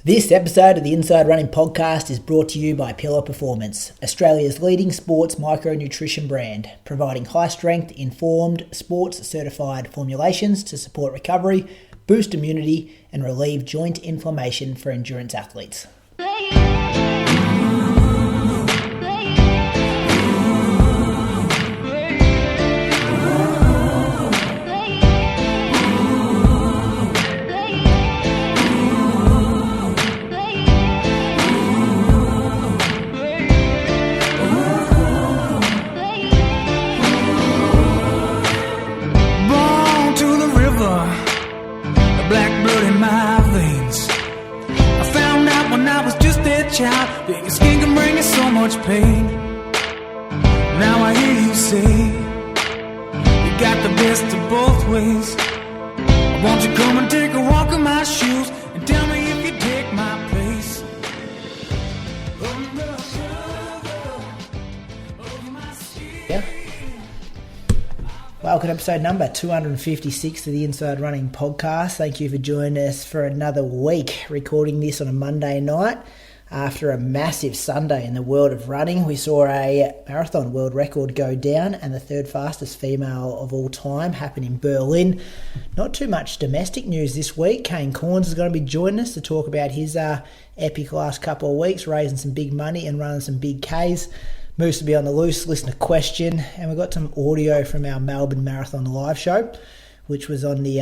This episode of the Inside Running Podcast is brought to you by Pillar Performance, Australia's leading sports micronutrition brand, providing high-strength, informed, sports-certified formulations to support recovery, boost immunity, and relieve joint inflammation for endurance athletes. Child, your skin can bring you so much pain. Now I hear you say you got the best of both ways. Won't you come and take a walk in my shoes and tell me if you take my place? Yeah. Welcome to episode number 256 of the Inside Running Podcast. Thank you for joining us for another week, recording this on a Monday night. After a massive Sunday in the world of running, we saw a marathon world record go down and the third fastest female of all time happen in Berlin. Not too much domestic news this week. Kane Cornes is going to be joining us to talk about his epic last couple of weeks, raising some big money and running some big Ks. Moose to be on the loose, listen to question, and we've got some audio from our Melbourne Marathon live show, which was on the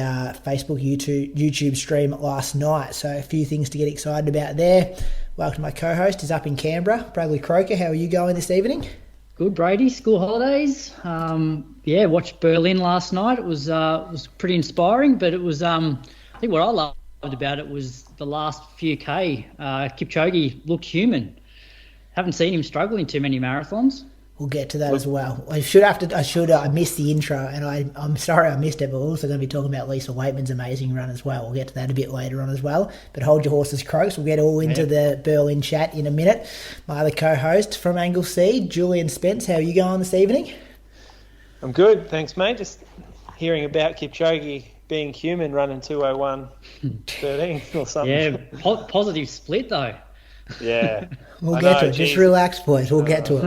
Facebook YouTube stream last night. So a few things to get excited about there. Welcome to my co-host, he's up in Canberra, Bradley Croker. How are you going this evening? Good, Brady. School holidays. Watched Berlin last night. It was pretty inspiring, but it was I think what I loved about it was the last few K. Kipchoge looked human. Haven't seen him struggle in too many marathons. We'll get to that as well. I missed the intro, and I'm sorry I missed it, but we're also going to be talking about Lisa Weightman's amazing run as well. We'll get to that a bit later on as well. But hold your horses, Croaks. We'll get all into the Berlin chat in a minute. My other co-host from Anglesea, Julian Spence. How are you going this evening? I'm good, thanks, mate. Just hearing about Kipchoge being human running 2:01:13 or something. Yeah, positive split though. Yeah. We'll get to it. Just relax, boys. We'll get to it.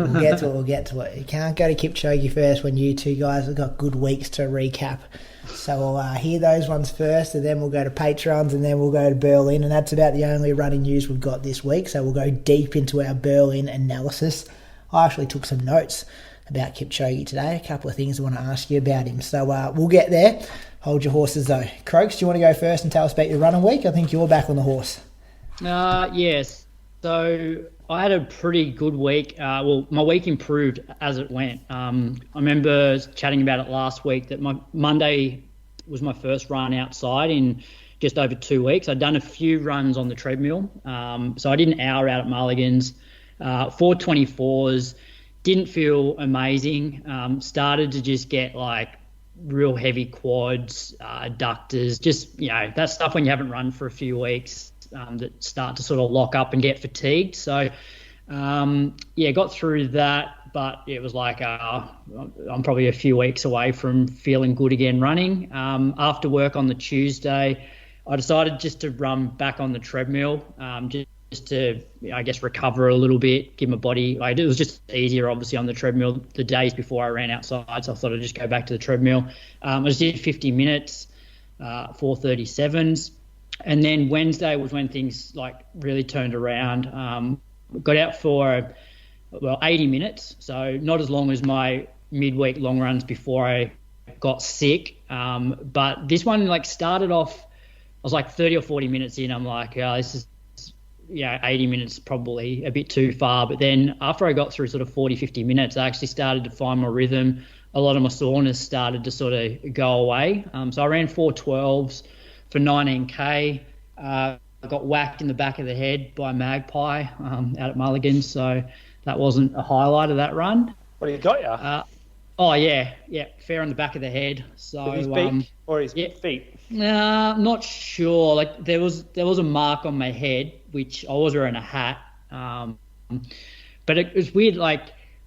You can't go to Kipchoge first when you two guys have got good weeks to recap. So we'll hear those ones first, and then we'll go to Patrons, and then we'll go to Berlin. And that's about the only running news we've got this week. So we'll go deep into our Berlin analysis. I actually took some notes about Kipchoge today. A couple of things I want to ask you about him. So we'll get there. Hold your horses, though. Croaks, do you want to go first and tell us about your running week? I think you're back on the horse. Yes. So I had a pretty good week. My week improved as it went. I remember chatting about it last week that my Monday was my first run outside in just over 2 weeks. I'd done a few runs on the treadmill. So I did an hour out at Mulligans, 4:24s, didn't feel amazing. Started to just get like real heavy quads, adductors, just, that stuff when you haven't run for a few weeks. That start to sort of lock up and get fatigued. So, got through that, but it was like I'm probably a few weeks away from feeling good again running. After work on the Tuesday, I decided just to run back on the treadmill, just to, recover a little bit, give my body, it was just easier, obviously, on the treadmill the days before I ran outside, so I thought I'd just go back to the treadmill. I just did 50 minutes, 4:37s. And then Wednesday was when things really turned around. Got out for 80 minutes, so not as long as my midweek long runs before I got sick. But this one started off, I was 30 or 40 minutes in. I'm like, this is 80 minutes probably a bit too far. But then after I got through sort of 40, 50 minutes, I actually started to find my rhythm. A lot of my soreness started to sort of go away. So I ran 4:12s. For 19K, I got whacked in the back of the head by a magpie out at Mulligans, so that wasn't a highlight of that run. What, he got you? Fair on the back of the head. So with his beak or his feet? Not sure. There was a mark on my head, which I was wearing a hat, but it was weird. I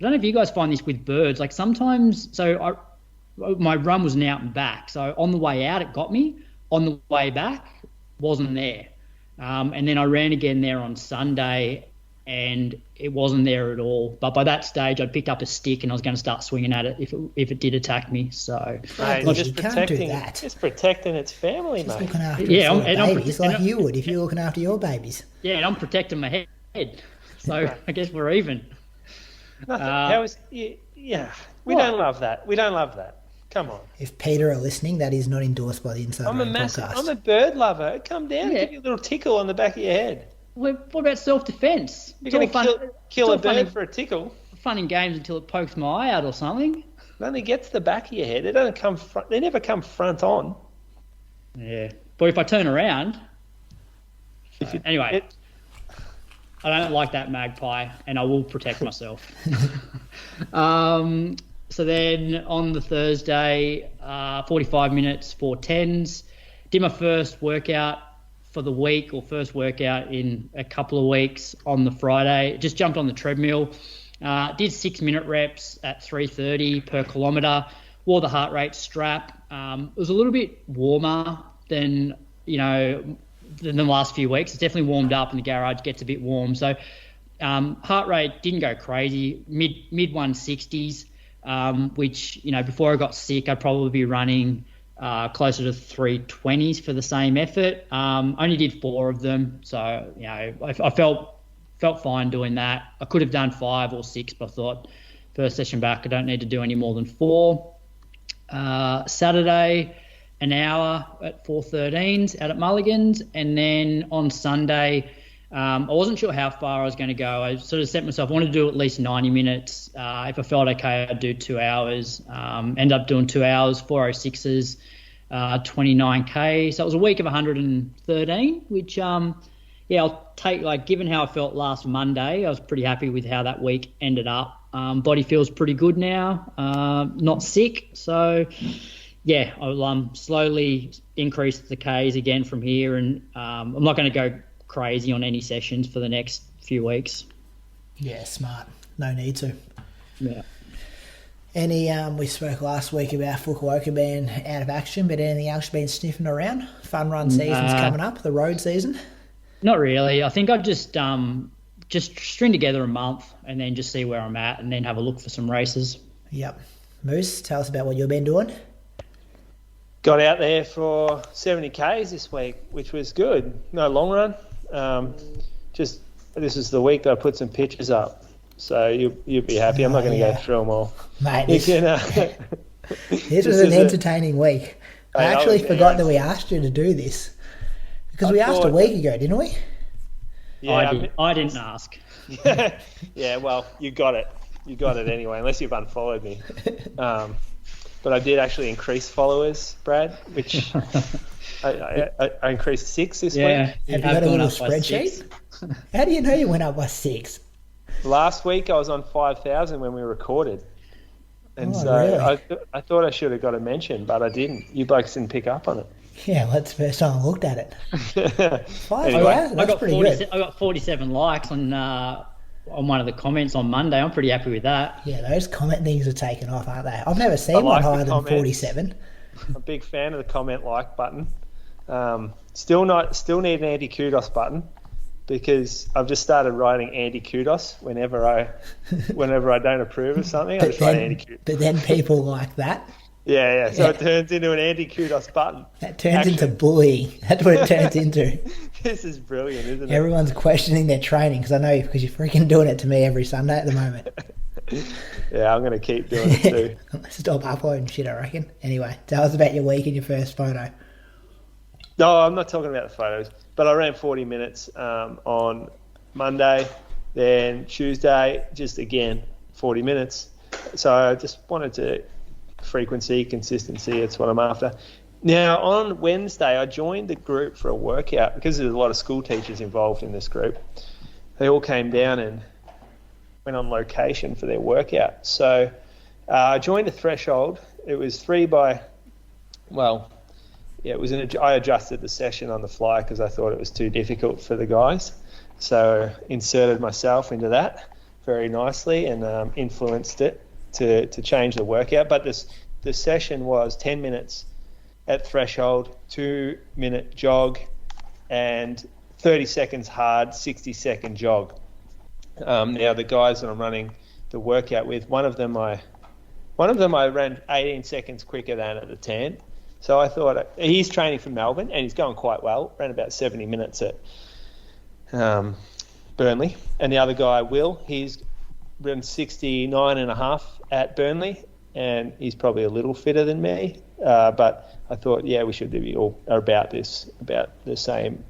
don't know if you guys find this with birds. Sometimes, my run was an out and back. So on the way out, it got me. On the way back, wasn't there. And then I ran again there on Sunday, and it wasn't there at all. But by that stage, I'd picked up a stick and I was going to start swinging at it if it did attack me. So mate, you can't do that. It's protecting its family, Just mate. looking after babies like you would if you were looking after your babies. Yeah, and I'm protecting my head. So I guess we're even. Nothing. We don't love that. We don't love that. Come on. If Peter are listening, that is not endorsed by the Inside Running podcast. I'm a bird lover. Come down and give you a little tickle on the back of your head. What about self-defense? You're going to kill a bird for a tickle? Fun and games until it pokes my eye out or something. It only gets the back of your head. It doesn't come front. They never come front on. Yeah. But if I turn around... Anyway, I don't like that magpie, and I will protect myself. So then on the Thursday, 45 minutes for 10s. Did my first workout for the week, or first workout in a couple of weeks on the Friday. Just jumped on the treadmill. Did 6-minute reps at 3:30 per kilometre. Wore the heart rate strap. It was a little bit warmer than the last few weeks. It's definitely warmed up, and the garage gets a bit warm. So heart rate didn't go crazy. Mid 160s. Which, before I got sick, I'd probably be running closer to 320s for the same effort. Only did 4 of them, so I felt fine doing that. I could have done 5 or 6, but I thought first session back, I don't need to do any more than 4. Saturday, an hour at 4:13s out at Mulligans, and then on Sunday, I wasn't sure how far I was going to go. I sort of set myself, I wanted to do at least 90 minutes. If I felt okay, I'd do 2 hours. End up doing 2 hours, 4:06s, 29K. So it was a week of 113, which, I'll take, given how I felt last Monday, I was pretty happy with how that week ended up. Body feels pretty good now, not sick. So, I'll slowly increase the Ks again from here, and I'm not going to go crazy on any sessions for the next few weeks. Yeah, smart. No need to. Yeah. We spoke last week about Fukuoka being out of action, but anything else been sniffing around? Fun run season's coming up, the road season? Not really. I think I'd just string together a month and then just see where I'm at and then have a look for some races. Yep. Moose, tell us about what you've been doing. Got out there for 70 Ks this week, which was good. No long run. This is the week that I put some pictures up, so you'll be happy. I'm not going to go through them all, mate. This was an entertaining week. I actually forgot that we asked you to do this because we asked a week ago, didn't we? Yeah, I didn't ask. Yeah, well, you got it. You got it anyway, unless you've unfollowed me. But I did actually increase followers, Brad, which I increased 6 this week. Have you got a little spreadsheet? How do you know you went up by 6? Last week I was on 5,000 when we recorded. And really? I thought I should have got a mention, but I didn't. You blokes didn't pick up on it. Yeah, well, that's the first time I looked at it. 5,000, anyway, that's pretty good. I got 47 likes on one of the comments on Monday. I'm pretty happy with that. Yeah, those comment things are taken off, aren't they? I've never seen one higher than 47. I'm a big fan of the comment like button. Still need an anti-kudos button because I've just started writing anti-kudos whenever I don't approve of something. I just write anti-kudos. But then people like that. Yeah. So it turns into an anti-kudos button. That turns into bullying. That's what it turns into. This is brilliant, isn't it? Everyone's questioning their training because I know because you're freaking doing it to me every Sunday at the moment. Yeah, I'm going to keep doing it too. Stop uploading shit, I reckon. Anyway, tell us about your week and your first photo. No, I'm not talking about the photos, but I ran 40 minutes on Monday, then Tuesday, just again, 40 minutes. So I just wanted to frequency, consistency, it's what I'm after. Now, on Wednesday, I joined the group for a workout because there's a lot of school teachers involved in this group. They all came down and went on location for their workout. So I joined a threshold. It was I adjusted the session on the fly because I thought it was too difficult for the guys. So inserted myself into that very nicely and influenced it to change the workout. But the session was 10 minutes at threshold, 2-minute jog, and 30 seconds hard, 60-second jog. Now the guys that I'm running the workout with, one of them I ran 18 seconds quicker than at the 10. So I thought he's training for Melbourne and he's going quite well. Ran about 70 minutes at Burnley, and the other guy Will, he's run 69.5 at Burnley, and he's probably a little fitter than me. But I thought, we should be all about the same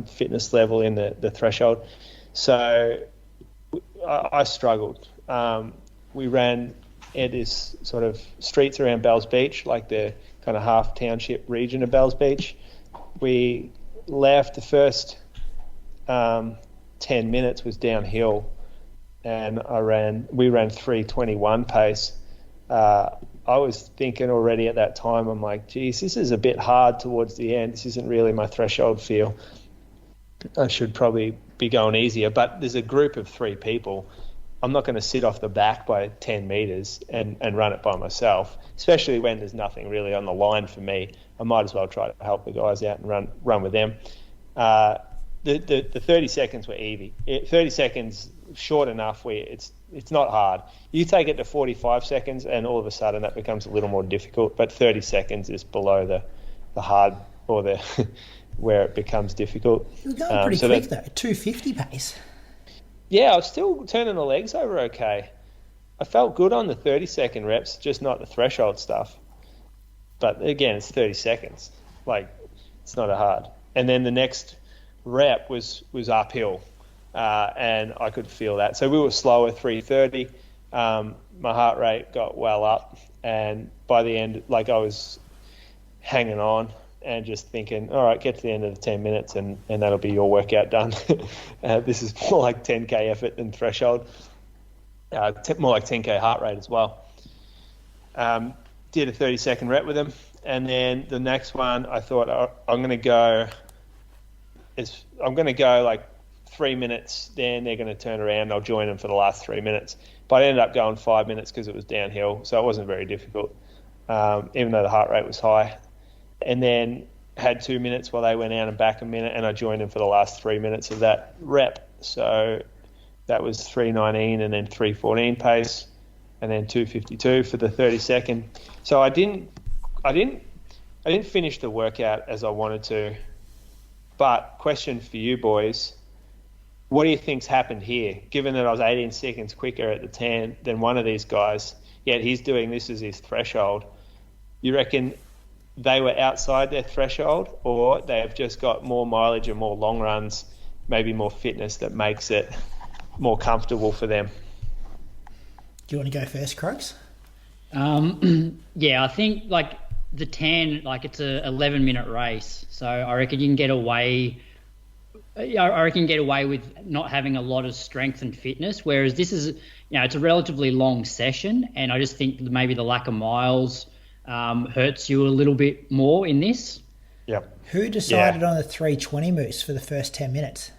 fitness level in the threshold. So I struggled. We ran at this sort of streets around Bells Beach, like the kind of half township region of Bells Beach. We left the first 10 minutes was downhill, and we ran 3:21 pace. I was thinking already at that time, I'm like, geez, this is a bit hard towards the end. This isn't really my threshold feel. I should probably be going easier. But there's a group of 3 people. I'm not going to sit off the back by 10 metres and run it by myself, especially when there's nothing really on the line for me. I might as well try to help the guys out and run with them. The 30 seconds were easy. 30 seconds, short enough where it's not hard. You take it to 45 seconds and all of a sudden that becomes a little more difficult, but 30 seconds is below the hard or the where it becomes difficult. You're going pretty quick though, 250 pace. Yeah, I was still turning the legs over okay. I felt good on the 30-second reps, just not the threshold stuff. But again, it's 30 seconds. Like, it's not hard. And then the next rep was uphill, and I could feel that. So we were slower, 3:30. My heart rate got well up, and by the end, I was hanging on and just thinking, all right, get to the end of the 10 minutes and that'll be your workout done. This is more like 10K effort than threshold, more like 10K heart rate as well. Did a 30-second rep with them, and then the next one I thought I'm going to go like 3 minutes, then they're going to turn around and I'll join them for the last 3 minutes. But I ended up going 5 minutes because it was downhill, so it wasn't very difficult, even though the heart rate was high. And then had 2 minutes while they went out and back a minute, and I joined them for the last 3 minutes of that rep. So that was 3:19 and then 3:14 pace, and then 2:52 for the 30-second. So I didn't finish the workout as I wanted to. But question for you boys, what do you think's happened here? Given that I was 18 seconds quicker at the 10 than one of these guys, yet he's doing this as his threshold. You reckon they were outside their threshold, or they have just got more mileage and more long runs, maybe more fitness that makes it more comfortable for them? Do you want to go first, Croaks? Yeah, I think the 10, it's a 11-minute race, so I reckon you can get away. I reckon get away with not having a lot of strength and fitness, whereas this is, it's a relatively long session, and I just think maybe the lack of miles hurts you a little bit more in this. Yep. Who decided on the 3:20 moose for the first 10 minutes?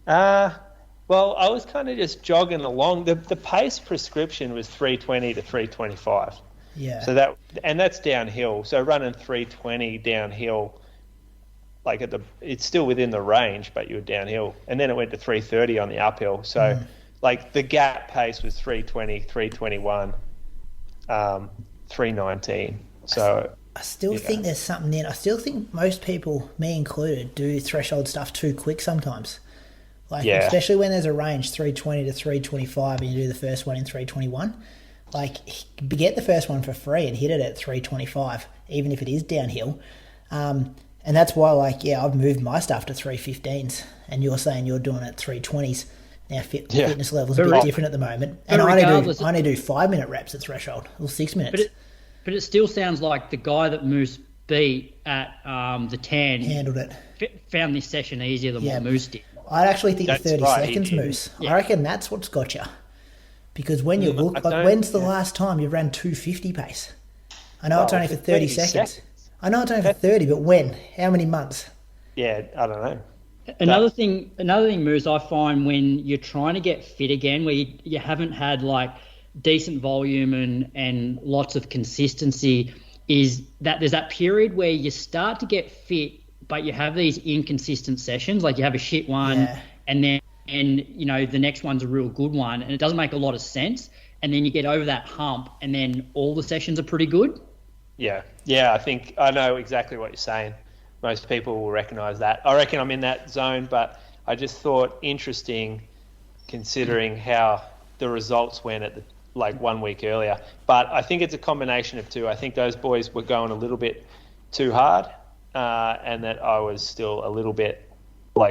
Well, I was kind of just jogging along. The pace prescription was 3:20 to 3:25. Yeah. So that's downhill. So running 3:20 downhill, it's still within the range, but you were downhill. And then it went to 3:30 on the uphill. So the gap pace was 3:20, 3:21, 3:19. So I still think there's something in. I still think most people, me included, do threshold stuff too quick sometimes. Especially when there's a range 3:20 to 3:25 and you do the first one in 3:21. Get the first one for free and hit it at 3:25, even if it is downhill. And that's why, I've moved my stuff to 3:15s, and you're saying you're doing it at 3:20s. Now, fitness levels are a bit different at the moment. And I only do 5-minute reps at threshold, or 6 minutes. But it still sounds like the guy that Moose beat at the 10 handled it. Found this session easier than what Moose did. I actually think the 30 seconds, Moose. Yeah. I reckon that's what's got you. Because when you look, when's the last time you ran 250 pace? I know it's only for 30 seconds. I know it's only for 30, but when? How many months? Yeah, I don't know. Another thing, Moose, I find when you're trying to get fit again, where you haven't had decent volume and lots of consistency, is that there's that period where you start to get fit, but you have these inconsistent sessions. Like you have a shit one, and then the next one's a real good one, and it doesn't make a lot of sense. And then you get over that hump, and then all the sessions are pretty good. Yeah, I think I know exactly what you're saying. Most people will recognise that. I reckon I'm in that zone, but I just thought interesting considering how the results went at 1 week earlier. But I think it's a combination of two. I think those boys were going a little bit too hard, and that I was still a little bit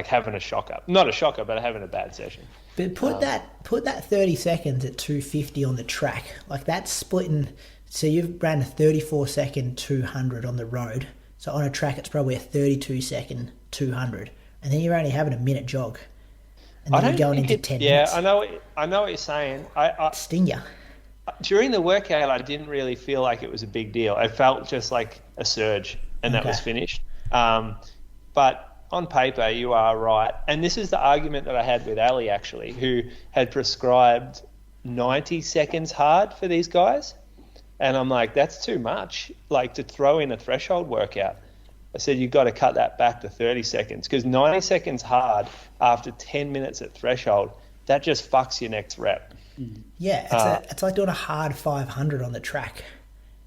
having a shocker. Not a shocker, but having a bad session. But put that 30 seconds at 250 on the track. That's splitting. So you've ran a 34-second 200 on the road. So on a track, it's probably a 32-second 200. And then you're only having a minute jog. And then you're going into 10 minutes. Yeah, I know what you're saying. I sting you. During the workout, I didn't really feel like it was a big deal. I felt just like a surge, and that was finished. But on paper, you are right. And this is the argument that I had with Ali, actually, who had prescribed 90 seconds hard for these guys. And I'm like, that's too much, to throw in a threshold workout. I said, you've got to cut that back to 30 seconds because 90 seconds hard after 10 minutes at threshold, that just fucks your next rep. Yeah, it's like doing a hard 500 on the track.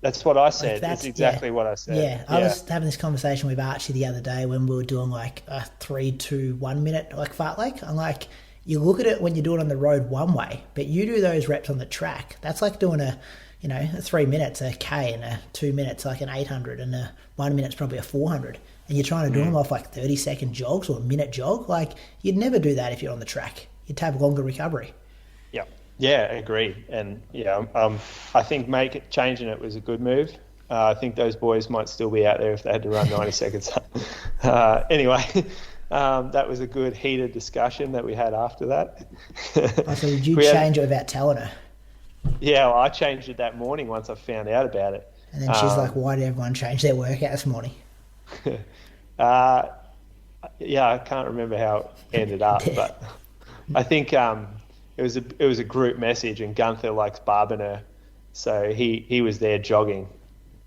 That's what I said. That's exactly what I said. Yeah, I was having this conversation with Archie the other day when we were doing a 3 to 1 minute fartlek. I'm like, you look at it when you do it on the road one way, but you do those reps on the track. That's like doing a 3 minutes, a K, and a 2 minutes, an 800, and a 1 minute's probably a 400. And you're trying to do them off 30-second jogs or a minute jog. You'd never do that if you're on the track. You'd have longer recovery. Yeah, agreed. And I think changing it was a good move. I think those boys might still be out there if they had to run 90 seconds. Anyway, that was a good heated discussion that we had after that. So did you change it without telling her? Yeah, well, I changed it that morning once I found out about it. And then she's like, why did everyone change their workout this morning? I can't remember how it ended up, but I think it was a group message, and Gunther likes barbing her, so he was there jogging,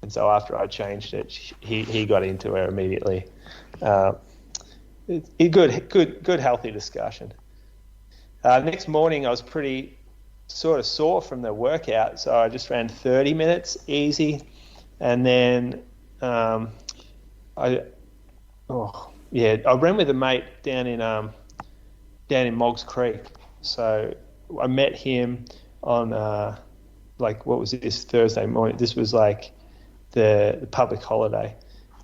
and so after I changed it, he got into her immediately. Good healthy discussion. Next morning I was pretty sort of sore from the workout, so I just ran 30 minutes easy, and then I ran with a mate down in Moggs Creek. So I met him on what was this, Thursday morning. This was the public holiday,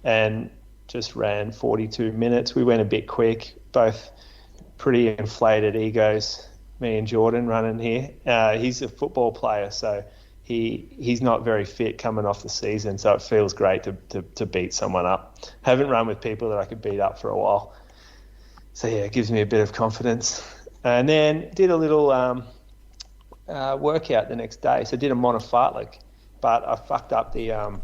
and just ran 42 minutes. We went a bit quick, both pretty inflated egos, me and Jordan running here. He's a football player, so he's not very fit coming off the season, so it feels great to beat someone up. Haven't run with people that I could beat up for a while. So yeah, it gives me a bit of confidence. And then did a little workout the next day. So did a monofartlek, but I fucked up the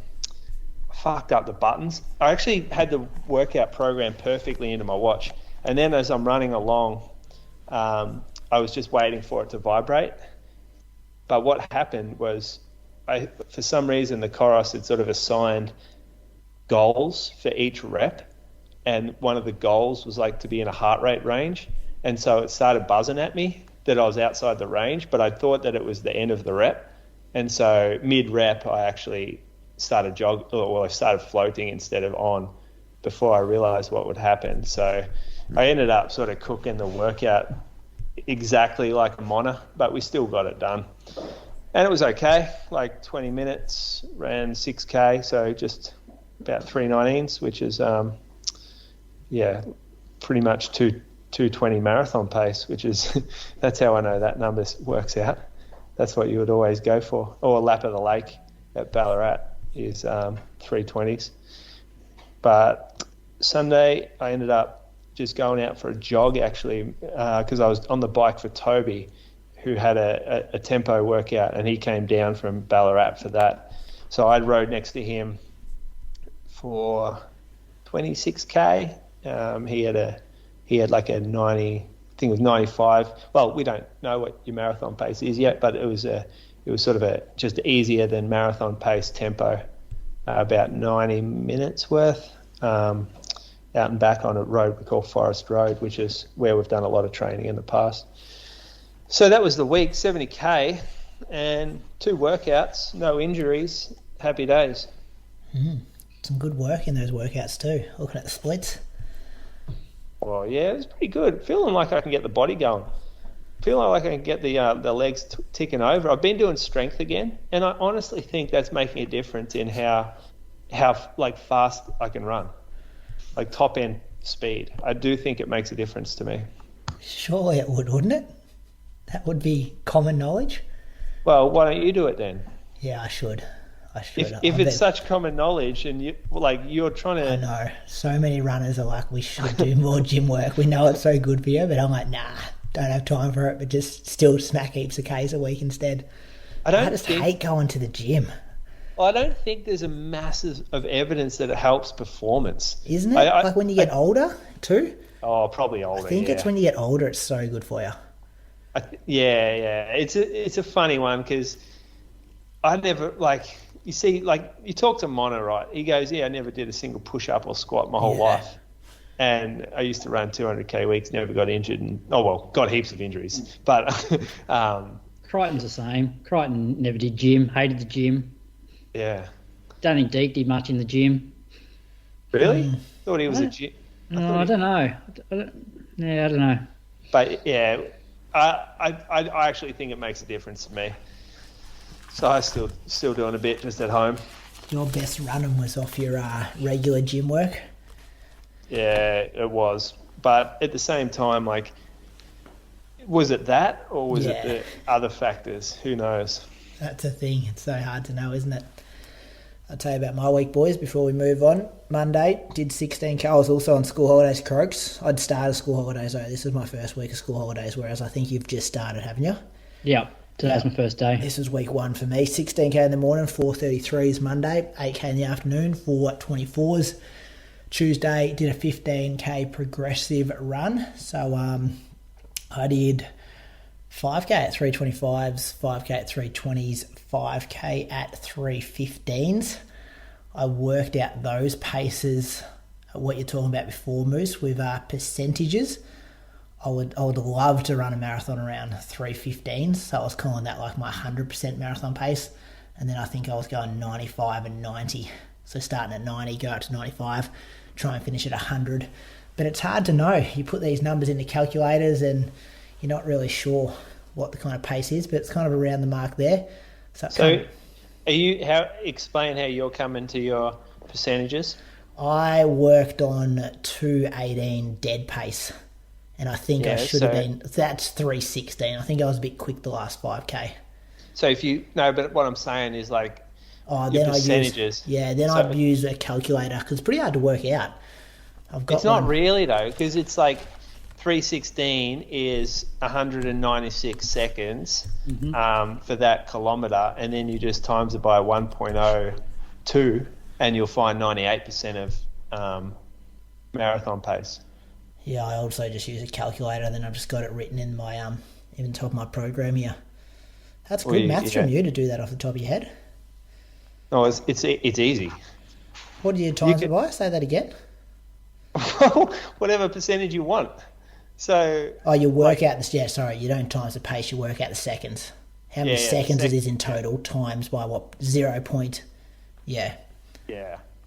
buttons. I actually had the workout program perfectly into my watch, and then as I'm running along, I was just waiting for it to vibrate. But what happened was, for some reason, the Coros had sort of assigned goals for each rep, and one of the goals was to be in a heart rate range. And so it started buzzing at me that I was outside the range, but I thought that it was the end of the rep. And so mid-rep, I actually started I started floating instead of on before I realized what would happen. So I ended up sort of cooking the workout exactly like a mono, but we still got it done. And it was okay, 20 minutes, ran 6K, so just about 3:19s, which is, pretty much 2:20 marathon pace, which is, that's how I know that number works out. That's what you would always go for. Or a lap of the lake at Ballarat is 3:20s. But Sunday I ended up just going out for a jog, actually, because I was on the bike for Toby, who had a tempo workout, and he came down from Ballarat for that. So I rode next to him for 26K. He had a 90, I think it was 95. Well, we don't know what your marathon pace is yet, but it was sort of just easier than marathon pace tempo, about 90 minutes worth. out and back on a road we call Forest Road, which is where we've done a lot of training in the past. So that was the week, 70K, and 2 workouts, no injuries, happy days. Some good work in those workouts too, looking at the splits. Well, yeah, it was pretty good. Feeling like I can get the body going. Feeling like I can get the legs ticking over. I've been doing strength again, and I honestly think that's making a difference in how like fast I can run, like top end speed. I do think it makes a difference to me. Surely it would, wouldn't it? That would be common knowledge. Well, why don't you do it then? Yeah, I should. If it's such common knowledge, and you're trying to. I know. So many runners are like, we should do more gym work. We know it's so good for you, but I'm like, nah, don't have time for it. But just still smack heaps of Ks a week instead. I just hate going to the gym. I don't think there's a masses of evidence that it helps performance. Isn't it? Like when you get older too? Oh, probably older. I think it's when you get older it's so good for you. Yeah. It's a funny one because I never, you see, you talk to Mono, right? He goes, yeah, I never did a single push-up or squat my whole life. And I used to run 200K weeks, never got injured, and, got heaps of injuries. But Crichton's the same. Crichton never did gym, hated the gym. Yeah. Don't think Deke did much in the gym. Really? Thought he was a gym. I don't know. I don't know. But yeah, I actually think it makes a difference to me. So I'm still doing a bit just at home. Your best running was off your regular gym work? Yeah, it was. But at the same time, was it that or was it the other factors? Who knows? That's the thing. It's so hard to know, isn't it? I'll tell you about my week, boys, before we move on. Monday, did 16K. I was also on school holidays, Croaks. I'd started school holidays, though. This was my first week of school holidays, whereas I think you've just started, haven't you? Yeah, today's my first day. This was week 1 for me. 16K in the morning, 4:33s Monday, 8K in the afternoon, 4:24s. Tuesday, did a 15K progressive run. So I did 5K at 3:25s, 5K at 3:20s, 5K at 3:15s. I worked out those paces, what you're talking about before, Moose, with percentages. I would love to run a marathon around 3:15s, so I was calling that like my 100% marathon pace. And then I think I was going 95 and 90. So starting at 90, go up to 95, try and finish at 100. But it's hard to know. You put these numbers into calculators and you're not really sure what the kind of pace is, but it's kind of around the mark there. So explain how you're coming to your percentages? I worked on 2:18 dead pace, and I think I should have been. That's 3:16. I think I was a bit quick the last 5K. So but what I'm saying is your percentages. I'd use a calculator because it's pretty hard to work out. It's not really though, because it's 3:16 is 196 seconds for that kilometre, and then you just times it by 1.02 and you'll find 98% of marathon pace. Yeah, I also just use a calculator and then I've just got it written in my even top of my program here. That's good maths from you to do that off the top of your head. No, it's easy. What do you times it by? Say that again. Whatever percentage you want. So you work out this. Yeah, sorry, you don't times the pace. You work out the seconds. How many seconds it is in total times by what 0. Yeah.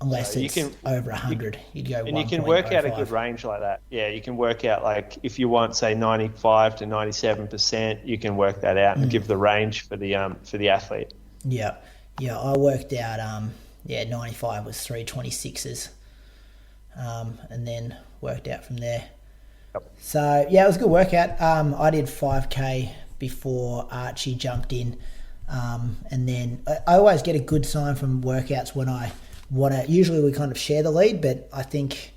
Unless it's over 100, you'd go. And you can work out a good range like that. Yeah, you can work out if you want say 95 to 97%, you can work that out and give the range for the athlete. Yeah. I worked out 95 was 3:26s, and then worked out from there. So, it was a good workout. I did 5K before Archie jumped in. And then I always get a good sign from workouts when I want to. Usually we kind of share the lead, but I think,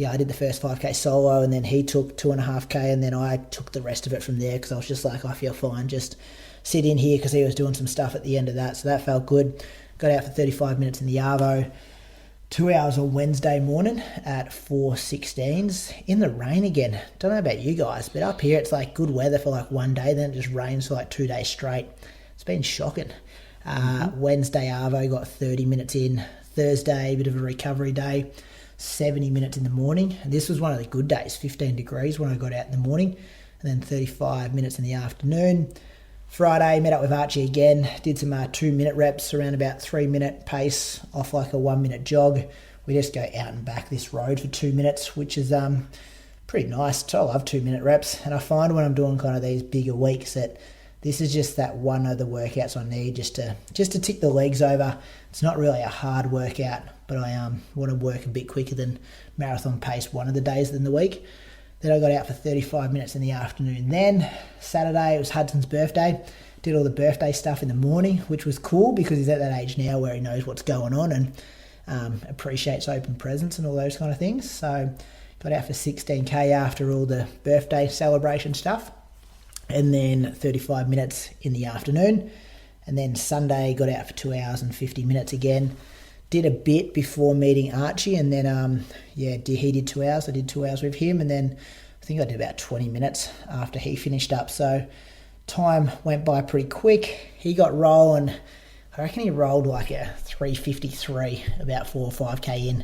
I did the first 5K solo and then he took 2.5K and then I took the rest of it from there because I was just like, I feel fine. Just sit in here because he was doing some stuff at the end of that. So that felt good. Got out for 35 minutes in the Arvo. 2 hours on Wednesday morning at 4:16s in the rain again. Don't know about you guys, but up here it's good weather for one day, then it just rains for 2 days straight. It's been shocking. Wednesday Arvo got 30 minutes in. Thursday, a bit of a recovery day. 70 minutes in the morning. And this was one of the good days, 15 degrees when I got out in the morning, and then 35 minutes in the afternoon. Friday, met up with Archie again, did some 2-minute reps around about 3-minute pace off like a 1-minute jog. We just go out and back this road for 2 minutes, which is pretty nice. I love 2-minute reps, and I find when I'm doing kind of these bigger weeks that this is just that one of the workouts I need just to tick the legs over. It's not really a hard workout, but I want to work a bit quicker than marathon pace one of the days in the week. Then I got out for 35 minutes in the afternoon. Then Saturday, it was Hudson's birthday. Did all the birthday stuff in the morning, which was cool because he's at that age now where he knows what's going on and appreciates open presents and all those kind of things. So got out for 16k after all the birthday celebration stuff. And then 35 minutes in the afternoon. And then Sunday, got out for 2 hours and 50 minutes again. Did a bit before meeting Archie, and then, he did 2 hours. I did 2 hours with him, and then I think I did about 20 minutes after he finished up. So time went by pretty quick. He got rolling. I reckon he rolled like a 3:53 about 4 or 5k in.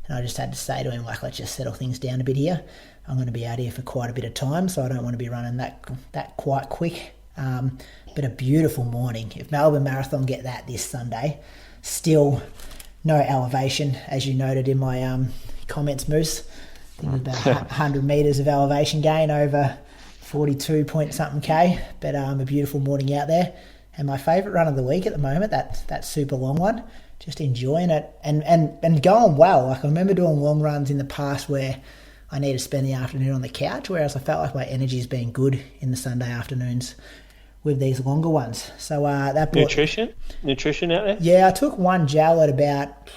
And I just had to say to him, like, let's just settle things down a bit here. I'm going to be out here for quite a bit of time, so I don't want to be running that quite quick. But a beautiful morning. If Melbourne Marathon get that this Sunday, still no elevation, as you noted in my comments, Moose. I think it was about 100 metres of elevation gain over 42 point something K. But a beautiful morning out there. And my favourite run of the week at the moment, that super long one. Just enjoying it and going well. Like, I remember doing long runs in the past where I need to spend the afternoon on the couch, whereas I felt like my energy's been good in the Sunday afternoons with these longer ones. So that brought... Nutrition out there? Yeah, I took one gel at about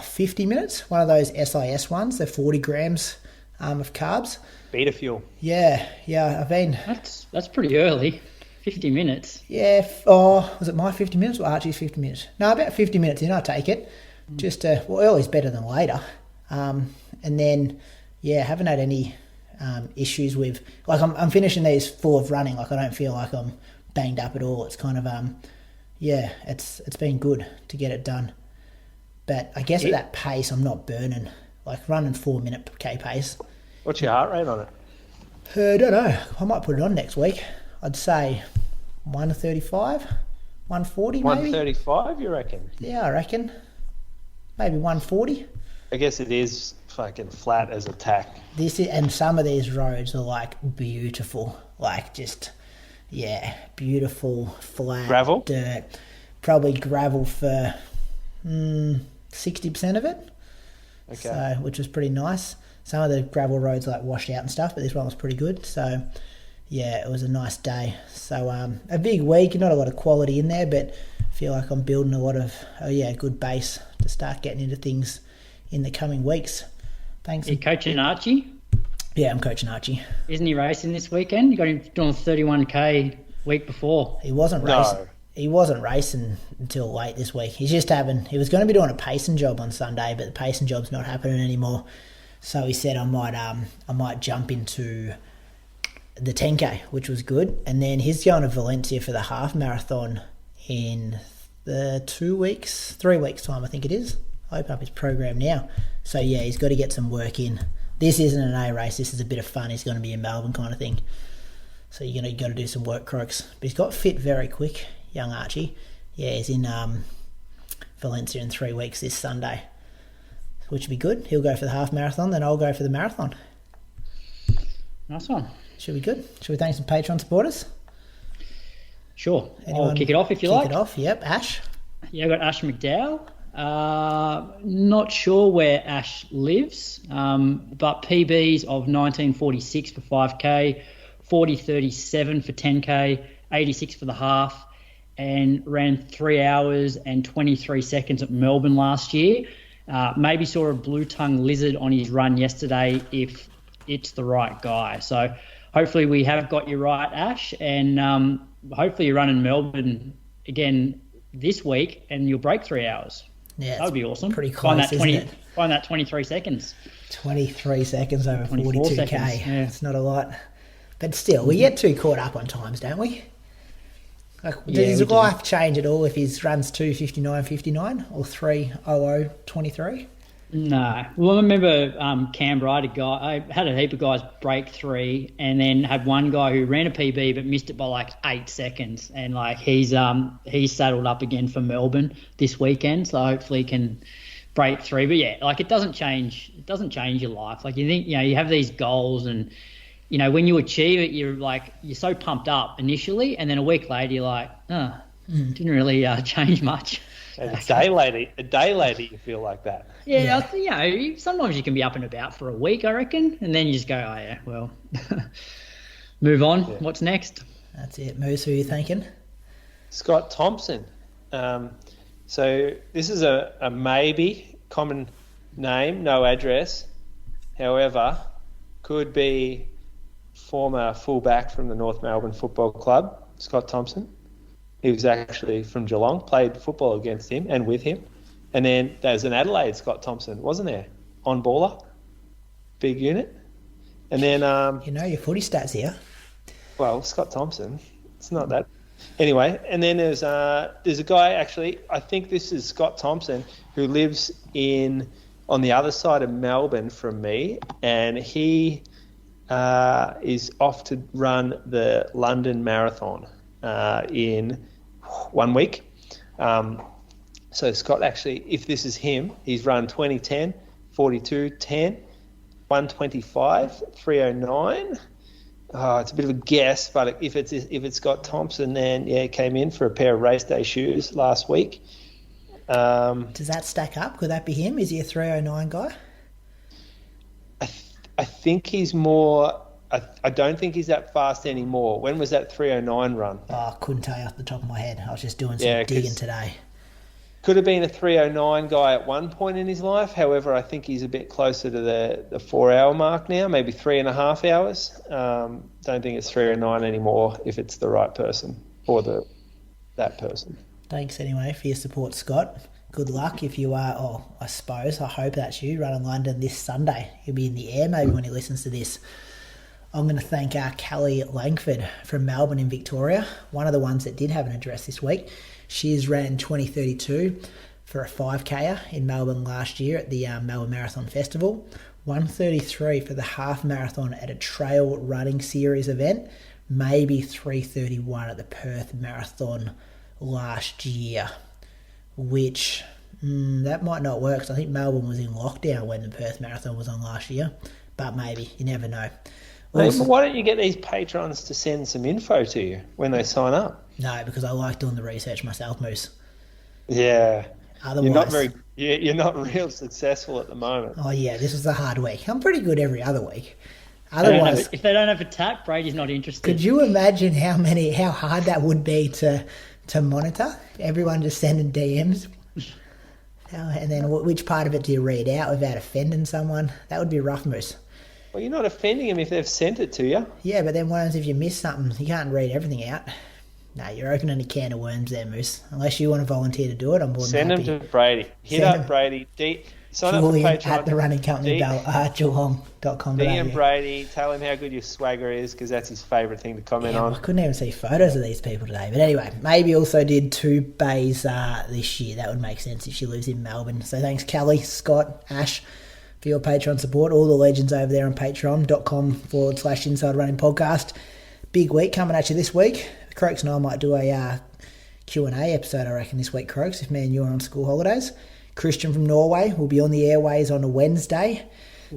50 minutes, one of those SIS ones. They're 40 grams of carbs. Beta fuel. Yeah, I've been... That's pretty early. 50 minutes. Yeah. Was it my 50 minutes or Archie's 50 minutes? No, about 50 minutes in, I take it. Just, early's better than later. And then, haven't had any issues with... Like, I'm finishing these full of running. Like, I don't feel like I'm banged up at all. It's kind of, it's been good to get it done. But I guess at that pace, I'm not burning. Like, running 4-minute K pace. What's your heart rate on it? I don't know. I might put it on next week. I'd say 135, 140 maybe. 135, you reckon? Yeah, I reckon. Maybe 140. I guess it is fucking flat as a tack. And some of these roads are like beautiful. Like, just, beautiful, flat. Gravel? Dirt. Probably gravel for 60% of it. Okay. So, which was pretty nice. Some of the gravel roads like washed out and stuff, but this one was pretty good. So, it was a nice day. So, a big week, not a lot of quality in there, but I feel like I'm building a lot of, good base to start getting into things in the coming weeks. Thanks. Are you coaching Archie? Yeah, I'm coaching Archie. Isn't he racing this weekend? You got him doing 31k week before. He wasn't racing. No. He wasn't racing until late this week. He was going to be doing a pacing job on Sunday, but the pacing job's not happening anymore. So he said I might jump into the 10k, which was good. And then he's going to Valencia for the half marathon in the 3 weeks time, I think it is. I open up his program now. So he's got to get some work in. This isn't an A race, this is a bit of fun. He's going to be in Melbourne kind of thing. So you're going to got to do some work, Croaks. But he's got fit very quick, young Archie. Yeah, he's in Valencia in 3 weeks this Sunday, which would be good. He'll go for the half marathon, then I'll go for the marathon. Nice one. Should be good. Should we thank some Patreon supporters? Sure. I'll kick it off if you like. Kick it off, yep. Ash? Yeah, I've got Ash McDowell. Not sure where Ash lives, but PBs of 1946 for 5k, 40:37 for 10k, 86 for the half, and ran 3 hours and 23 seconds at Melbourne last year. Maybe saw a blue-tongue lizard on his run yesterday if it's the right guy. So hopefully we have got you right, Ash, and hopefully you're running Melbourne again this week and you'll break 3 hours. Yeah, that would be awesome. Pretty close, isn't it? Find that 23 seconds. 23 seconds over 42k. Seconds, yeah. It's not a lot. But still, we get too caught up on times, don't we? Like, does his life change at all if he runs 2:59:59 or 3:00:23? No. Well, I remember Canberra, I had a heap of guys break 3 and then had one guy who ran a PB but missed it by like 8 seconds. And like he's saddled up again for Melbourne this weekend. So hopefully he can break 3. But yeah, like it doesn't change your life. Like you think, you have these goals and, when you achieve it, you're so pumped up initially. And then a week later, you're like, didn't really change much. And a day later, you feel like that. Yeah. I think, sometimes you can be up and about for a week, I reckon, and then you just go, oh yeah, well, move on. Yeah. What's next? That's it. Moose, who are you thinking? Scott Thompson. So this is a maybe, common name, no address. However, could be former fullback from the North Melbourne Football Club, Scott Thompson. He was actually from Geelong, played football against him and with him. And then there's an Adelaide Scott Thompson, wasn't there? On-baller, big unit. And then... your footy stats here. Well, Scott Thompson, it's not that. Anyway, and then there's a guy, actually, I think this is Scott Thompson, who lives on the other side of Melbourne from me, and he is off to run the London Marathon in 1 week. So Scott, actually, if this is him, he's run 2010, 42, 10, 125, 309. It's a bit of a guess, but if it's Scott Thompson, then he came in for a pair of race day shoes last week. Does that stack up? Could that be him? Is he a 309 guy? I think he's more. I don't think he's that fast anymore. When was that 309 run? I couldn't tell you off the top of my head. I was just doing some digging today. Could have been a 309 guy at one point in his life. However, I think he's a bit closer to the 4 hour mark now, maybe 3.5 hours. Don't think it's 309 anymore if it's the right person or that person. Thanks anyway for your support, Scott. Good luck if you are, I hope that's you, running London this Sunday. He'll be in the air maybe when he listens to this. I'm going to thank Callie Langford from Melbourne in Victoria, one of the ones that did have an address this week. She's ran 2032 for a 5K in Melbourne last year at the Melbourne Marathon Festival, 133 for the half marathon at a trail running series event, maybe 331 at the Perth Marathon last year, which that might not work because I think Melbourne was in lockdown when the Perth Marathon was on last year, but maybe, you never know. Also, why don't you get these patrons to send some info to you when they sign up? No, because I like doing the research myself, Moose. Yeah. Otherwise, you're not real successful at the moment. Oh yeah, this was a hard week. I'm pretty good every other week. Otherwise, if they don't have a tap, Brady's not interested. Could you imagine how hard that would be to monitor? Everyone just sending DMs. And then which part of it do you read out without offending someone? That would be rough, Moose. Well, you're not offending them if they've sent it to you. Yeah, but then what happens if you miss something? You can't read everything out. No, you're opening a can of worms there, Moose. Unless you want to volunteer to do it, I'm more than happy. Send them to Brady. Hit up Brady. Sign up for Patreon. At the running company, geelong.com. DM Brady. Tell him how good your swagger is because that's his favourite thing to comment on. I couldn't even see photos of these people today. But anyway, maybe also did 2 bays this year. That would make sense if she lives in Melbourne. So thanks, Callie, Scott, Ash, for your Patreon support. All the legends over there on patreon.com/Inside Running Podcast. Big week coming at you this week. Croaks and I might do a Q&A episode, I reckon, this week, Croaks, if me and you are on school holidays. Christian from Norway will be on the airways on a Wednesday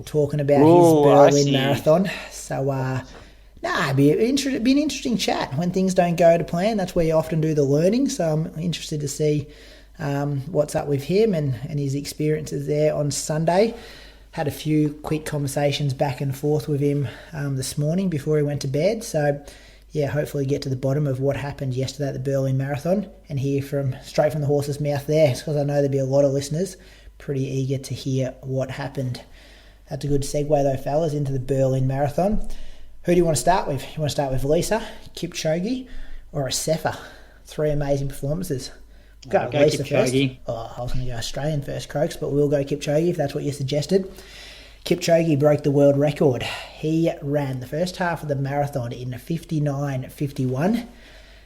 talking about his Berlin Marathon. So, it'd be an interesting chat. When things don't go to plan, that's where you often do the learning. So I'm interested to see what's up with him and his experiences there on Sunday. Had a few quick conversations back and forth with him this morning before he went to bed. So, yeah, hopefully get to the bottom of what happened yesterday at the Berlin Marathon and hear straight from the horse's mouth there, because I know there'll be a lot of listeners pretty eager to hear what happened. That's a good segue, though, fellas, into the Berlin Marathon. Who do you want to start with? You want to start with Valencia, Kipchoge, or Assefa? 3 amazing performances. Go Kipchoge. First. I was going to go Australian first, Croaks, but we'll go Kipchoge if that's what you suggested. Kipchoge broke the world record. He ran the first half of the marathon in 59.51.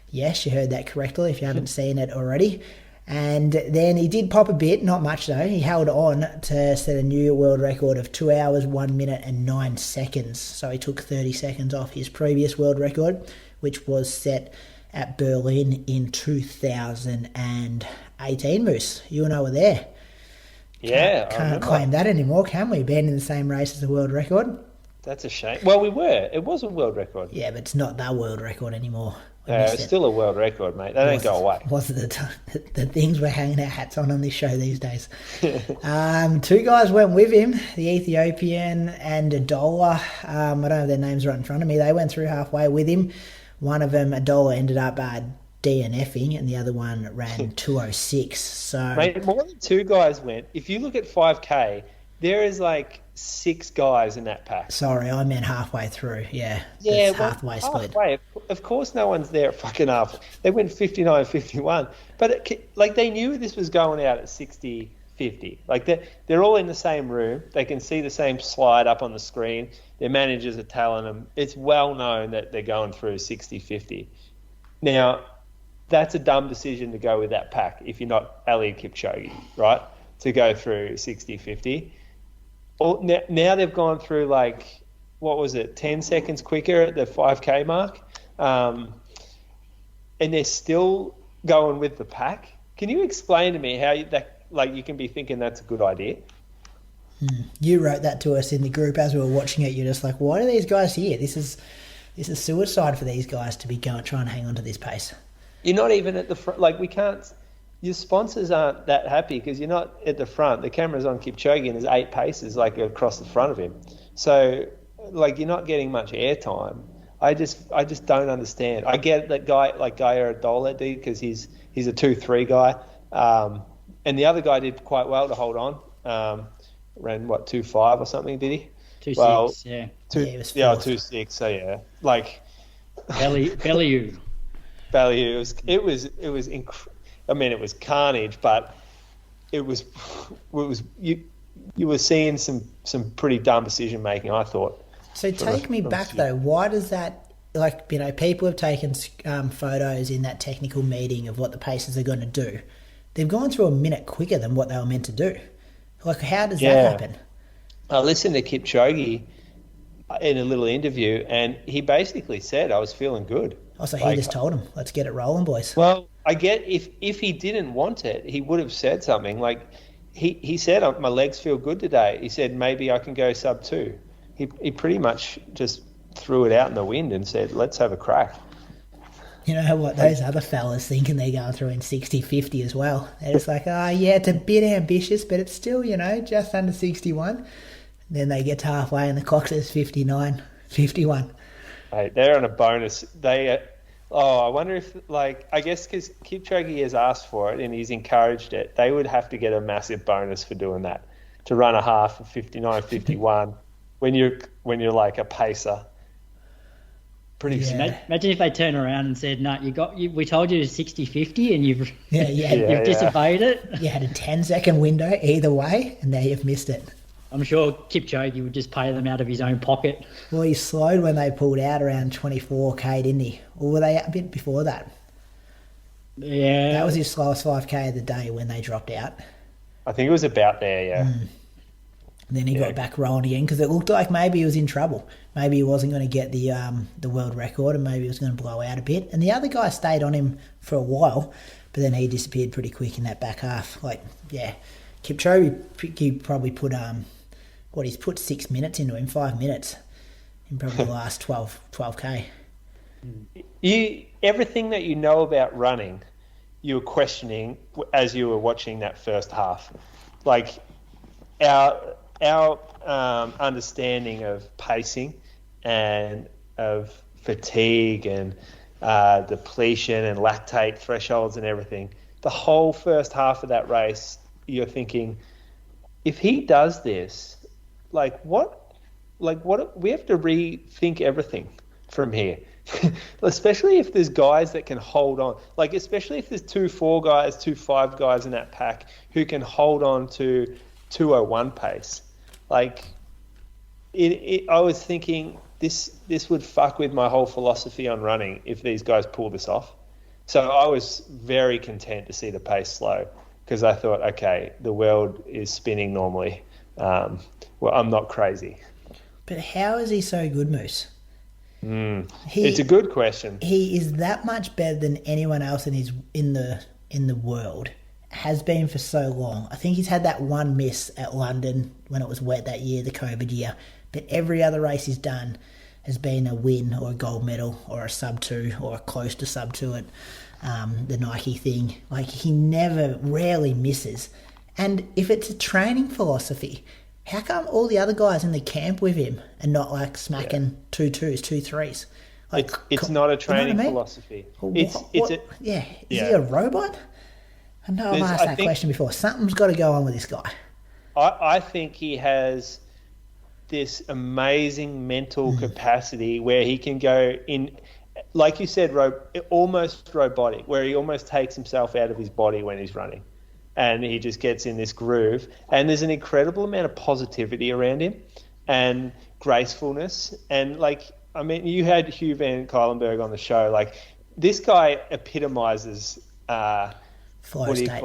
Yes, you heard that correctly if you haven't seen it already. And then he did pop a bit, not much though. He held on to set a new world record of 2 hours, 1 minute and 9 seconds. So he took 30 seconds off his previous world record, which was set at Berlin in 2018, Moose. You and I were there. Yeah, Can't claim that anymore, can we? Being in the same race as the world record. That's a shame. Well, we were. It was a world record. Yeah, but it's not the world record anymore. It's still a world record, mate. They don't go away. Wasn't the things we're hanging our hats on this show these days. Two guys went with him, the Ethiopian and Adola. I don't have their names right in front of me. They went through halfway with him. One of them, Adola, ended up DNFing, and the other one ran 2:06. So, mate, more than two guys went. If you look at 5K, there is like 6 guys in that pack. Sorry, I meant halfway through. Yeah, well, halfway split. Halfway. Of course, no one's there at fucking half. They went 59-51, but they knew this was going out at 60-50. Like they're all in the same room. They can see the same slide up on the screen. Their managers are telling them. It's well known that they're going through 60-50. Now, that's a dumb decision to go with that pack if you're not Eliud Kipchoge, right? To go through 60-50. Now they've gone through 10 seconds quicker at the 5K mark, and they're still going with the pack. Can you explain to me how you can be thinking that's a good idea? You wrote that to us in the group as we were watching it. You're just like, why are these guys here? This is suicide for these guys to be trying to hang on to this pace. You're not even at the front. We can't. Your sponsors aren't that happy because you're not at the front. The camera's on Kipchoge and there's 8 paces across the front of him. So you're not getting much airtime. I just don't understand. I get that guy Gaia Adola did because he's a 2-3 guy, and the other guy did quite well to hold on. Ran 2.5 or something, did he? 2.6, yeah. 2.6. So yeah, Bellew. It was I mean, it was carnage, but it was you were seeing some pretty dumb decision making, I thought. So take me back though. Why does that? People have taken photos in that technical meeting of what the paces are going to do. They've gone through a minute quicker than what they were meant to do. How does that happen? I listened to Kipchoge in a little interview, and he basically said, "I was feeling good." Oh, so he just told him, "Let's get it rolling, boys." Well, I get if he didn't want it, he would have said something. He said, "My legs feel good today." He said, "Maybe I can go sub 2." He pretty much just threw it out in the wind and said, "Let's have a crack." You know what those other fellas thinking they're going through in 60-50 as well. They're just like, oh yeah, it's a bit ambitious, but it's still, just under 61. Then they get to halfway and the clock says 59-51. Hey, they're on a bonus. I wonder if, I guess because Kipchoge has asked for it and he's encouraged it, they would have to get a massive bonus for doing that, to run a half of 59-51 when you're like a pacer. Pretty Imagine if they turn around and said, "No, we told you to 60-50 and you've disobeyed it." You had a 10-second window either way, and now you've missed it. I'm sure Kipchoge would just pay them out of his own pocket. Well, he slowed when they pulled out around 24k, didn't he? Or were they a bit before that? Yeah. That was his slowest 5k of the day when they dropped out. I think it was about there, yeah. And then he got back rolling again because it looked like maybe he was in trouble. Maybe he wasn't going to get the world record and maybe he was going to blow out a bit. And the other guy stayed on him for a while, but then he disappeared pretty quick in that back half. Kipchoge, he probably put he's put 6 minutes into him, 5 minutes in probably the last 12k. Everything that you know about running, you were questioning as you were watching that first half. Our understanding of pacing and of fatigue and depletion and lactate thresholds and everything, the whole first half of that race, you're thinking, if he does this, what we have to rethink everything from here. Especially if there's guys that can hold on, especially if there's 2.4 guys, 2.5 guys in that pack who can hold on to 2:01 pace. I was thinking this would fuck with my whole philosophy on running if these guys pull this off. So I was very content to see the pace slow because I thought, okay, the world is spinning normally. Well, I'm not crazy. But how is he so good, Moose? It's a good question. He is that much better than anyone else in the world. Has been for so long. I think he's had that one miss at London when it was wet that year, the COVID year. But every other race he's done has been a win or a gold medal or a sub-2 or a close to sub-2 at the Nike thing. Like, he rarely misses. And if it's a training philosophy, how come all the other guys in the camp with him are not like smacking 2-2s, 2-3s? Like, it's not a training you know what I mean? philosophy. Is he a robot? I know I've asked that question before. Something's got to go on with this guy. I think he has this amazing mental capacity where he can go in, like you said, almost robotic, where he almost takes himself out of his body when he's running. And he just gets in this groove. And there's an incredible amount of positivity around him and gracefulness. And, like, I mean, you had Hugh Van Cuylenberg on the show. Like, this guy epitomizes flow state.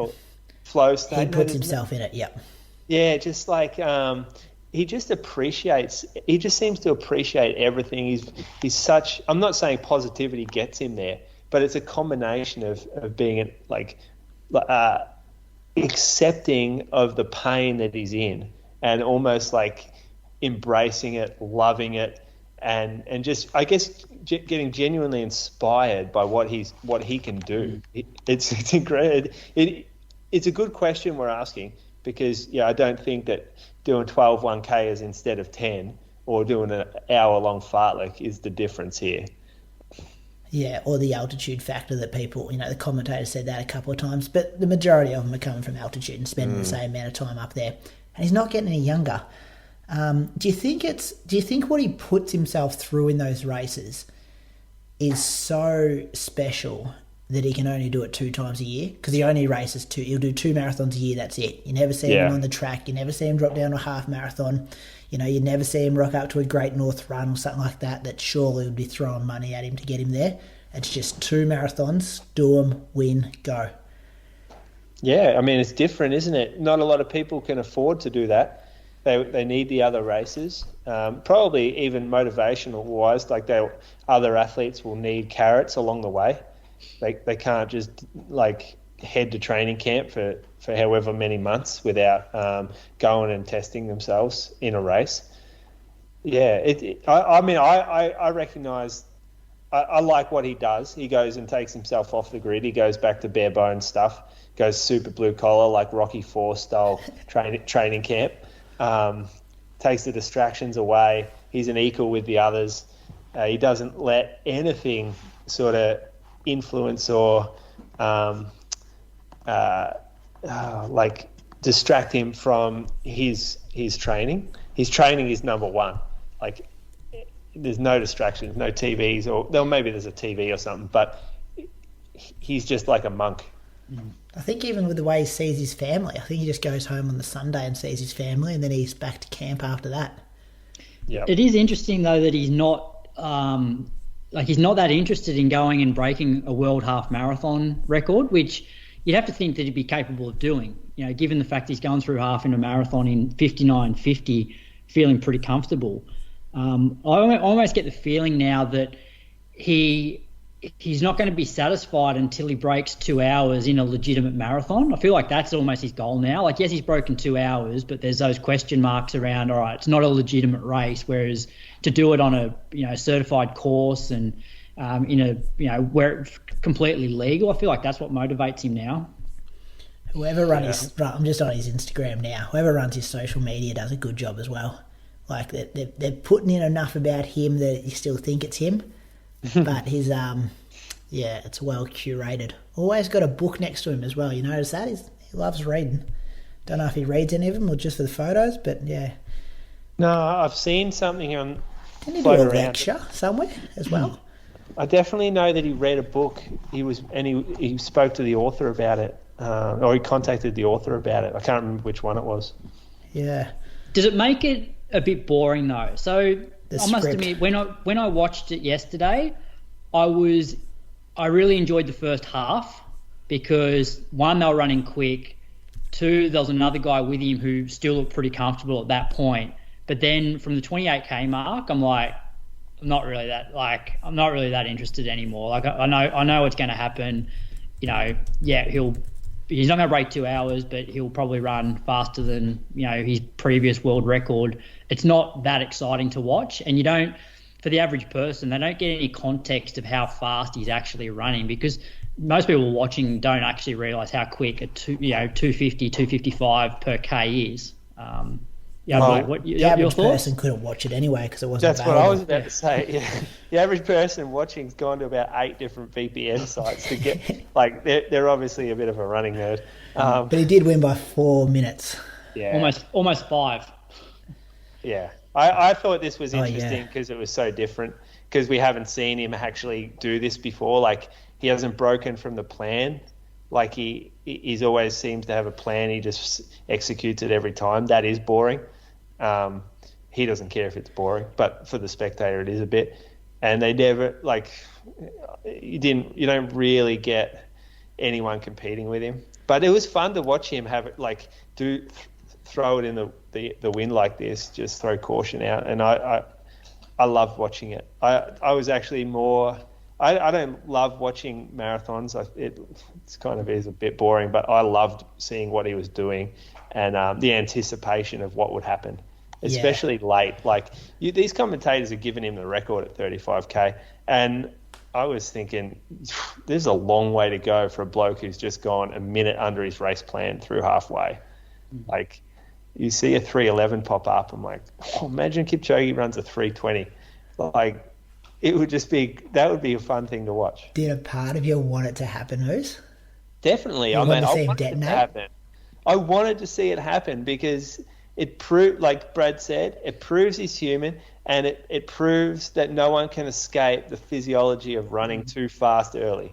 Flow state. He puts himself in it, yep. Yeah, just like he just seems to appreciate everything. He's such, I'm not saying positivity gets him there, but it's a combination of being like accepting of the pain that he's in and almost like embracing it, loving it, and just, I guess, getting genuinely inspired by what he can do. It's a good question we're asking, because I don't think that doing 12 1Kers instead of 10 or doing an hour-long fartlek is the difference here. Yeah, or the altitude factor that people, the commentator said that a couple of times, but the majority of them are coming from altitude and spending the same amount of time up there. And he's not getting any younger. Do you think what he puts himself through in those races is so special that he can only do it 2 times a year? Because he only races 2. He'll do 2 marathons a year, that's it. You never see him on the track. You never see him drop down a half marathon. You never see him rock up to a Great North Run or something like that surely would be throwing money at him to get him there. It's just 2 marathons, do them, win, go. Yeah, I mean, it's different, isn't it? Not a lot of people can afford to do that. They need the other races. Probably even motivational-wise, like other athletes will need carrots along the way. They can't just like head to training camp for however many months without going and testing themselves in a race. Yeah, I recognise. I like what he does. He goes and takes himself off the grid. He goes back to bare bones stuff. Goes super blue collar, like Rocky IV style training camp. Takes the distractions away. He's an equal with the others. He doesn't let anything sort of influence or like distract him from his training. His training is number one. Like, there's no distractions, no TVs, or maybe there's a TV or something, but he's just like a monk. I think even with the way he sees his family, I think he just goes home on the Sunday and sees his family, and then he's back to camp after that. Yeah. It is interesting though that he's not he's not that interested in going and breaking a world half marathon record, which you'd have to think that he'd be capable of doing. Given the fact he's going through half in a marathon in 59:50, feeling pretty comfortable. I almost get the feeling now that he's not going to be satisfied until he breaks 2 hours in a legitimate marathon. I feel like that's almost his goal now. Like, yes, he's broken 2 hours, but there's those question marks around, all right, it's not a legitimate race, whereas to do it on a certified course and where it's completely legal, I feel like that's what motivates him now. Whoever runs I'm just on his Instagram now. Whoever runs his social media does a good job as well. Like, they're putting in enough about him that you still think it's him. But his, it's well curated. Always got a book next to him as well. You notice that? He loves reading. Don't know if he reads any of them or just for the photos, but yeah. No, I've seen something on. Didn't he do a lecture somewhere as well? I definitely know that he read a book. He spoke to the author about it, or he contacted the author about it. I can't remember which one it was. Yeah. Does it make it a bit boring though? So I must admit, when I watched it yesterday, I was I really enjoyed the first half because, one, they were running quick. Two, there was another guy with him who still looked pretty comfortable at that point. But then from the 28K mark, I'm like, I'm not really that interested anymore. Like I know what's going to happen. You know, yeah, he's not going to break 2 hours, but he'll probably run faster than, you know, his previous world record. It's not that exciting to watch, and for the average person, they don't get any context of how fast he's actually running, because most people watching don't actually realise how quick a 250, 255 per K is. The average person couldn't watch it anyway because it wasn't That's available. what I was about to say. Yeah. The average person watching's gone to about 8 different VPN sites to get, like, they're obviously a bit of a running nerd. But he did win by 4 minutes. Yeah, almost 5. Yeah, I thought this was interesting because it was so different, because we haven't seen him actually do this before. Like, he hasn't broken from the plan. Like, he's always seems to have a plan. He just executes it every time. That is boring. He doesn't care if it's boring, but for the spectator, it is a bit. And they never, like, you don't really get anyone competing with him. But it was fun to watch him have it, like, throw it in the wind like this, just throw caution out. And I loved watching it. I was actually more. I don't love watching marathons. It's kind of is a bit boring, but I loved seeing what he was doing and the anticipation of what would happen, especially late. Like, these commentators are giving him the record at 35K, and I was thinking, there's a long way to go for a bloke who's just gone a minute under his race plan through halfway. Like, you see a 3:11 pop up, I'm like, imagine Kipchoge runs a 3:20. Like, it would just be, that would be a fun thing to watch. Did a part of you want it to happen, Oos? Definitely. I wanted to see him detonate? I wanted to see it happen because it proved, like Brad said, it proves he's human, and it proves that no one can escape the physiology of running too fast early.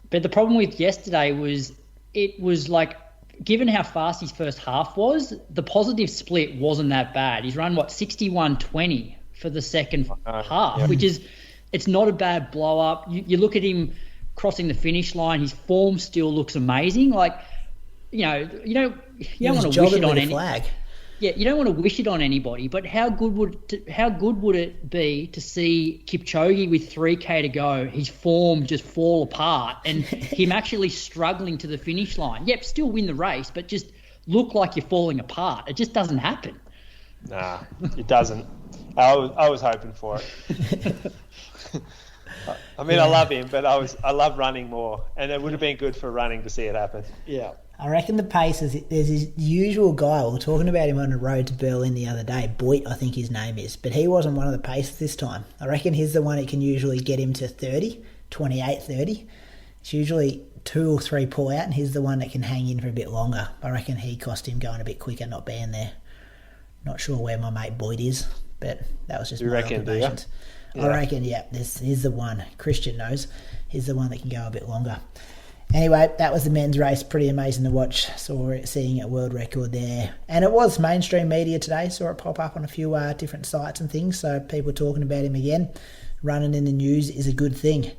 But the problem with yesterday was, it was like, given how fast his first half was, the positive split wasn't that bad. He's run, 61:20 for the second half, which is, it's not a bad blow up. You look at him crossing the finish line, his form still looks amazing. Like, you don't want to wish it on any flag. Yeah, you don't want to wish it on anybody, but how good would it be to see Kipchoge with 3K to go, his form just fall apart, and him actually struggling to the finish line? Yep, still win the race, but just look like you're falling apart. It just doesn't happen. Nah, it doesn't. I was hoping for it. I mean, I love him, but I love running more, and it would have been good for running to see it happen. Yeah. I reckon the pace is, there's his usual guy. We were talking about him on the road to Berlin the other day. Boyd, I think his name is, but he wasn't one of the paces this time. I reckon he's the one that can usually get him to 28, 30. It's usually 2 or 3 pull out, and he's the one that can hang in for a bit longer. I reckon he cost him going a bit quicker, not being there. Not sure where my mate Boyd is, but that was just my observations. I reckon, he's the one. Christian knows. He's the one that can go a bit longer. Anyway, that was the men's race. Pretty amazing to watch. Seeing a world record there. And it was mainstream media today. Saw it pop up on a few different sites and things. So people talking about him again. Running in the news is a good thing.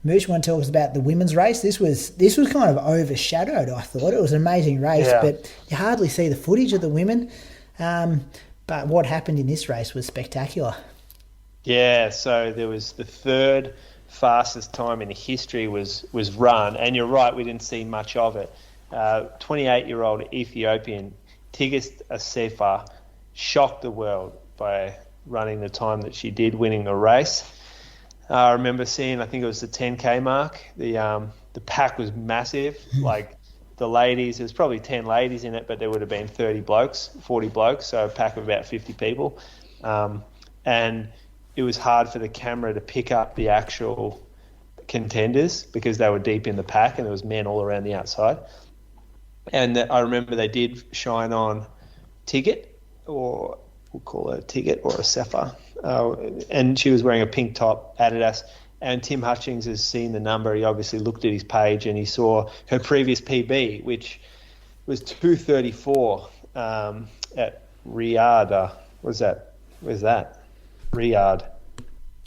Mooch, want to tell us about the women's race? This was kind of overshadowed, I thought. It was an amazing race, but you hardly see the footage of the women. But what happened in this race was spectacular. Yeah, so there was the third fastest time in history was run, and you're right, we didn't see much of it. 28-year-old Ethiopian Tigist Assefa shocked the world by running the time that she did, winning the race. I remember seeing, I think it was the 10K mark. The pack was massive. Like, the ladies, there's probably 10 ladies in it, but there would have been 40 blokes, so a pack of about 50 people. And it was hard for the camera to pick up the actual contenders because they were deep in the pack and there was men all around the outside. And I remember they did shine on Tigist, or we'll call her Tigist or Assefa. And she was wearing a pink top, Adidas. And Tim Hutchings has seen the number. He obviously looked at his page and he saw her previous PB, which was 2:34 at Riyadh. What's that? Where's that? Riyadh.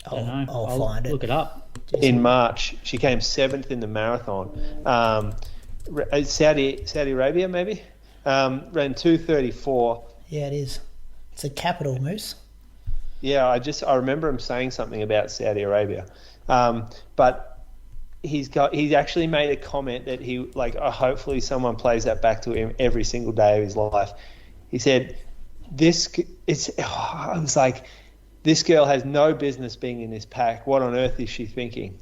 I'll find it. Look it up. in March. She came 7th in the marathon. Saudi Arabia, maybe? Ran 2:34. Yeah, it is. It's a capital, Moose. Yeah, I remember him saying something about Saudi Arabia. But he's actually made a comment that hopefully someone plays that back to him every single day of his life. He said, I was like, this girl has no business being in this pack. What on earth is she thinking?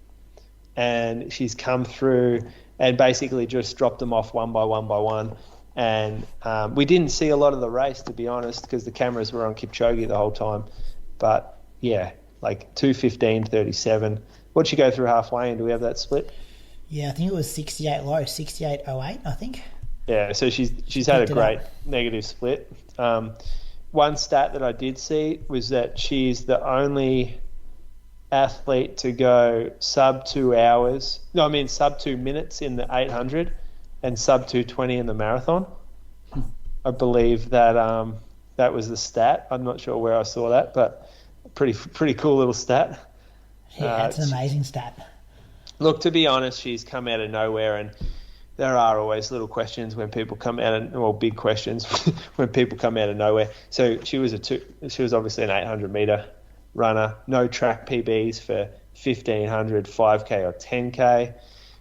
And she's come through and basically just dropped them off one by one. And we didn't see a lot of the race, to be honest, because the cameras were on Kipchoge the whole time. But yeah, 2:15:37. What'd she go through halfway? And do we have that split? Yeah, I think it was 68 low, 68.08, I think. Yeah, so she's had a great negative split. One stat that I did see was that she's the only athlete to go sub 2 minutes in the 800 and sub 2:20 in the marathon. I believe that that was the stat. I'm not sure where I saw that, but pretty cool little stat. Yeah, it's an amazing stat. Look, to be honest, she's come out of nowhere, and there are always little questions when people come out big questions when people come out of nowhere. So she was obviously an 800 meter runner, no track PBs for 1500, 5K or 10K.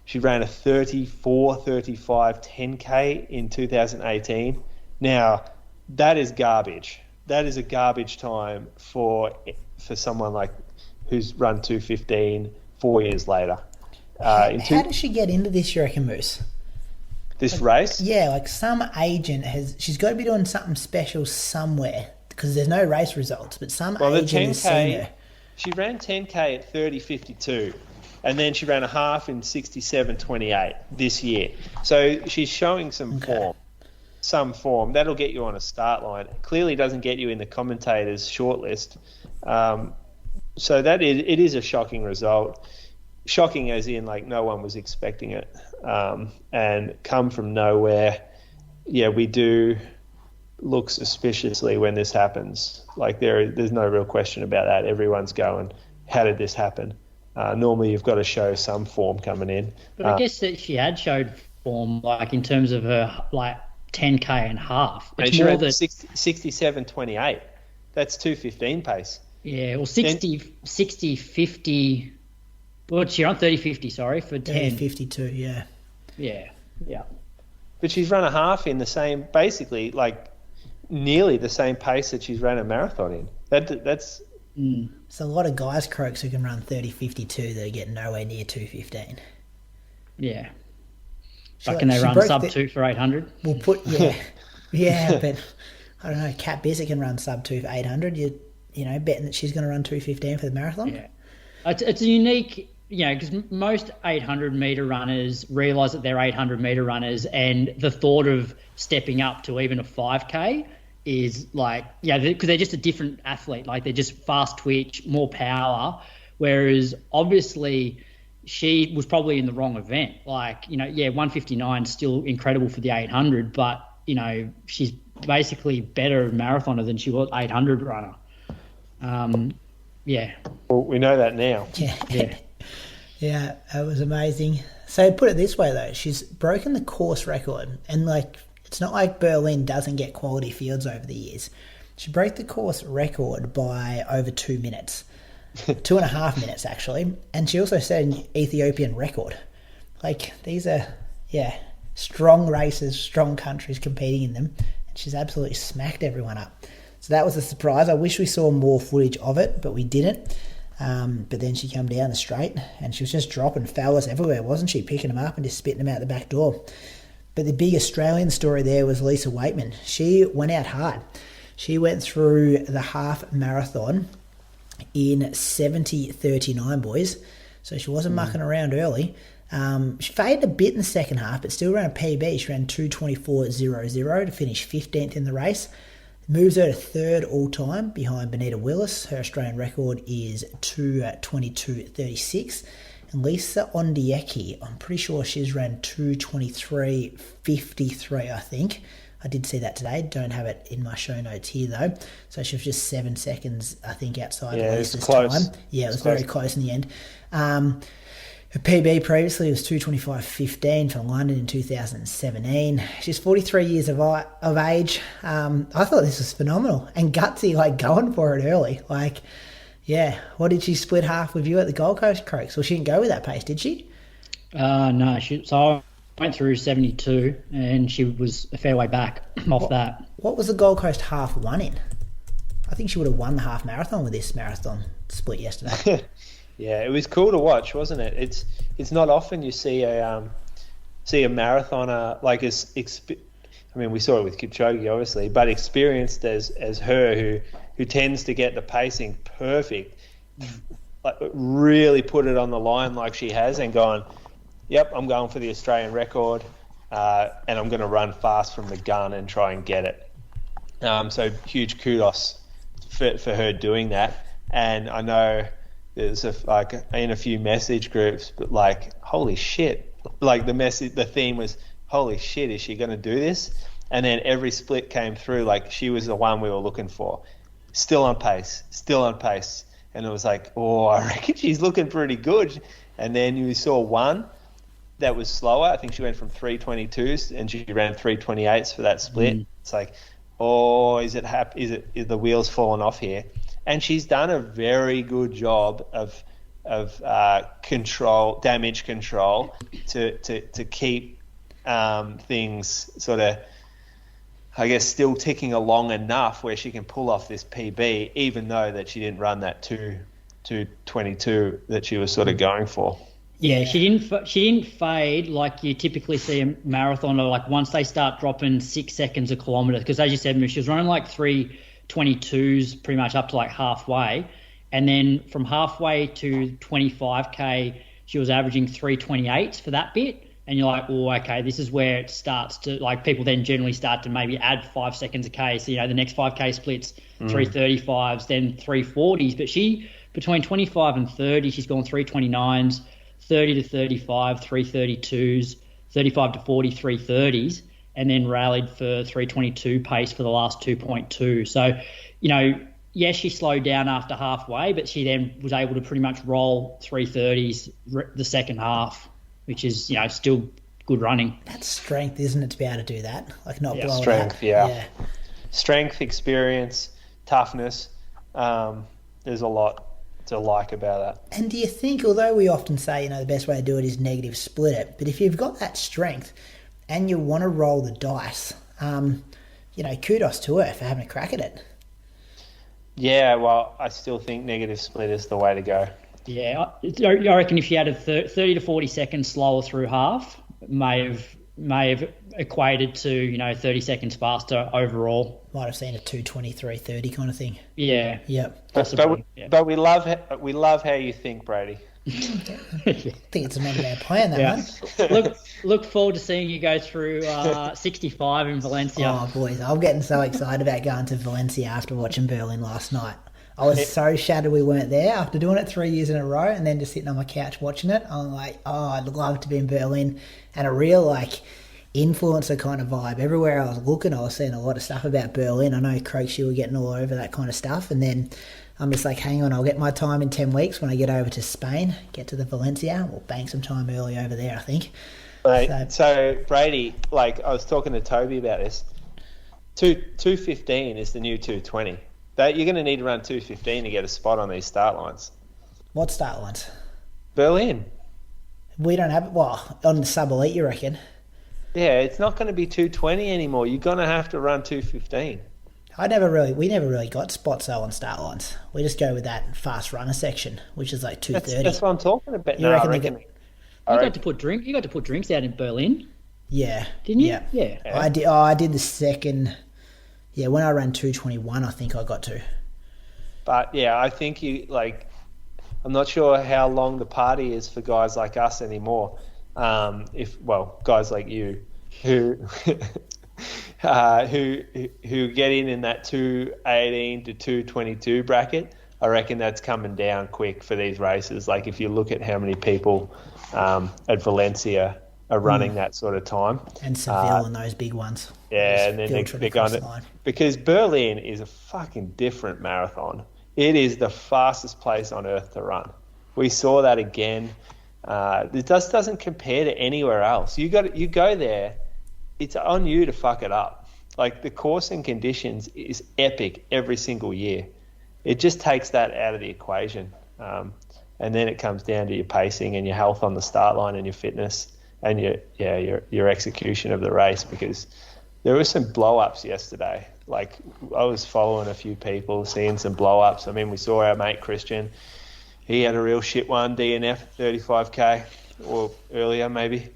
She ran a 34:35 10K in 2018. Now, that is garbage. That is a garbage time for someone who's run 2:15 4 years later. How does she get into this, you reckon, Moose? This race? Yeah, some agent she's got to be doing something special somewhere because there's no race results, but agent has seen her. She ran 10K at 30:52, and then she ran a half in 67:28 this year. So she's showing some form. That'll get you on a start line. It clearly doesn't get you in the commentators' shortlist. So it is a shocking result. Shocking as in no one was expecting it, and come from nowhere. Yeah, we do look suspiciously when this happens. There's no real question about that. Everyone's going, how did this happen? Normally you've got to show some form coming in. But I guess that she had showed form, in terms of her 10K and half. It's more than 67:28. That's 2:15 pace. Yeah, well, 50. Well, she ran 30:50, sorry, for 10. 30:52, yeah. Yeah. But she's run a half in the same, basically, nearly the same pace that she's ran a marathon in. That's... It's a lot of guys, Croaks, who can run 30:52 that are getting nowhere near 2:15. Yeah. But can they run sub 2 for 800? We'll put, yeah. Yeah, but I don't know, Kat Bissett can run sub 2 for 800. You betting that she's going to run 2:15 for the marathon? Yeah. It's a unique... because most 800-metre runners realise that they're 800-metre runners, and the thought of stepping up to even a 5K is because they're just a different athlete. They're just fast twitch, more power, whereas obviously she was probably in the wrong event. 159 is still incredible for the 800, but, she's basically better marathoner than she was 800 runner. Yeah. Well, we know that now. Yeah. Yeah, it was amazing. So put it this way, though. She's broken the course record. And, it's not like Berlin doesn't get quality fields over the years. She broke the course record by over 2 minutes. 2.5 minutes, actually. And she also set an Ethiopian record. These are, strong races, strong countries competing in them. And she's absolutely smacked everyone up. So that was a surprise. I wish we saw more footage of it, but we didn't. But then she came down the straight and she was just dropping fellas everywhere, wasn't she? Picking them up and just spitting them out the back door. But the big Australian story there was Lisa Weightman. She went out hard. She went through the half marathon in 70:39, boys. So she wasn't mucking around early. She faded a bit in the second half, but still ran a PB. She ran 2:24.00 to finish 15th in the race. Moves her to third all-time behind Benita Willis. Her Australian record is 2:22.36. And Lisa Ondieki, I'm pretty sure she's ran 2:23.53, I think, I did see that today. Don't have it in my show notes here though. So she was just 7 seconds, I think, outside of Lisa's time. Yeah, it was very close in the end. Her PB previously was 2:25.15 for London in 2017. She's 43 years of age. I thought this was phenomenal and gutsy, like going for it early. Like, yeah, what did she split half with you at the Gold Coast, Croaks? Well, she didn't go with that pace, did she? No. So I went through 72 and she was a fair way back off that. What was the Gold Coast half one in? I think she would have won the half marathon with this marathon split yesterday. Yeah, it was cool to watch, wasn't it? It's not often you see a marathoner like I mean, we saw it with Kipchoge, obviously, but experienced as her, who tends to get the pacing perfect, like really put it on the line like she has, and gone, yep, I'm going for the Australian record, and I'm going to run fast from the gun and try and get it. So huge kudos for her doing that. And I know there's in a few message groups, but like, holy shit, like the theme was, holy shit, is she going to do this? And then every split came through like she was the one we were looking for. Still on pace. And it was like, oh, I reckon she's looking pretty good. And then you saw one that was slower. I think she went from 3:22s and she ran 3:28s for that split. It's like, oh, is the wheels falling off here? And she's done a very good job of damage control to keep things sort of, I guess, still ticking along enough where she can pull off this PB, even though that she didn't run that 2:22 that she was sort of going for. Yeah, she didn't fade like you typically see a marathoner, like once they start dropping 6 seconds a kilometre. Because as you said, she was running like 3:22s pretty much up to like halfway. And then from halfway to 25K, she was averaging 3:28s for that bit. And you're like, oh, okay, this is where it starts to, like, people then generally start to maybe add 5 seconds a K. So, the next 5K splits 3:35s, then 3:40s. But she, between 25 and 30, she's gone 3:29s, 30 to 35, 3:32s, 35 to 40, 3:30s, and then rallied for 3:22 pace for the last 2.2. So, yes, she slowed down after halfway, but she then was able to pretty much roll 3:30s the second half, which is, still good running. That's strength, isn't it, to be able to do that? Like not blow strength, it out. Yeah. Strength, experience, toughness. There's a lot to like about that. And do you think, although we often say, the best way to do it is negative split it, but if you've got that strength and you want to roll the dice, kudos to her for having a crack at it. Yeah, well, I still think negative split is the way to go. Yeah, I reckon if she had a 30 to 40 seconds slower through half, may have equated to 30 seconds faster overall. Might have seen a 2:23.30 kind of thing. Yeah, possibly. But we love how you think, Brady. I think it's a man plan, that one. Look forward to seeing you go through 65 in Valencia. Oh boys, I'm getting so excited about going to Valencia after watching Berlin last night. I was so shattered we weren't there after doing it 3 years in a row and then just sitting on my couch watching it. I'm like, I'd love to be in Berlin, and a real influencer kind of vibe. Everywhere I was looking, I was seeing a lot of stuff about Berlin. I know Croaks, you were getting all over that kind of stuff, and then I'm just like, hang on, I'll get my time in 10 weeks when I get over to Spain, get to the Valencia. We'll bank some time early over there, I think. Right. So Brady, I was talking to Toby about this. 2:15 is the new 2:20. You're going to need to run 2:15 to get a spot on these start lines. What start lines? Berlin. We don't have it. Well, on the sub-elite, you reckon? Yeah, it's not going to be 2:20 anymore. You're going to have to run 2:15. We never really got spots though on start lines. We just go with that fast runner section, which is like 2:30. That's what I'm talking about. You reckon? You got to put drinks out in Berlin. Yeah. Didn't you? Yeah. I did. I did the second. Yeah, when I ran 2:21, I think I got to. But yeah, I think I'm not sure how long the party is for guys like us anymore. Guys like you who who get in that 2:18 to 2:22 bracket. I reckon that's coming down quick for these races. Like if you look at how many people at Valencia are running that sort of time. And Seville and those big ones. Yeah, and then they're going to, because Berlin is a fucking different marathon. It is the fastest place on earth to run. We saw that again. It just doesn't compare to anywhere else. You go there, it's on you to fuck it up. Like, the course and conditions is epic every single year. It just takes that out of the equation. And then it comes down to your pacing and your health on the start line and your fitness and your execution of the race, because there were some blow-ups yesterday. Like, I was following a few people, seeing some blow-ups. I mean, we saw our mate Christian. He had a real shit one, DNF, 35K, or earlier maybe.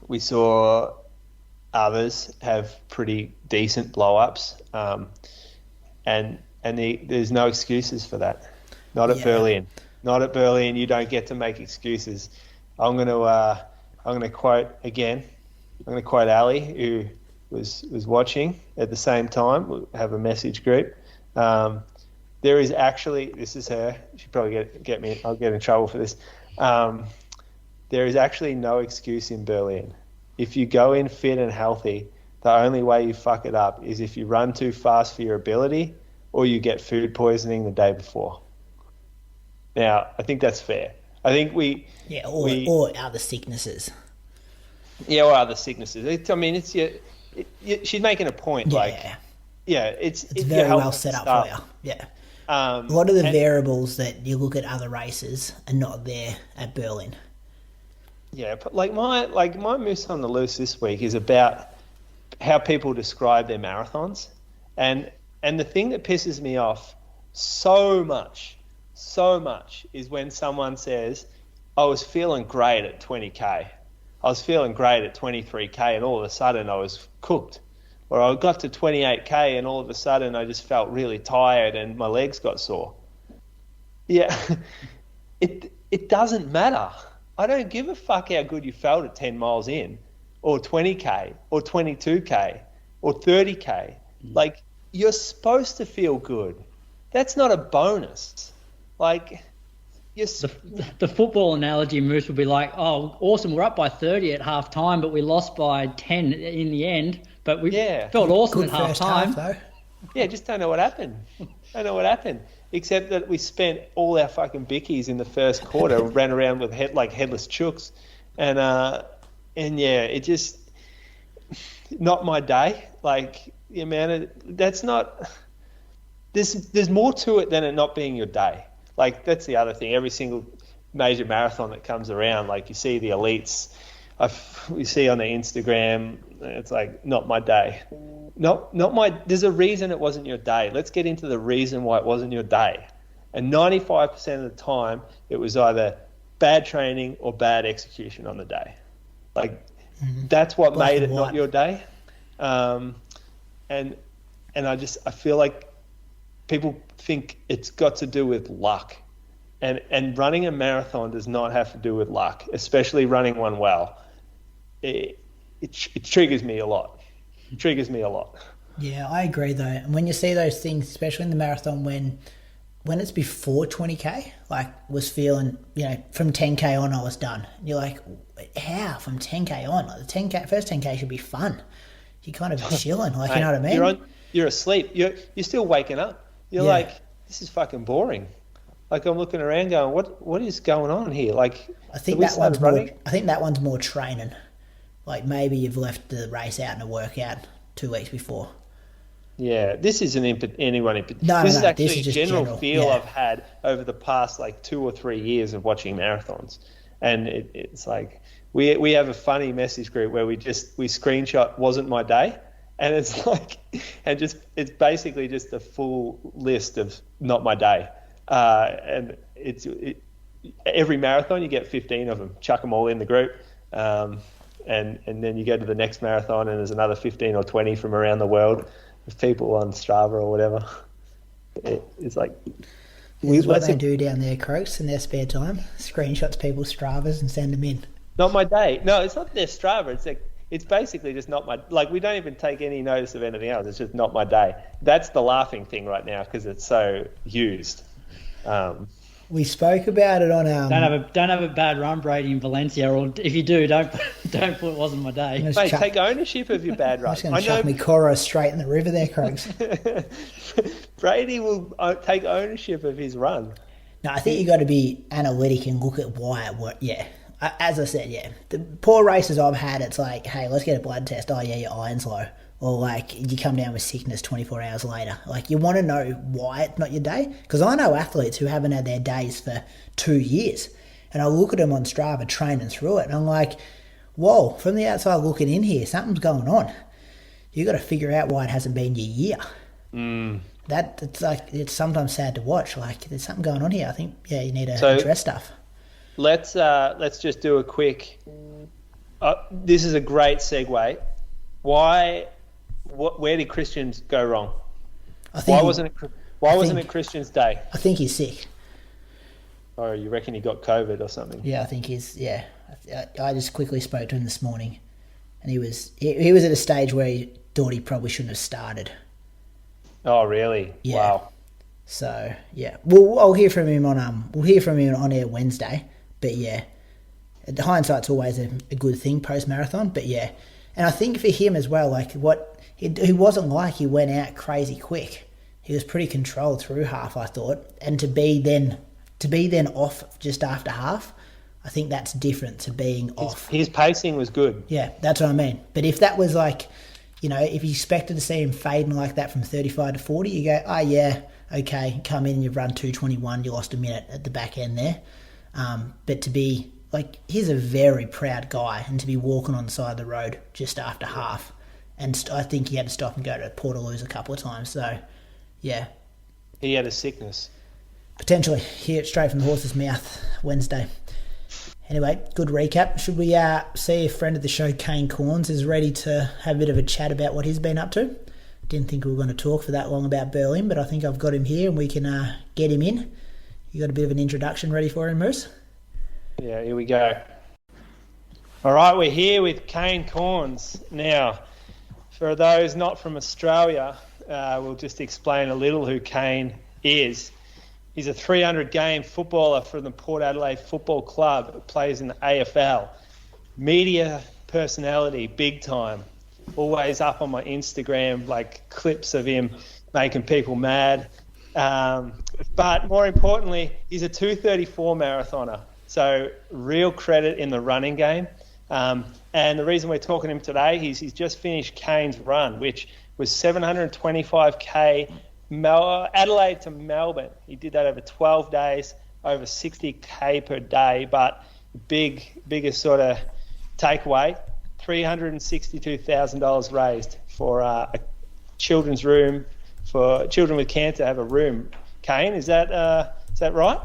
We saw others have pretty decent blow-ups. And there's no excuses for that. Not at Berlin. Not at Berlin. You don't get to make excuses. I'm going to quote again. I'm going to quote Ali, who was watching at the same time. We'll have a message group. There is actually, this is her. She'll probably get me. I'll get in trouble for this. There is actually no excuse in Berlin. If you go in fit and healthy, the only way you fuck it up is if you run too fast for your ability, or you get food poisoning the day before. Now, I think that's fair. I think or other sicknesses. Yeah, or other sicknesses. She's making a point. It's very well set up for you. Yeah. A lot of the variables that you look at other races are not there at Berlin. Yeah, but my moose on the loose this week is about how people describe their marathons, and the thing that pisses me off so much is when someone says, I was feeling great at 20K. I was feeling great at 23K, and all of a sudden I was cooked. Or I got to 28K and all of a sudden I just felt really tired and my legs got sore. Yeah, it doesn't matter. I don't give a fuck how good you felt at 10 miles in, or 20K, or 22K, or 30K. Like, you're supposed to feel good. That's not a bonus. Like, the football analogy, Moose, would be like, oh, awesome, we're up by 30 at half time, but we lost by 10 in the end. But we felt awesome good at half time. Though. Yeah, just don't know what happened. Except that we spent all our fucking bickies in the first quarter, ran around with headless chooks, and yeah, it just not my day. Like, yeah, man, that's not. There's more to it than it not being your day. Like, that's the other thing. Every single major marathon that comes around, like, you see the elites. We see on the Instagram, it's like, not my day. Not my. There's a reason it wasn't your day. Let's get into the reason why it wasn't your day. And 95% of the time, it was either bad training or bad execution on the day. Like, that's what made it not your day. And I feel like people think it's got to do with luck. And running a marathon does not have to do with luck, especially running one well. It triggers me a lot. Yeah, I agree though. And when you see those things, especially in the marathon, when it's before 20K, like, was feeling, from 10K on I was done. And you're like, how from 10K on? Like, the first 10K should be fun. You're kind of chilling, like, you know what I mean? You're asleep. You're still waking up. You're like, this is fucking boring. Like, I'm looking around going, what is going on here? Like, I think that one's more training. Like, maybe you've left the race out in a workout 2 weeks before. Yeah, this isn't anyone in particular. This is actually this is a general feel I've had over the past 2 or 3 years of watching marathons, and it's like we have a funny message group where we screenshot "wasn't my day," and it's like, it's basically just a full list of not my day, and every marathon you get 15 of them. Chuck them all in the group. And then you go to the next marathon and there's another 15 or 20 from around the world with people on Strava or whatever. It's like... That's what they do down there, Croaks, in their spare time. Screenshots people's Stravas and send them in. Not my day. No, it's not their Strava. It's basically just not my... Like, we don't even take any notice of anything else. It's just not my day. That's the laughing thing right now because it's so used. Well, We spoke about it on Don't have a bad run, Brady, in Valencia, or if you do, don't put it wasn't my day. Mate, take ownership of your bad run. I'm just going to chuck me Cora straight in the river there, Croaks. Brady will take ownership of his run. No, I think you got to be analytic and look at why it worked. Yeah, as I said, yeah, the poor races I've had, it's like, hey, let's get a blood test. Oh yeah, your iron's low. Or like you come down with sickness 24 hours later. Like you want to know why it's not your day. Because I know athletes who haven't had their days for 2 years. And I look at them on Strava training through it. And I'm like, whoa, from the outside looking in here, something's going on. You got to figure out why it hasn't been your year. It's sometimes sad to watch. Like there's something going on here. I think, yeah, you need to address stuff. Let's just do a quick, this is a great segue. Where did Christians go wrong? Why wasn't it Christian's day? I think he's sick. Oh, you reckon he got COVID or something? Yeah, I think I just quickly spoke to him this morning, and he was at a stage where he thought he probably shouldn't have started. Oh, really? Yeah. Wow. So yeah, I'll hear from him on air Wednesday. But yeah, the hindsight's always a good thing post marathon. But yeah, and I think for him as well, like he wasn't like he went out crazy quick. He was pretty controlled through half, I thought, and to be then off just after half, I think that's different to being off. His pacing was good. Yeah, that's what I mean. But if that was like, if you expected to see him fading like that from 35 to 40, you go, oh yeah, okay, come in and you've run 2:21, you lost a minute at the back end there. But to be like, he's a very proud guy, and to be walking on the side of the road just after half, and I think he had to stop and go to Port Adelaide a couple of times. So, yeah, he had a sickness. Potentially, hear it straight from the horse's mouth Wednesday. Anyway, good recap. Should we see if friend of the show, Kane Cornes, is ready to have a bit of a chat about what he's been up to? Didn't think we were going to talk for that long about Berlin, but I think I've got him here and we can get him in. You got a bit of an introduction ready for him, Bruce? Yeah, here we go. All right, we're here with Kane Cornes. Now, for those not from Australia, we'll just explain a little who Kane is. He's a 300-game footballer from the Port Adelaide Football Club, plays in the AFL. Media personality, big time. Always up on my Instagram, like clips of him making people mad. But more importantly, he's a 2:34 marathoner. So real credit in the running game. And the reason we're talking to him today, he's just finished Kane's run, which was 725k Adelaide to Melbourne. He did that over 12 days, over 60k per day. But biggest sort of takeaway, $362,000 raised for a children's room for children with cancer. Have a room. Kane, is that right?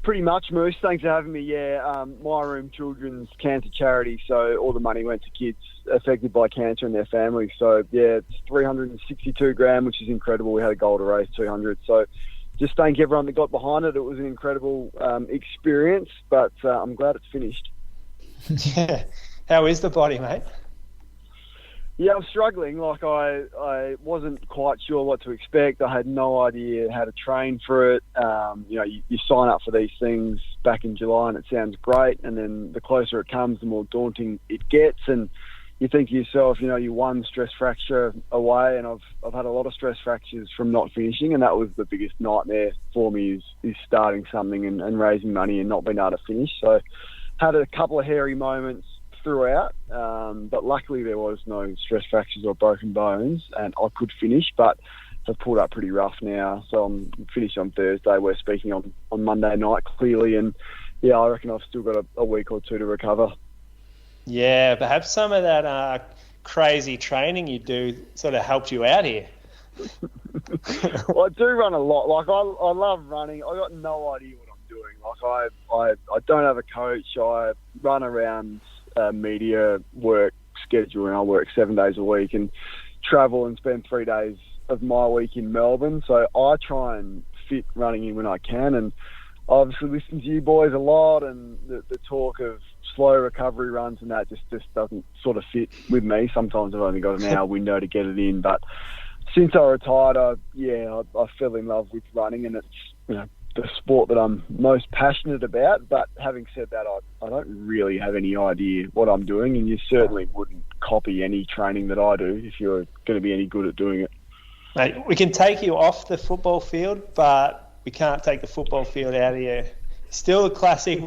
Pretty much, Moose. Thanks for having me. Yeah, MyRoom Children's Cancer Charity. So all the money went to kids affected by cancer and their families. So yeah, it's 362 grand, which is incredible. We had a goal to raise 200. So just thank everyone that got behind it. It was an incredible experience, but I'm glad it's finished. Yeah. How is the body, mate? Yeah, I'm struggling. Like I wasn't quite sure what to expect. I had no idea how to train for it. You sign up for these things back in July and it sounds great, and then the closer it comes, the more daunting it gets. And you think to yourself, you're one stress fracture away, and I've had a lot of stress fractures from not finishing, and that was the biggest nightmare for me is starting something and raising money and not being able to finish. So had a couple of hairy moments throughout, but luckily there was no stress fractures or broken bones, and I could finish, but have pulled up pretty rough now. So I'm finished on Thursday. We're speaking on Monday night, clearly, and yeah, I reckon I've still got a week or two to recover. Yeah, perhaps some of that crazy training you do sort of helped you out here. Well, I do run a lot. Like I love running. I got no idea what I'm doing. Like I don't have a coach. I run around media work schedule, and I work 7 days a week and travel and spend 3 days of my week in Melbourne. So I try and fit running in when I can, and obviously listen to you boys a lot, and the talk of slow recovery runs and that just doesn't sort of fit with me. Sometimes I've only got an hour window to get it in, but since I retired, I fell in love with running, and it's the sport that I'm most passionate about. But having said that, I don't really have any idea what I'm doing, and you certainly wouldn't copy any training that I do if you're going to be any good at doing it. Mate, we can take you off the football field, but we can't take the football field out of you. Still a classic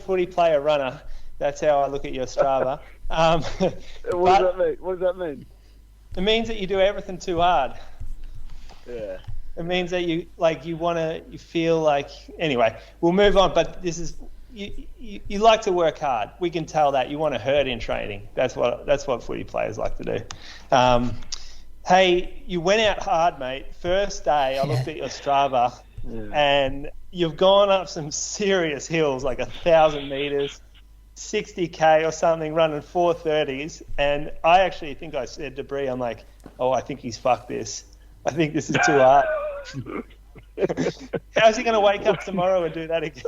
footy player runner. That's how I look at your Strava. What does that mean? It means that you do everything too hard. Yeah. It means that you feel like, anyway, we'll move on, but this is, you like to work hard. We can tell that you want to hurt in training. That's what footy players like to do. Hey, you went out hard, mate. First day, I looked at your Strava, and you've gone up some serious hills, like 1,000 meters, 60K or something, running 4:30s. And I actually think I said to Bree, I'm like, oh, I think he's fucked this. I think this is too hard. How's he going to wake up tomorrow and do that again?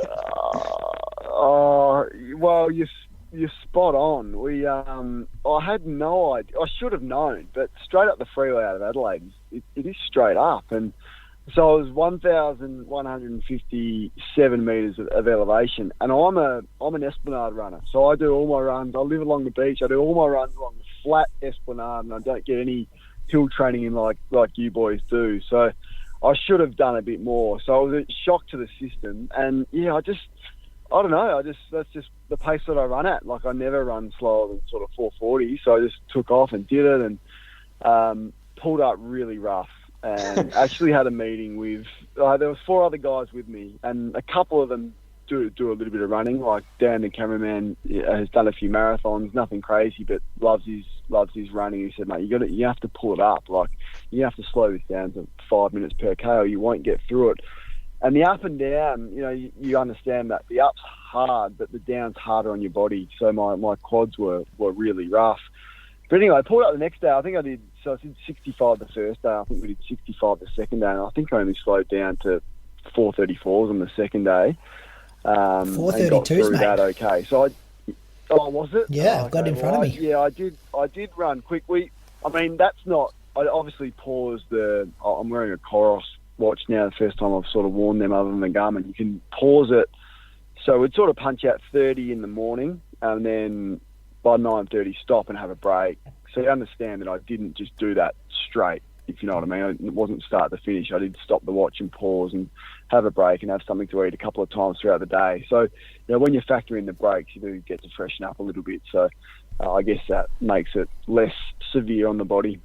Well, you're spot on. I had no idea. I should have known, but straight up the freeway out of Adelaide, it is straight up. And so it was 1,157 metres of elevation. And I'm an Esplanade runner. So I do all my runs. I live along the beach. I do all my runs along the flat Esplanade, and I don't get any hill training in like you boys do. So I should have done a bit more. So I was a shock to the system. And yeah, I don't know. That's just the pace that I run at. Like, I never run slower than sort of 4:40. So I just took off and did it, and pulled up really rough. And actually had a meeting with, there was 4 other guys with me, and a couple of them do a little bit of running. Like Dan, the cameraman, has done a few marathons, nothing crazy, but loves his running. He said, mate, you have to pull it up. Like, you have to slow this down to 5 minutes per K, or you won't get through it. And the up and down, you understand that the up's hard, but the down's harder on your body. So my quads were really rough. But anyway, I pulled up the next day. I did 65 the first day. I think we did 65 the second day. And I think I only slowed down to 4:34s on the second day. 4:32s, mate. That okay. So was it? Yeah, I've got it in front of me. Yeah, I did run quick. That's not, I obviously paused I'm wearing a Coros watch now, the first time I've sort of worn them other than the Garmin. You can pause it. So we'd sort of punch out 30 in the morning, and then by 9:30 stop and have a break. So you understand that I didn't just do that straight, if you know what I mean. It wasn't start to finish. I did stop the watch and pause and have a break and have something to eat a couple of times throughout the day. So, when you factor in the breaks, you do get to freshen up a little bit. So I guess that makes it less severe on the body.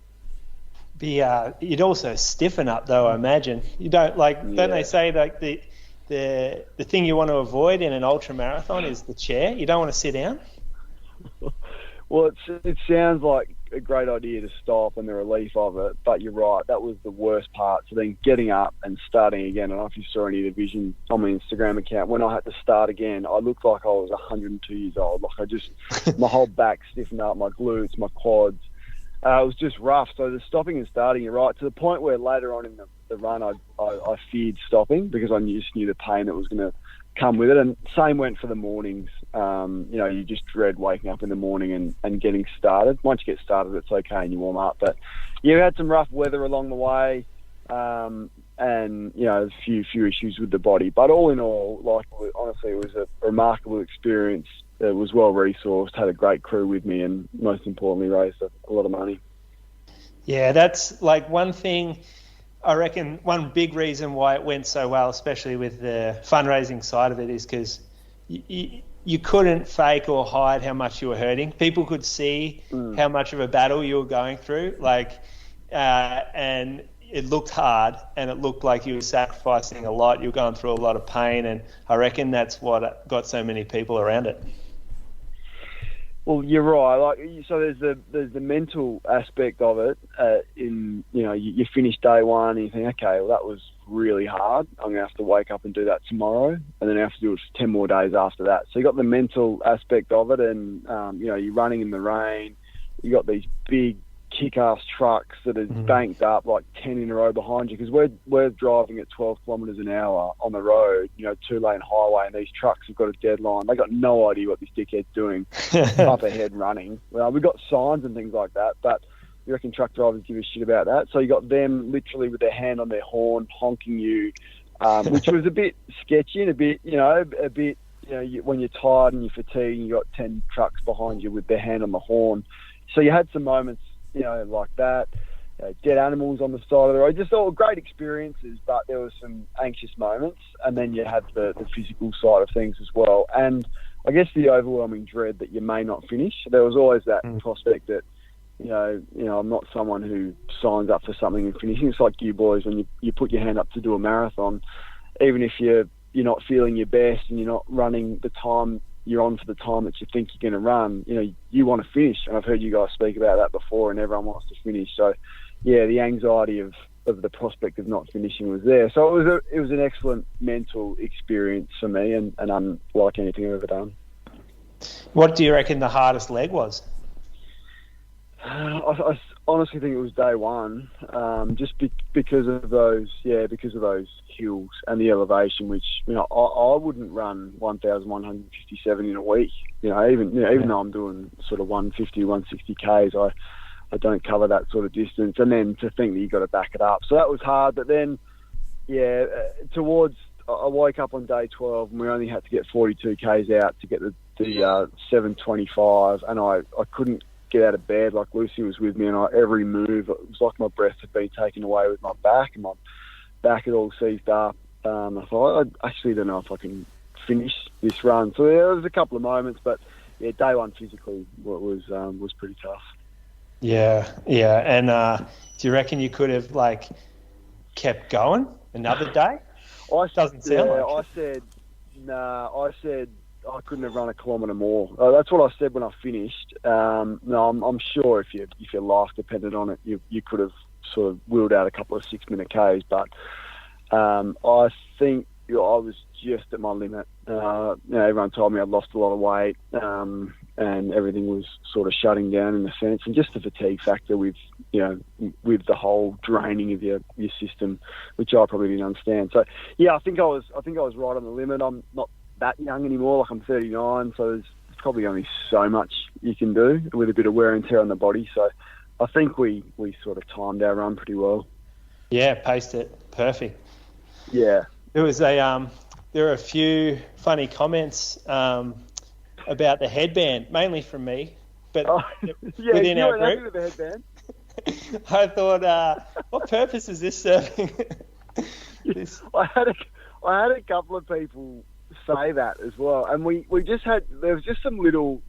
You'd also stiffen up, though, I imagine. You don't don't they say like the thing you want to avoid in an ultra marathon is the chair? You don't want to sit down? Well, it sounds like a great idea to stop and the relief of it, but you're right, that was the worst part. So then getting up and starting again, I don't know if you saw any of the vision on my Instagram account, when I had to start again, I looked like I was 102 years old. Like, my whole back stiffened up, my glutes, my quads. It was just rough. So the stopping and starting, you're right, to the point where later on in the run, I feared stopping because I just knew the pain that was going to come with it. And same went for the mornings. You just dread waking up in the morning and getting started. Once you get started, it's okay and you warm up. But yeah, we had some rough weather along the way, and a few issues with the body. But all in all, honestly, it was a remarkable experience. It was well resourced, had a great crew with me, and most importantly, raised a lot of money. Yeah, that's like one thing. I reckon one big reason why it went so well, especially with the fundraising side of it, is because you couldn't fake or hide how much you were hurting. People could see how much of a battle you were going through, and it looked hard, and it looked like you were sacrificing a lot. You were going through a lot of pain, and I reckon that's what got so many people around it. Well, you're right. So there's the mental aspect of it. You finish day one and you think, okay, well, that was really hard. I'm gonna have to wake up and do that tomorrow, and then I have to do it for 10 more days after that. So you got the mental aspect of it, and you're running in the rain. You got these big kick-ass trucks that are banked up like 10 in a row behind you, because we're driving at 12 kilometres an hour on the road, 2-lane highway, and these trucks have got a deadline. They got no idea what this dickhead's doing up ahead running. Well, we've got signs and things like that, but you reckon truck drivers give a shit about that? So you got them literally with their hand on their horn honking you, which was a bit sketchy and a bit, when you're tired and you're fatigued and you got 10 trucks behind you with their hand on the horn. So you had some moments, like that. Dead animals on the side of the road, just all great experiences, but there were some anxious moments, and then you had the physical side of things as well, and I guess the overwhelming dread that you may not finish. There was always that prospect that, I'm not someone who signs up for something and finishing. It's like you boys, when you put your hand up to do a marathon, even if you're not feeling your best and you're not running the time you're on for the time that you think you're going to run, you want to finish. And I've heard you guys speak about that before, and everyone wants to finish. So, yeah, the anxiety of the prospect of not finishing was there. So it was an excellent mental experience for me, and unlike anything I've ever done. What do you reckon the hardest leg was? I honestly think it was day one, just because of those hills and the elevation, which I wouldn't run 1,157 in a week. Even though I'm doing sort of 150, 160 k's, I don't cover that sort of distance. And then to think that you got to back it up, so that was hard. But then, I woke up on day 12 and we only had to get 42 k's out to get the 725, and I couldn't get out of bed. Like, Lucy was with me, and every move, it was like my breath had been taken away with my back, and my back had all seized up. I thought, I actually don't know if I can finish this run. So there was a couple of moments, but day one physically was pretty tough. Yeah. And do you reckon you could have kept going another day? Doesn't sound like it. I said I couldn't have run a kilometre more. That's what I said when I finished. No, I'm sure if your life depended on it, you could have sort of wheeled out a couple of 6-minute Ks. But I think I was just at my limit. Everyone told me I'd lost a lot of weight, and everything was sort of shutting down in a sense, and just the fatigue factor with the whole draining of your system, which I probably didn't understand. So I think I was right on the limit. I'm not that young anymore. Like, I'm 39, so there's probably only so much you can do with a bit of wear and tear on the body. So I think we sort of timed our run pretty well. Yeah, paced it perfect. Yeah. There was there were a few funny comments about the headband, mainly from me, but within our group. With the headband. I thought, what purpose is this serving? I had a couple of people say that as well, and we just had, there was just some little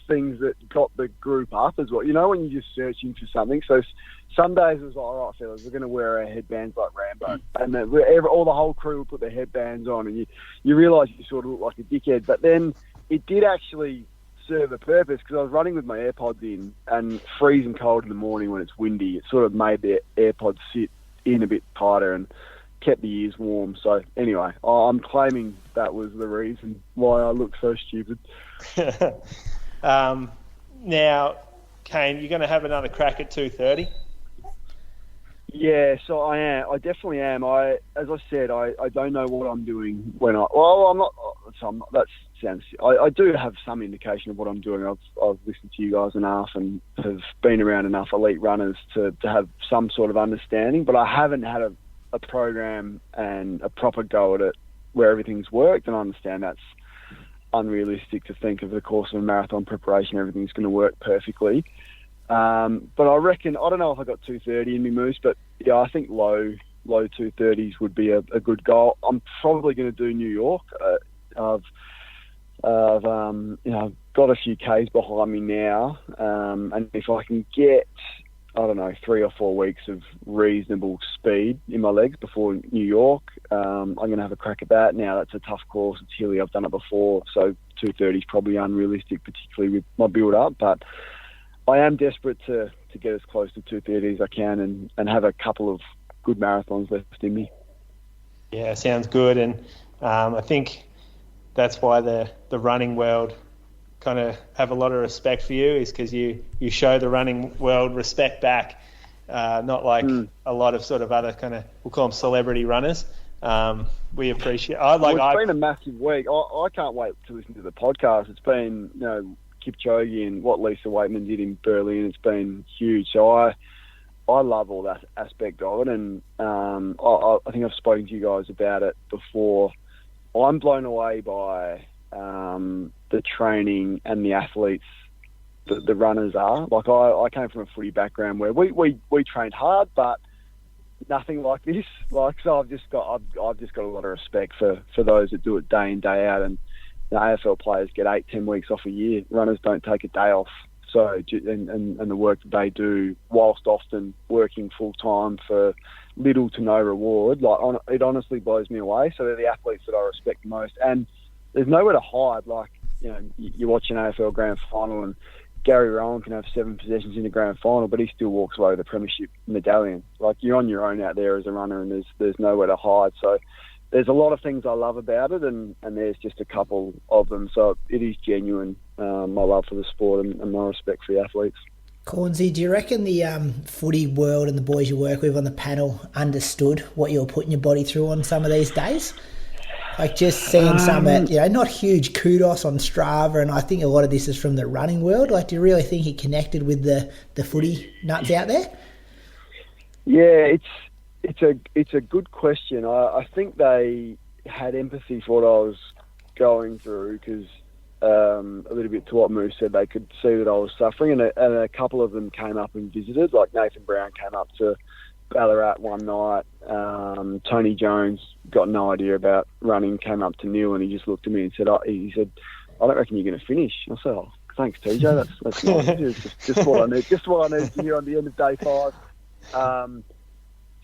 things that got the group up as well. When you're just searching for something. So some days it was like, all right, fellas, we're going to wear our headbands like Rambo, and the whole crew would put their headbands on, and you realise you sort of look like a dickhead. But then it did actually serve a purpose, because I was running with my AirPods in, and freezing cold in the morning when it's windy, it sort of made the AirPods sit in a bit tighter and kept the ears warm. So anyway, I'm claiming that was the reason why I look so stupid. Now, Kane, you're going to have another crack at 2:30? Yeah, so I am. I definitely am. As I said, I don't know what I'm doing when I'm not. That sounds. I do have some indication of what I'm doing. I've listened to you guys enough and have been around enough elite runners to have some sort of understanding, but I haven't had a program and a proper go at it where everything's worked, and I understand that's unrealistic to think of the course of a marathon preparation everything's going to work perfectly. But I reckon, I don't know if I got 2:30 in me, Moose, but yeah, I think low 2:30s would be a good goal. I'm probably going to do New York. I've got a few Ks behind me now, and if I can get, 3 or 4 weeks of reasonable speed in my legs before New York, I'm going to have a crack at that. Now, that's a tough course. It's hilly. I've done it before, so 2:30 is probably unrealistic, particularly with my build-up. But I am desperate to get as close to 2:30 as I can and have a couple of good marathons left in me. Yeah, sounds good. And I think that's why the running world kind of have a lot of respect for you, is because you show the running world respect back, not like a lot of sort of other kind of, we'll call them celebrity runners. We appreciate. It's been a massive week. I can't wait to listen to the podcast. It's been Kipchoge and what Lisa Weightman did in Berlin. It's been huge. So I love all that aspect of it, and I think I've spoken to you guys about it before. I'm blown away by the training and the athletes that the runners are. Like I came from a footy background where we trained hard, but nothing like this. So I've just got a lot of respect for those that do it day in, day out. And the AFL players get 8-10 weeks off a year. Runners don't take a day off. So and the work that they do, whilst often working full time for little to no reward, it honestly blows me away. So they're the athletes that I respect the most, and there's nowhere to hide. Like, you know, you watch an AFL grand final, and Gary Rowan can have 7 possessions in the grand final, but he still walks away with a premiership medallion. Like, you're on your own out there as a runner, and there's nowhere to hide. So there's a lot of things I love about it, and there's just a couple of them. So it is genuine, my love for the sport and my respect for the athletes. Cornesy, do you reckon the footy world and the boys you work with on the panel understood what you were putting your body through on some of these days? Like, just seeing some, not huge kudos on Strava, and I think a lot of this is from the running world. Like, do you really think he connected with the footy nuts out there? Yeah, it's a good question. I think they had empathy for what I was going through, because a little bit to what Moose said, they could see that I was suffering, and a couple of them came up and visited. Like, Nathan Brown came up to Ballarat one night. Tony Jones got no idea about running, came up to Neil, and he just looked at me and said, I don't reckon you're going to finish. I said, oh, thanks, TJ. That's nice. It's just what I need. Just what I need to hear on the end of day 5.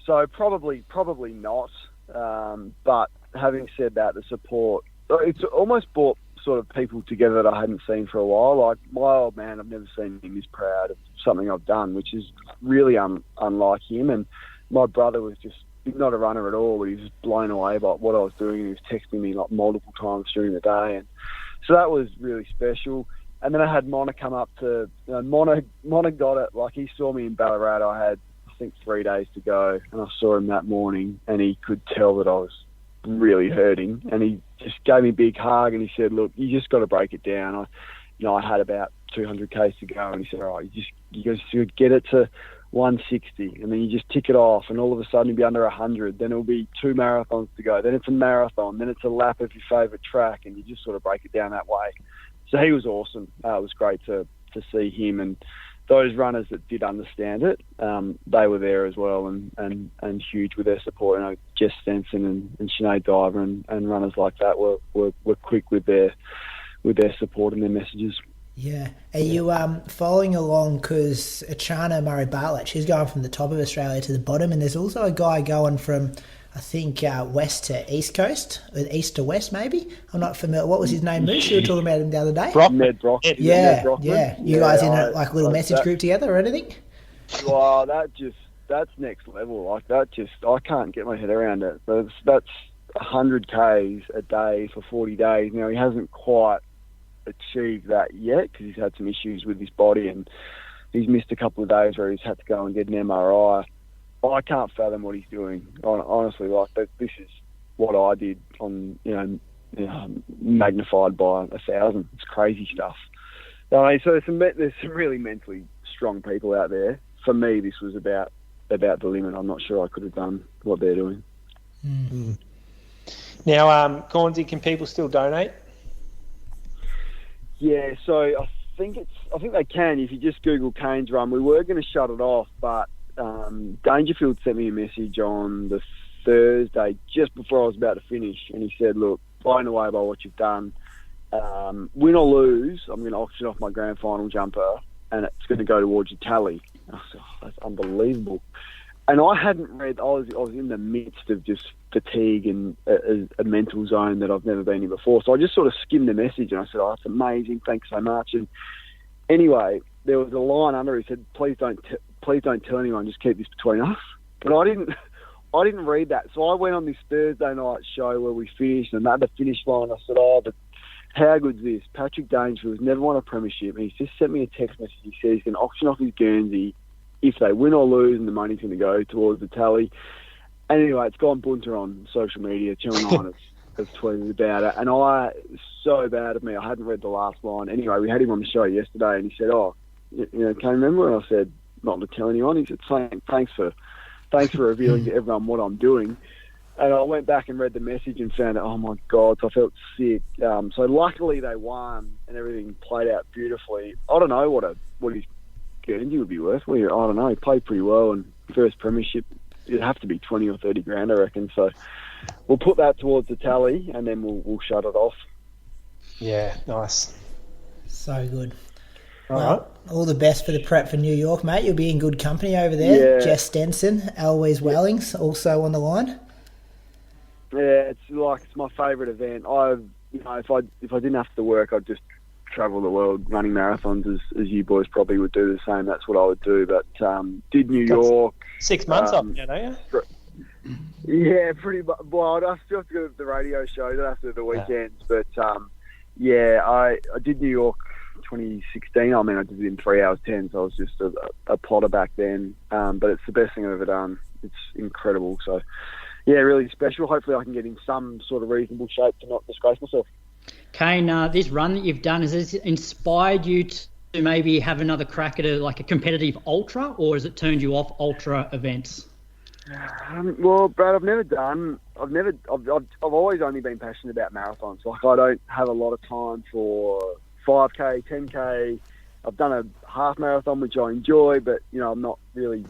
So probably not. But having said that, the support, it's almost brought sort of people together that I hadn't seen for a while. Like, my old man, I've never seen him this proud of something I've done, which is really unlike him. And my brother was just, he's not a runner at all, but he was blown away by what I was doing. He was texting me like multiple times during the day, and so that was really special. And then I had Mona come up to, Mona got it. Like, he saw me in Ballarat. I had, I think, 3 days to go, and I saw him that morning, and he could tell that I was really hurting, and he just gave me a big hug, and he said, look, you just got to break it down. I had about 200 k's to go, and he said, all right, you get it to 160, and then you just tick it off, and all of a sudden you'll be under 100, then it'll be 2 marathons to go, then it's a marathon, then it's a lap of your favourite track, and you just sort of break it down that way. So he was awesome. It was great to see him, and those runners that did understand it, they were there as well, and huge with their support. You know, Jess Stenson and Sinead Diver and runners like that were quick with their support and their messages. Yeah. Are you following along? Because Achana Murray-Bartlett, she's going from the top of Australia to the bottom, and there's also a guy going from, I think, west to east coast, east to west maybe. I'm not familiar. What was his name, Moose? You were talking about him the other day. Ned Brock. Yeah. You guys in a little message group together or anything? Wow, that's next level. Like, I can't get my head around it. That's 100 k's a day for 40 days. Now, he hasn't quite achieved that yet because he's had some issues with his body, and he's missed a couple of days where he's had to go and get an MRI. I can't fathom what he's doing. Honestly, like, this is what I did on, magnified by 1,000. It's crazy stuff. So there's some really mentally strong people out there. For me, this was about the limit. I'm not sure I could have done what they're doing. Mm. Now, Cornesy, can people still donate? Yeah, so I think they can if you just Google Kane's Run. We were going to shut it off, but Dangerfield sent me a message on the Thursday just before I was about to finish, and he said, look, blown away by what you've done. Win or lose, I'm going to auction off my grand final jumper, and it's going to go towards your tally. I said, oh, that's unbelievable. And I hadn't read, I was in the midst of just fatigue and a mental zone that I've never been in before. So I just sort of skimmed the message, and I said, oh, that's amazing, thanks so much. And anyway, there was a line under it, said, please don't tell anyone, just keep this between us. But I didn't read that. So I went on this Thursday night show where we finished, and at the finish line I said, oh, but how good's this? Patrick Dangerfield's never won a premiership, and he's just sent me a text message. He says he's going to auction off his Guernsey if they win or lose, and the money's going to go towards the tally. And anyway, it's gone bunter on social media. Channel 9 has tweeted about it, and so bad of me, I hadn't read the last line. Anyway, we had him on the show yesterday, and he said, oh, can you remember? And I said, not to tell anyone. He said, thanks for revealing to everyone what I'm doing. And I went back and read the message and found out, oh my God, so I felt sick. So luckily they won and everything played out beautifully. I don't know what his Guernsey would be worth. Well, I don't know. He played pretty well, and first premiership, it'd have to be 20 or 30 grand, I reckon. So we'll put that towards the tally, and then we'll shut it off. Yeah, nice. So good. All Well, right. all the best for the prep for New York, mate. You'll be in good company over there. Yeah. Jess Stenson, Eloise Wellings, also on the line. Yeah, it's my favourite event. If I didn't have to work, I'd just travel the world running marathons as you boys probably would do the same. That's what I would do. But did New York 6 months up now, don't you? Yeah, pretty much. Well, I still have to go to the radio shows after the weekends. But I did New York 2016. I mean, I did it in 3 hours 10, so I was just a plotter back then. But it's the best thing I've ever done. It's incredible. So yeah, really special. Hopefully I can get in some sort of reasonable shape to not disgrace myself. Kane, this run that you've done, has this inspired you to maybe have another crack at a competitive ultra, or has it turned you off ultra events? Well, Brad, I've always only been passionate about marathons. Like, I don't have a lot of time for 5K, 10K. I've done a half marathon, which I enjoy, but, I'm not really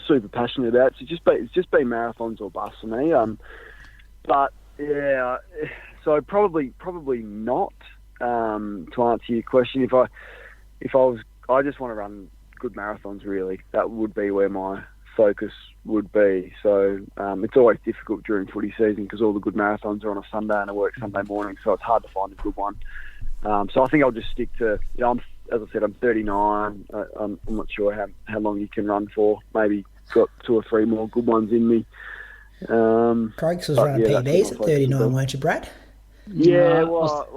super passionate about it. It's just been marathons or bust for me. But, yeah, so probably not, to answer your question. If I just want to run good marathons, really. That would be where my focus would be. So it's always difficult during footy season because all the good marathons are on a Sunday and I work Sunday morning, so it's hard to find a good one. So I think I'll just stick to, as I said, I'm 39. I'm not sure how long you can run for. Maybe got 2 or 3 more good ones in me. Craigs was running PBs at 39, weren't you, Brad? Yeah, well,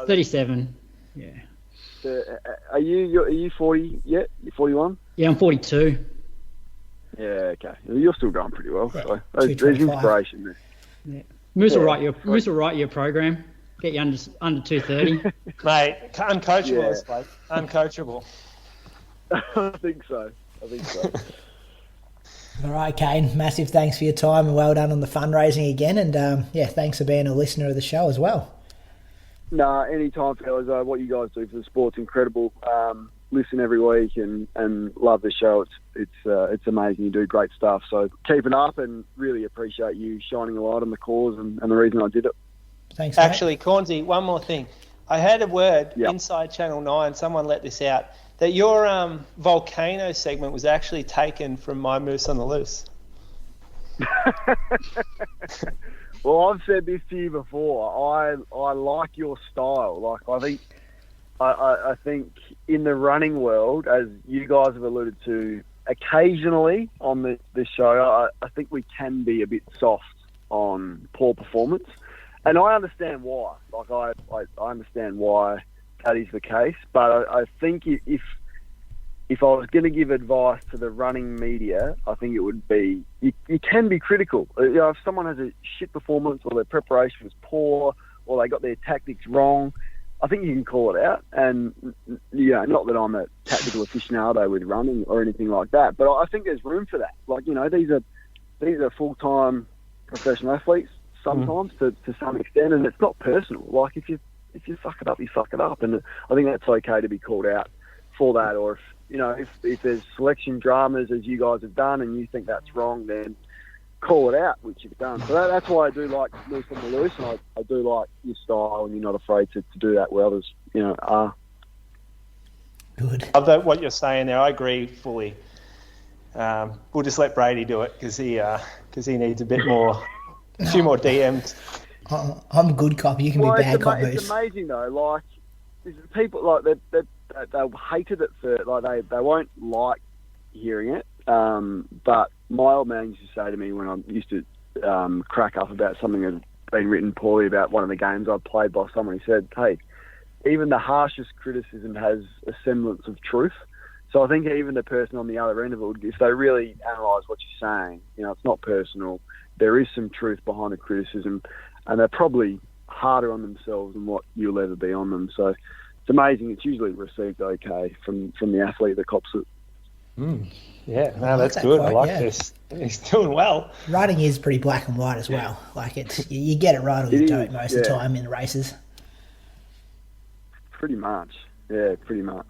37. Yeah. Are you 40 yet? You're 41? Yeah, I'm 42. Yeah, okay. You're still going pretty well. Yeah, So there's inspiration there. Yeah. Moose will write your program. Get you under 230. Mate, uncoachable this bloke. Uncoachable. I think so. All right, Kane, massive thanks for your time and well done on the fundraising again. And, thanks for being a listener of the show as well. Nah, anytime, fellas. What you guys do for the sport's incredible. Listen every week and love the show. It's amazing. You do great stuff. So keep it up and really appreciate you shining a light on the cause and the reason I did it. Thanks, mate. Actually, Cornesy, one more thing. I heard a word inside Channel 9, someone let this out, that your volcano segment was actually taken from My Moose on the Loose. Well, I've said this to you before. I like your style. Like, I think in the running world, as you guys have alluded to occasionally on this show, I think we can be a bit soft on poor performance. And I understand why. Like, I understand why that is the case. But I think if I was going to give advice to the running media, I think it would be, you can be critical. If someone has a shit performance or their preparation was poor or they got their tactics wrong, I think you can call it out. And, not that I'm a tactical aficionado with running or anything like that, but I think there's room for that. Like, these are full-time professional athletes sometimes to some extent, and it's not personal. Like, if you fuck it up, you fuck it up. And I think that's okay to be called out for that. Or if there's selection dramas, as you guys have done, and you think that's wrong, then call it out, which you've done. So that's why I do like Moose on the Loose, and I do like your style, and you're not afraid to do that well as, are. Good. I love what you're saying there. I agree fully. We'll just let Brady do it because he needs a bit more, a few more DMs. I'm a good cop. You can be bad cop, Moose. It's amazing though. Like, people like they'll hate it at first. Like they won't like hearing it. But my old man used to say to me when I used to crack up about something that had been written poorly about one of the games I played by someone, he said, "Hey, even the harshest criticism has a semblance of truth." So I think even the person on the other end of it, if they really analyse what you're saying, it's not personal. There is some truth behind the criticism, and they're probably harder on themselves than what you'll ever be on them. So it's amazing. It's usually received okay from the athlete that cops it. Yeah, no, like that's that good. quote, I like yeah. this. He's doing well. Running is pretty black and white as well. Like you get it right or you don't most of the time in the races. Pretty much. Yeah, pretty much.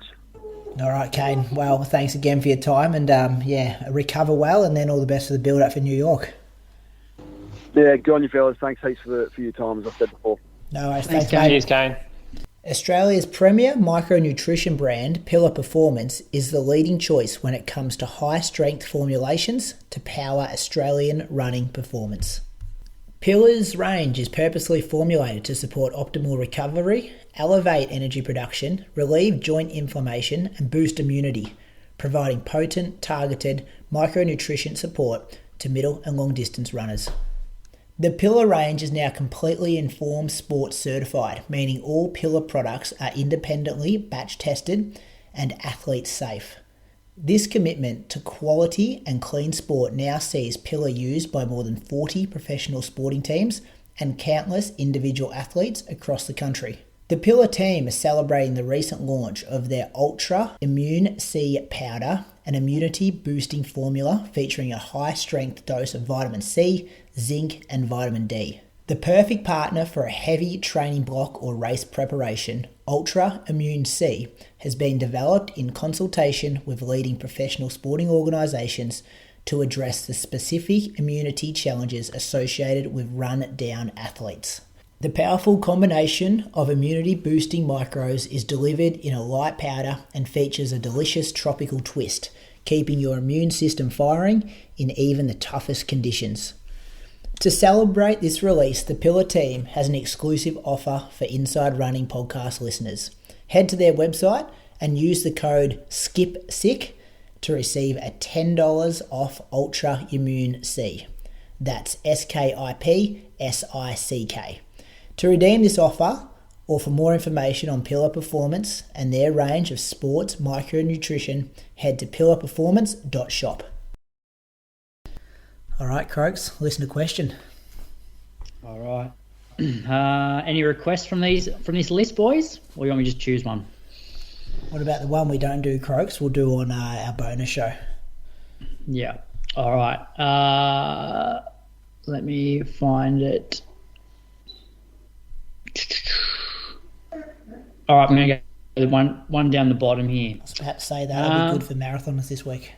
All right, Kane. Well, thanks again for your time, and recover well, and then all the best for the build-up for New York. Yeah, good on you, fellas. Thanks heaps for your time, as I said before. No worries. Thanks, Kane. mate. Cheers, Kane. Australia's premier micronutrition brand, Pillar Performance, is the leading choice when it comes to high-strength formulations to power Australian running performance. Pillar's range is purposely formulated to support optimal recovery, elevate energy production, relieve joint inflammation, and boost immunity, providing potent, targeted micronutrition support to middle and long-distance runners. The Pillar range is now completely Informed Sports certified, meaning all Pillar products are independently batch tested and athlete safe. This commitment to quality and clean sport now sees Pillar used by more than 40 professional sporting teams and countless individual athletes across the country. The Pillar team is celebrating the recent launch of their Ultra Immune C powder, an immunity boosting formula featuring a high strength dose of vitamin C, zinc, and vitamin D. The perfect partner for a heavy training block or race preparation, Ultra Immune C has been developed in consultation with leading professional sporting organisations to address the specific immunity challenges associated with run-down athletes. The powerful combination of immunity-boosting micros is delivered in a light powder and features a delicious tropical twist, keeping your immune system firing in even the toughest conditions. To celebrate this release, the Pillar team has an exclusive offer for Inside Running podcast listeners. Head to their website and use the code SKIPSICK to receive a $10 off Ultra Immune C. That's SKIPSICK. To redeem this offer, or for more information on Pillar Performance and their range of sports micronutrition, head to pillarperformance.shop. All right, Croaks, listen to question. All right. Any requests from this list, boys? Or you want me to just choose one? What about the one we don't do, Croaks? We'll do on our bonus show. Yeah. All right. Let me find it. All right, I'm going to go one down the bottom here. I was about to say that'll be good for marathoners this week.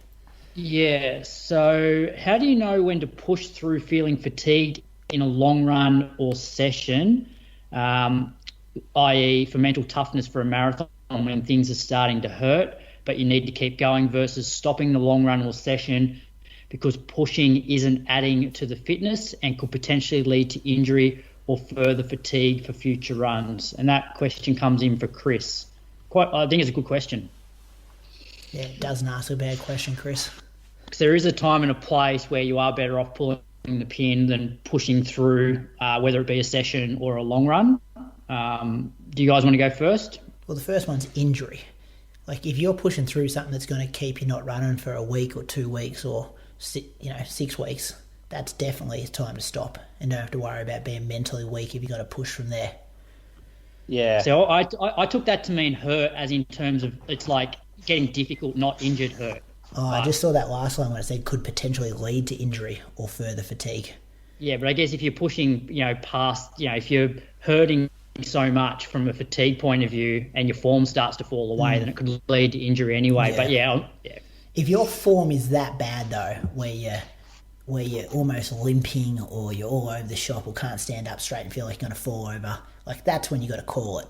Yeah, so how do you know when to push through feeling fatigued in a long run or session, i.e. for mental toughness for a marathon when things are starting to hurt, but you need to keep going, versus stopping the long run or session because pushing isn't adding to the fitness and could potentially lead to injury or further fatigue for future runs? And that question comes in for Chris. I think it's a good question. Yeah, it doesn't ask a bad question, Chris. Because there is a time and a place where you are better off pulling the pin than pushing through, whether it be a session or a long run. Do you guys want to go first? Well, the first one's injury. Like if you're pushing through something that's going to keep you not running for a week or 2 weeks or 6 weeks, that's definitely time to stop and don't have to worry about being mentally weak if you've got to push from there. Yeah. So I took that to mean hurt, as in terms of it's like getting difficult, not injured hurt. Oh, I just saw that last line when it said could potentially lead to injury or further fatigue. Yeah, but I guess if you're pushing, past, if you're hurting so much from a fatigue point of view and your form starts to fall away, then it could lead to injury anyway. Yeah. But yeah. If your form is that bad though, where you're almost limping or you're all over the shop or can't stand up straight and feel like you're going to fall over, like that's when you got to call it.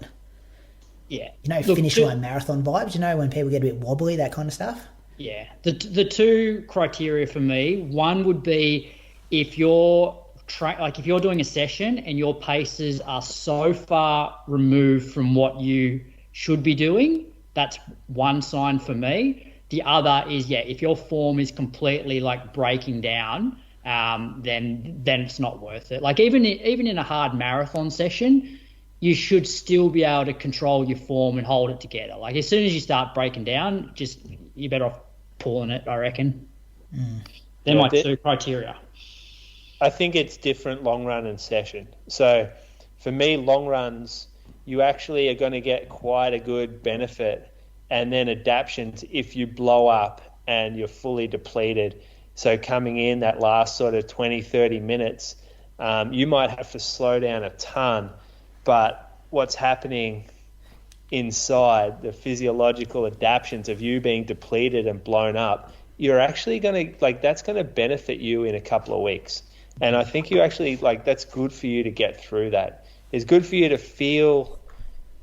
Yeah. Finish line marathon vibes, when people get a bit wobbly, that kind of stuff? Yeah. The two criteria for me, one would be if you're if you're doing a session and your paces are so far removed from what you should be doing, that's one sign for me. The other is, if your form is completely like breaking down, then it's not worth it. Like even in a hard marathon session, you should still be able to control your form and hold it together. Like as soon as you start breaking down, you're better off pulling it, I reckon. They're my two criteria. I think it's different long run and session. So for me, long runs, you actually are going to get quite a good benefit and then adaptions if you blow up and you're fully depleted. So coming in that last sort of 20, 30 minutes, you might have to slow down a ton, but what's happening inside, the physiological adaptations of you being depleted and blown up, you're actually going to, that's going to benefit you in a couple of weeks. And I think you actually, that's good for you to get through that. It's good for you to feel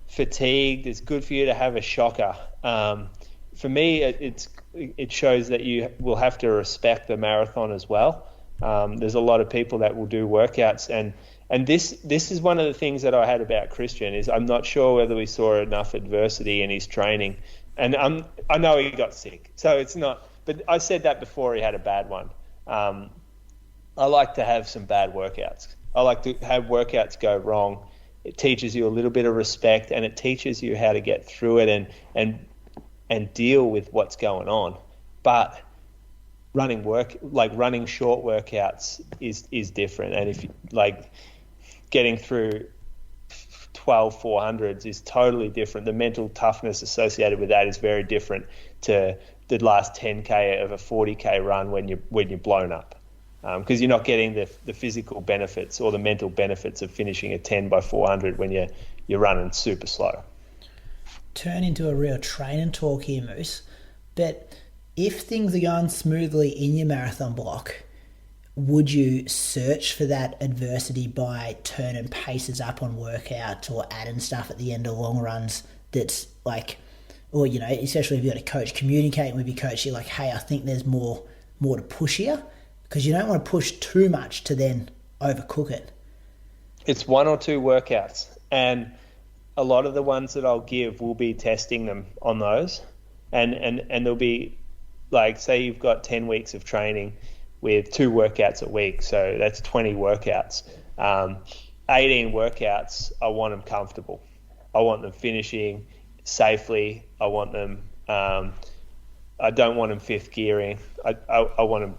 fatigued. It's good for you to have a shocker. For me, it shows that you will have to respect the marathon as well. There's a lot of people that will do workouts, and this is one of the things that I had about Christian is I'm not sure whether we saw enough adversity in his training, and I know he got sick, so it's not. But I said that before he had a bad one. I like to have some bad workouts. I like to have workouts go wrong. It teaches you a little bit of respect, and it teaches you how to get through it and deal with what's going on. But running short workouts is different. And if getting through 12 400s is totally different. The mental toughness associated with that is very different to the last 10K of a 40K run when you're blown up. Because you're not getting the physical benefits or the mental benefits of finishing a 10 by 400 when you're running super slow. Turn into a real training talk here, Moose. But if things are going smoothly in your marathon block, would you search for that adversity by turning paces up on workouts or adding stuff at the end of long runs that's or, especially if you've got a coach, communicating with your coach, you're like, hey, I think there's more to push here? Because you don't want to push too much to then overcook it. It's 1 or 2 workouts, and a lot of the ones that I'll give will be testing them on those, and there'll be say you've got 10 weeks of training with 2 workouts a week, so that's 20 workouts. 18 workouts, I want them comfortable. I want them finishing safely. I want them. I don't want them fifth gearing. I want them.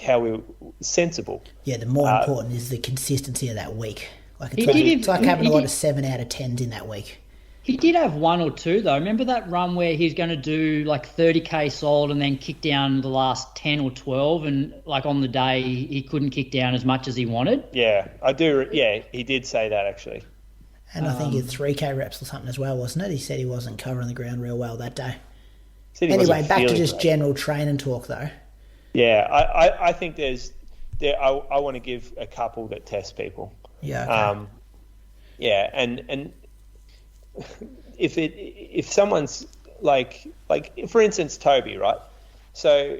How we sensible. Yeah, the more important is the consistency of that week. It's like having a lot of 7 out of 10s in that week. He did have 1 or 2 though. Remember that run where he's going to do 30K solid and then kick down the last 10 or 12, and on the day he couldn't kick down as much as he wanted. Yeah, I do. Yeah, he did say that actually. And I think he had 3K reps or something as well, wasn't it? He said he wasn't covering the ground real well that day. Anyway, back to just general training talk though. Yeah, I think I want to give a couple that test people. Yeah. Okay. And if someone's for instance Toby, right? So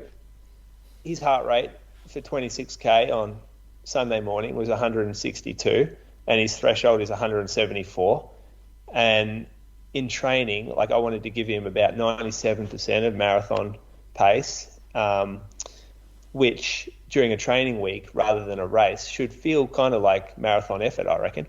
his heart rate for 26K on Sunday morning was 162, and his threshold is 174. And in training, I wanted to give him about 97% of marathon pace. Which during a training week rather than a race should feel kind of like marathon effort, I reckon.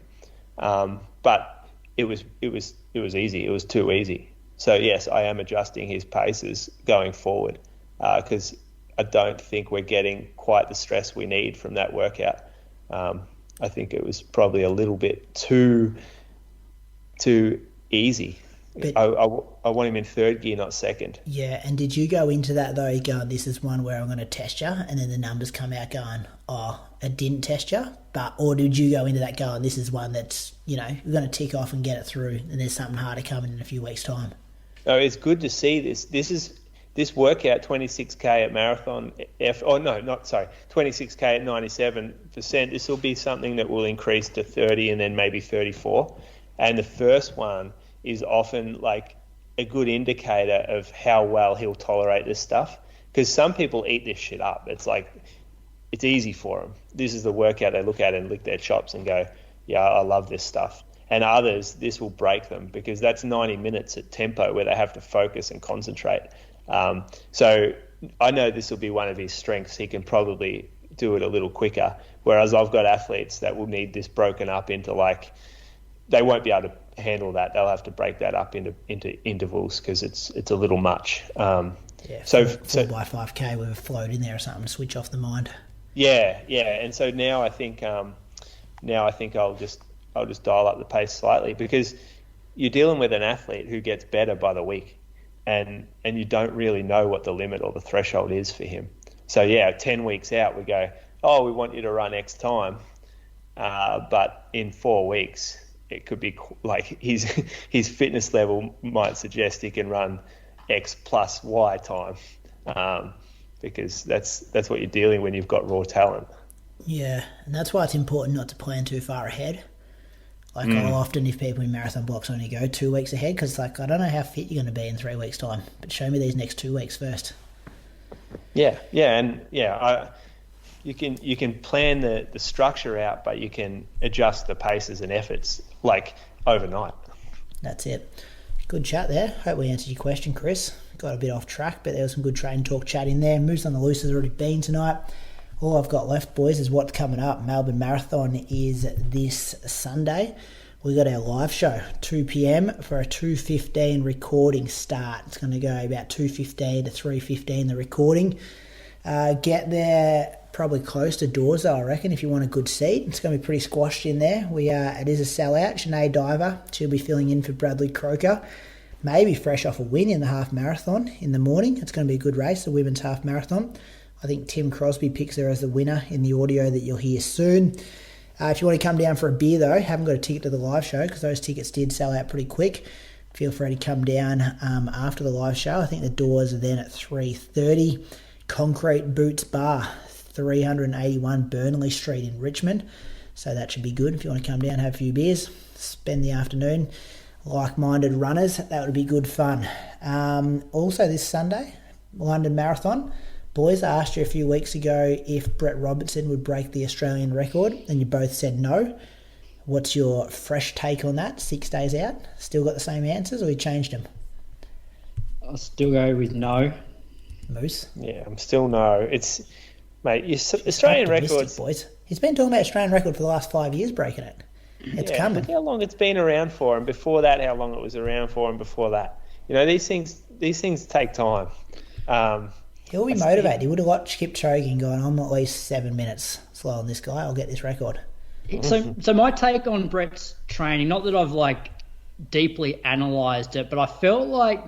But it was easy. It was too easy. So yes, I am adjusting his paces going forward because I don't think we're getting quite the stress we need from that workout. I think it was probably a little bit too easy. But I want him in third gear, not second. Yeah, and did you go into that though going, this is one where I'm going to test you, and then the numbers come out going, oh, it didn't test you? Or did you go into that going, this is one that's, we're going to tick off and get it through, and there's something harder coming in a few weeks' time? No, it's good to see this. This workout, 26K at Marathon 26K at 97%, this will be something that will increase to 30 and then maybe 34. And the first one is often a good indicator of how well he'll tolerate this stuff. Because some people eat this shit up. It's easy for them. This is the workout they look at and lick their chops and go, yeah, I love this stuff. And others, this will break them because that's 90 minutes at tempo where they have to focus and concentrate. So I know this will be one of his strengths. He can probably do it a little quicker. Whereas I've got athletes that will need this broken up into they won't be able to handle that. They'll have to break that up into intervals because it's a little much. So 4x5K with a float in there or something to switch off the mind. Yeah. And so now I think I'll just dial up the pace slightly because you're dealing with an athlete who gets better by the week. and you don't really know what the limit or the threshold is for him. So yeah, 10 weeks out, we go, oh, we want you to run X time, but in 4 weeks, it could be like his fitness level might suggest he can run X plus Y time, because that's what you're dealing when you've got raw talent. Yeah, and that's why it's important not to plan too far ahead. Like I'll often, if people in marathon blocks only go 2 weeks ahead, because like I don't know how fit you're going to be in 3 weeks' time, but show me these next 2 weeks first. You can plan the structure out, but you can adjust the paces and efforts like overnight. That's it. Good chat there. Hope we answered your question, Chris. Got a bit off track, but there was some good training talk chat in there. Moves on the Loose has already been tonight. All I've got left, boys, is what's coming up. Melbourne Marathon is this Sunday. We got our live show, 2 p.m. for a 2:15 recording start. It's going to go about 2:15 to 3:15, the recording. Get there probably close to doors, though, I reckon, if you want a good seat. It's going to be pretty squashed in there. It is a sellout. Sinead Diver, she'll be filling in for Bradley Croker. Maybe fresh off a win in the half marathon in the morning. It's going to be a good race, the women's half marathon. I think Tim Crosby picks her as the winner in the audio that you'll hear soon. If you want to come down for a beer, though, haven't got a ticket to the live show because those tickets did sell out pretty quick. Feel free to come down after the live show. I think the doors are then at 3:30. Concrete Boots Bar, 381 Burnley Street in Richmond. So that should be good if you want to come down, have a few beers, spend the afternoon. Like-minded runners, that would be good fun. Also this Sunday, London Marathon. Boys, I asked you a few weeks ago if Brett Robertson would break the Australian record, and you both said no. What's your fresh take on that, 6 days out? Still got the same answers, or you changed them? I'll still go with no. Moose? Yeah, I'm still no. Mate, Australian records... Boys. He's been talking about Australian record for the last 5 years breaking it. It's coming. Look how long it's been around for, and before that, how long it was around for, and before that. You know, these things take time. He'll be motivated. He would have watched Kipchoge and gone, I'm at least 7 minutes slower than this guy. I'll get this record. So my take on Brett's training, not that I've deeply analysed it, but I felt like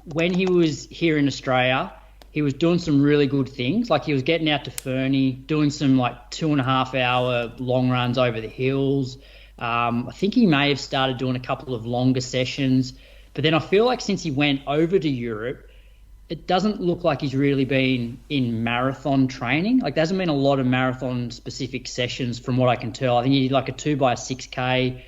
when he was here in Australia, he was doing some really good things. Like he was getting out to Fernie, doing some 2.5 hour long runs over the hills. I think he may have started doing a couple of longer sessions. But then I feel like since he went over to Europe, it doesn't look like he's really been in marathon training. There hasn't been a lot of marathon-specific sessions from what I can tell. I think he did a 2x6K.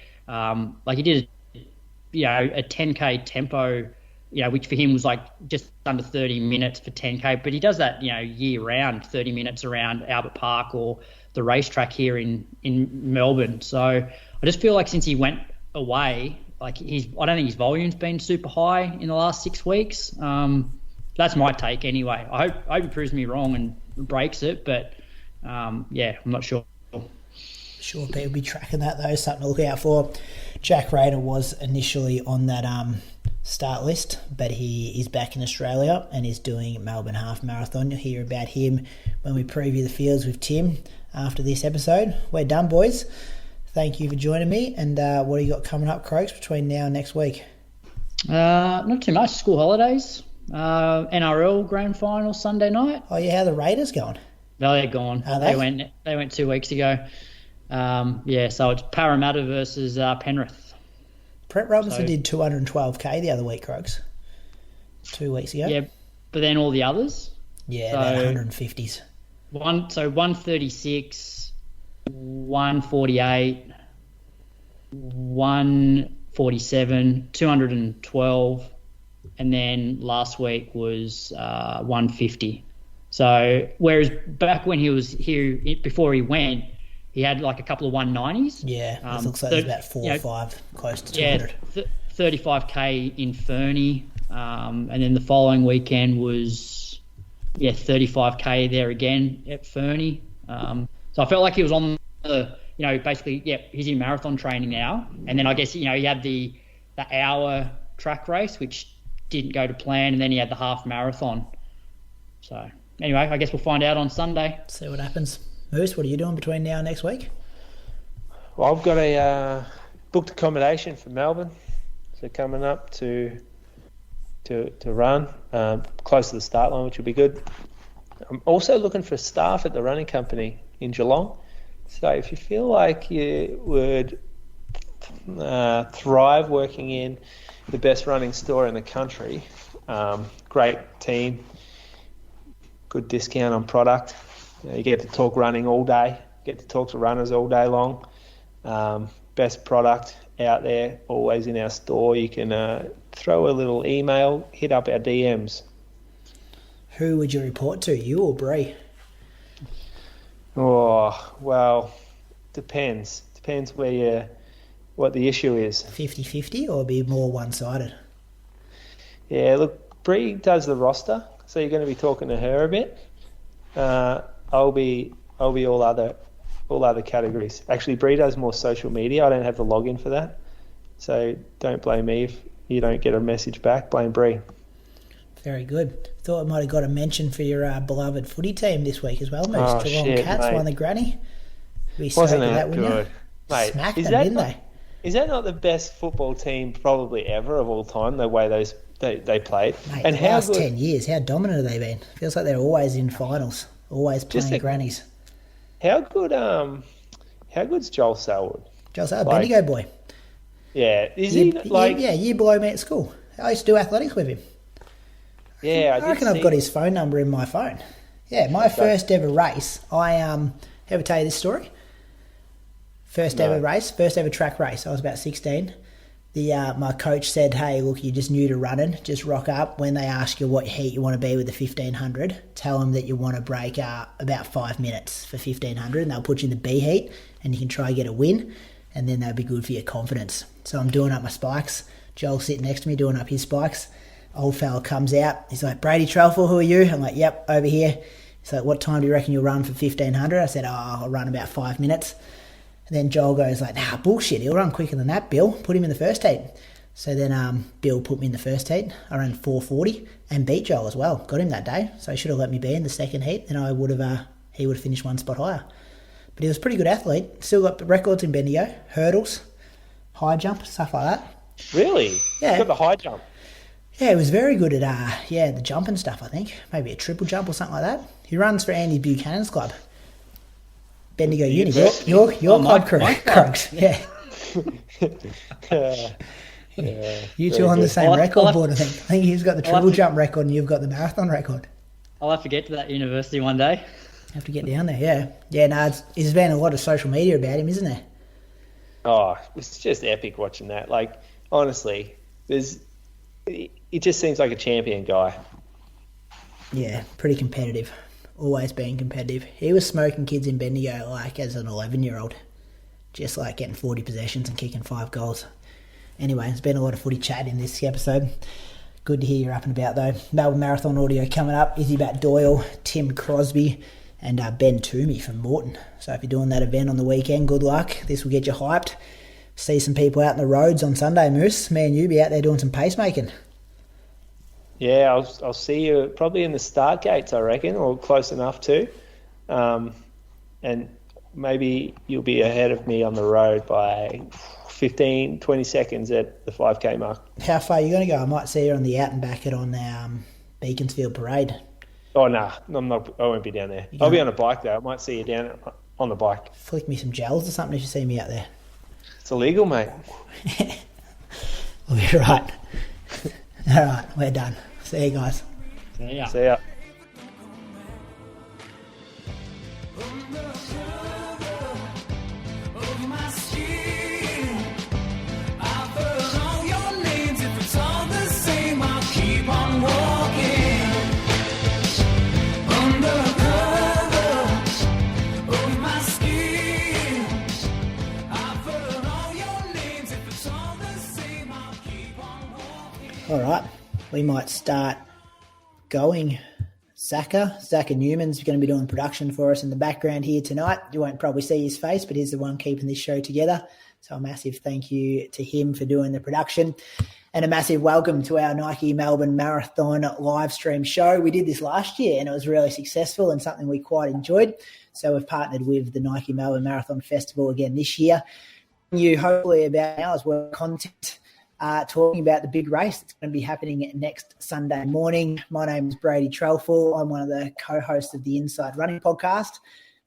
He did a 10K tempo, which for him was just under 30 minutes for 10K. But he does that, year-round, 30 minutes around Albert Park or the racetrack here in Melbourne. So I just feel like since he went away, I don't think his volume's been super high in the last 6 weeks. That's my take anyway. I hope he proves me wrong and breaks it, but I'm not sure. Sure, people will be tracking that though. Something to look out for. Jack Rayner was initially on that start list, but he is back in Australia and is doing Melbourne Half Marathon. You'll hear about him when we preview the fields with Tim after this episode. We're done, boys. Thank you for joining me. And what do you got coming up, Croaks, between now and next week? Not too much. School holidays. NRL Grand Final Sunday night. Oh yeah, how are the Raiders going? They're gone. Are they went 2 weeks ago. So it's Parramatta versus Penrith. Brett Robinson did 212k the other week, Croaks. 2 weeks ago. Yeah, but then all the others. Yeah, about 150s. 136, 148, 147, 212. And then last week was 150. So whereas back when he was here, before he went, he had a couple of 190s. Yeah, it looks like there's about 4 or 5 close to 200. Yeah, 35k in Fernie. And then the following weekend was, 35k there again at Fernie. So I felt like he was on the, basically, he's in marathon training now. And then I guess, he had the hour track race, which didn't go to plan, and then he had the half marathon. So anyway, I guess we'll find out on Sunday. See what happens. Moose, what are you doing between now and next week? Well, I've got a booked accommodation for Melbourne, so coming up to to run, close to the start line, which would be good. I'm also looking for staff at the running company in Geelong. So if you feel like you would thrive working in the best running store in the country, great team, good discount on product. You get to talk running all day, get to talk to runners all day long. Best product out there, always in our store. You can throw a little email, hit up our DMs. Who would you report to, you or Bree? Oh, well, depends. Depends what the issue is. 50-50 or be more one-sided? Yeah, look, Bree does the roster, so you're going to be talking to her a bit. I'll be all other categories. Actually, Bree does more social media. I don't have the login for that, so don't blame me if you don't get a message back. Blame Bree. Very good. Thought I might have got a mention for your beloved footy team this week as well, Moose. Geelong Cats mate. won the granny. Wasn't that good? Mate, smacked them, didn't they? Is that not the best football team probably ever of all time, the way they played? Mate, and the last 10 years, how dominant have they been? Feels like they're always in finals, always playing grannies. How good's Joel Selwood? Joel Selwood, Bendigo boy. Yeah, year below me at school. I used to do athletics with him. Yeah, I reckon I've got his phone number in my phone. Yeah, my first ever race. I ever tell you this story? First ever track race. I was about 16. My coach said, "Hey, look, you're just new to running. Just rock up. When they ask you what heat you want to be with the 1500, tell them that you want to break about 5 minutes for 1500, and they'll put you in the B heat, and you can try and get a win, and then that'll be good for your confidence." So I'm doing up my spikes. Joel's sitting next to me doing up his spikes. Old fella comes out. He's like, "Brady Trelfall, who are you?" I'm like, "Yep, over here." He's like, "What time do you reckon you'll run for 1500? I said, "I'll run about 5 minutes." And then Joel goes like, "Nah, bullshit. He'll run quicker than that, Bill. Put him in the first heat." So then Bill put me in the first heat. I ran 4:40 and beat Joel as well. Got him that day. So he should have let me be in the second heat, and he would have finished one spot higher. But he was a pretty good athlete. Still got records in Bendigo, hurdles, high jump, stuff like that. Really? Yeah. He's got the high jump. Yeah, he was very good at the jump and stuff, I think. Maybe a triple jump or something like that. He runs for Andy Buchanan's club. Bendigo Uni. Your club, Croaks. Yeah. You two on the same record board, I think. I think he's got the triple jump record and you've got the marathon record. I'll have to get to that university one day. Have to get down there, yeah. Yeah, no, there's been a lot of social media about him, isn't there? Oh, it's just epic watching that. Like, honestly, it just seems like a champion guy. Yeah, pretty competitive. Always been competitive. He was smoking kids in Bendigo like as an 11-year-old. Just like getting 40 possessions and kicking 5 goals. Anyway, there's been a lot of footy chat in this episode. Good to hear you're up and about though. Melbourne Marathon audio coming up. Izzy Bat Doyle, Tim Crosby and Ben Toomey from Morton. So if you're doing that event on the weekend, good luck. This will get you hyped. See some people out in the roads on Sunday, Moose. Me and you be out there doing some pacemaking. Yeah, I'll see you probably in the start gates, I reckon, or close enough to. And maybe you'll be ahead of me on the road by 15, 20 seconds at the 5K mark. How far are you going to go? I might see you on the out and back on the Beaconsfield Parade. Oh, nah, I won't be down there. I'll be on a bike, though. I might see you down on the bike. Flick me some gels or something if you see me out there. It's illegal, mate. We'll be right. All right, we're done. See you guys. See ya. See ya. All right, we might start going. Zaka Newman's going to be doing production for us in the background here tonight. You won't probably see his face, but he's the one keeping this show together. So a massive thank you to him for doing the production. And a massive welcome to our Nike Melbourne Marathon live stream show. We did this last year and it was really successful and something we quite enjoyed. So we've partnered with the Nike Melbourne Marathon Festival again this year. You hopefully about hours worth of content talking about the big race that's going to be happening next Sunday morning. My name is Brady Trelfall. I'm one of the co-hosts of the Inside Running podcast.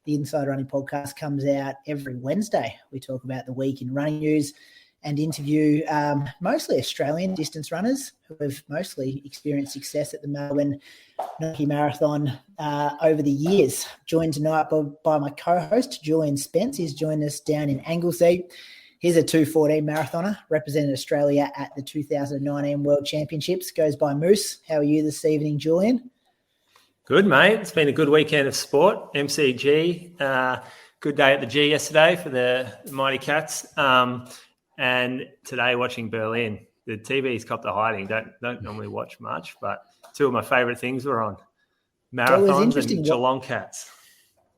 The Inside Running podcast comes out every Wednesday. We talk about the week in running news and interview mostly Australian distance runners who have mostly experienced success at the Melbourne Marathon over the years. Joined tonight by my co-host, Julian Spence. He's joined us down in Anglesey. He's a 2:14 marathoner, represented Australia at the 2019 World Championships. Goes by Moose. How are you this evening, Julian? Good, mate. It's been a good weekend of sport. MCG, good day at the G yesterday for the Mighty Cats. And today watching Berlin. The TV's copped a hiding. Don't normally watch much, but two of my favourite things were on. Marathons and Geelong Cats.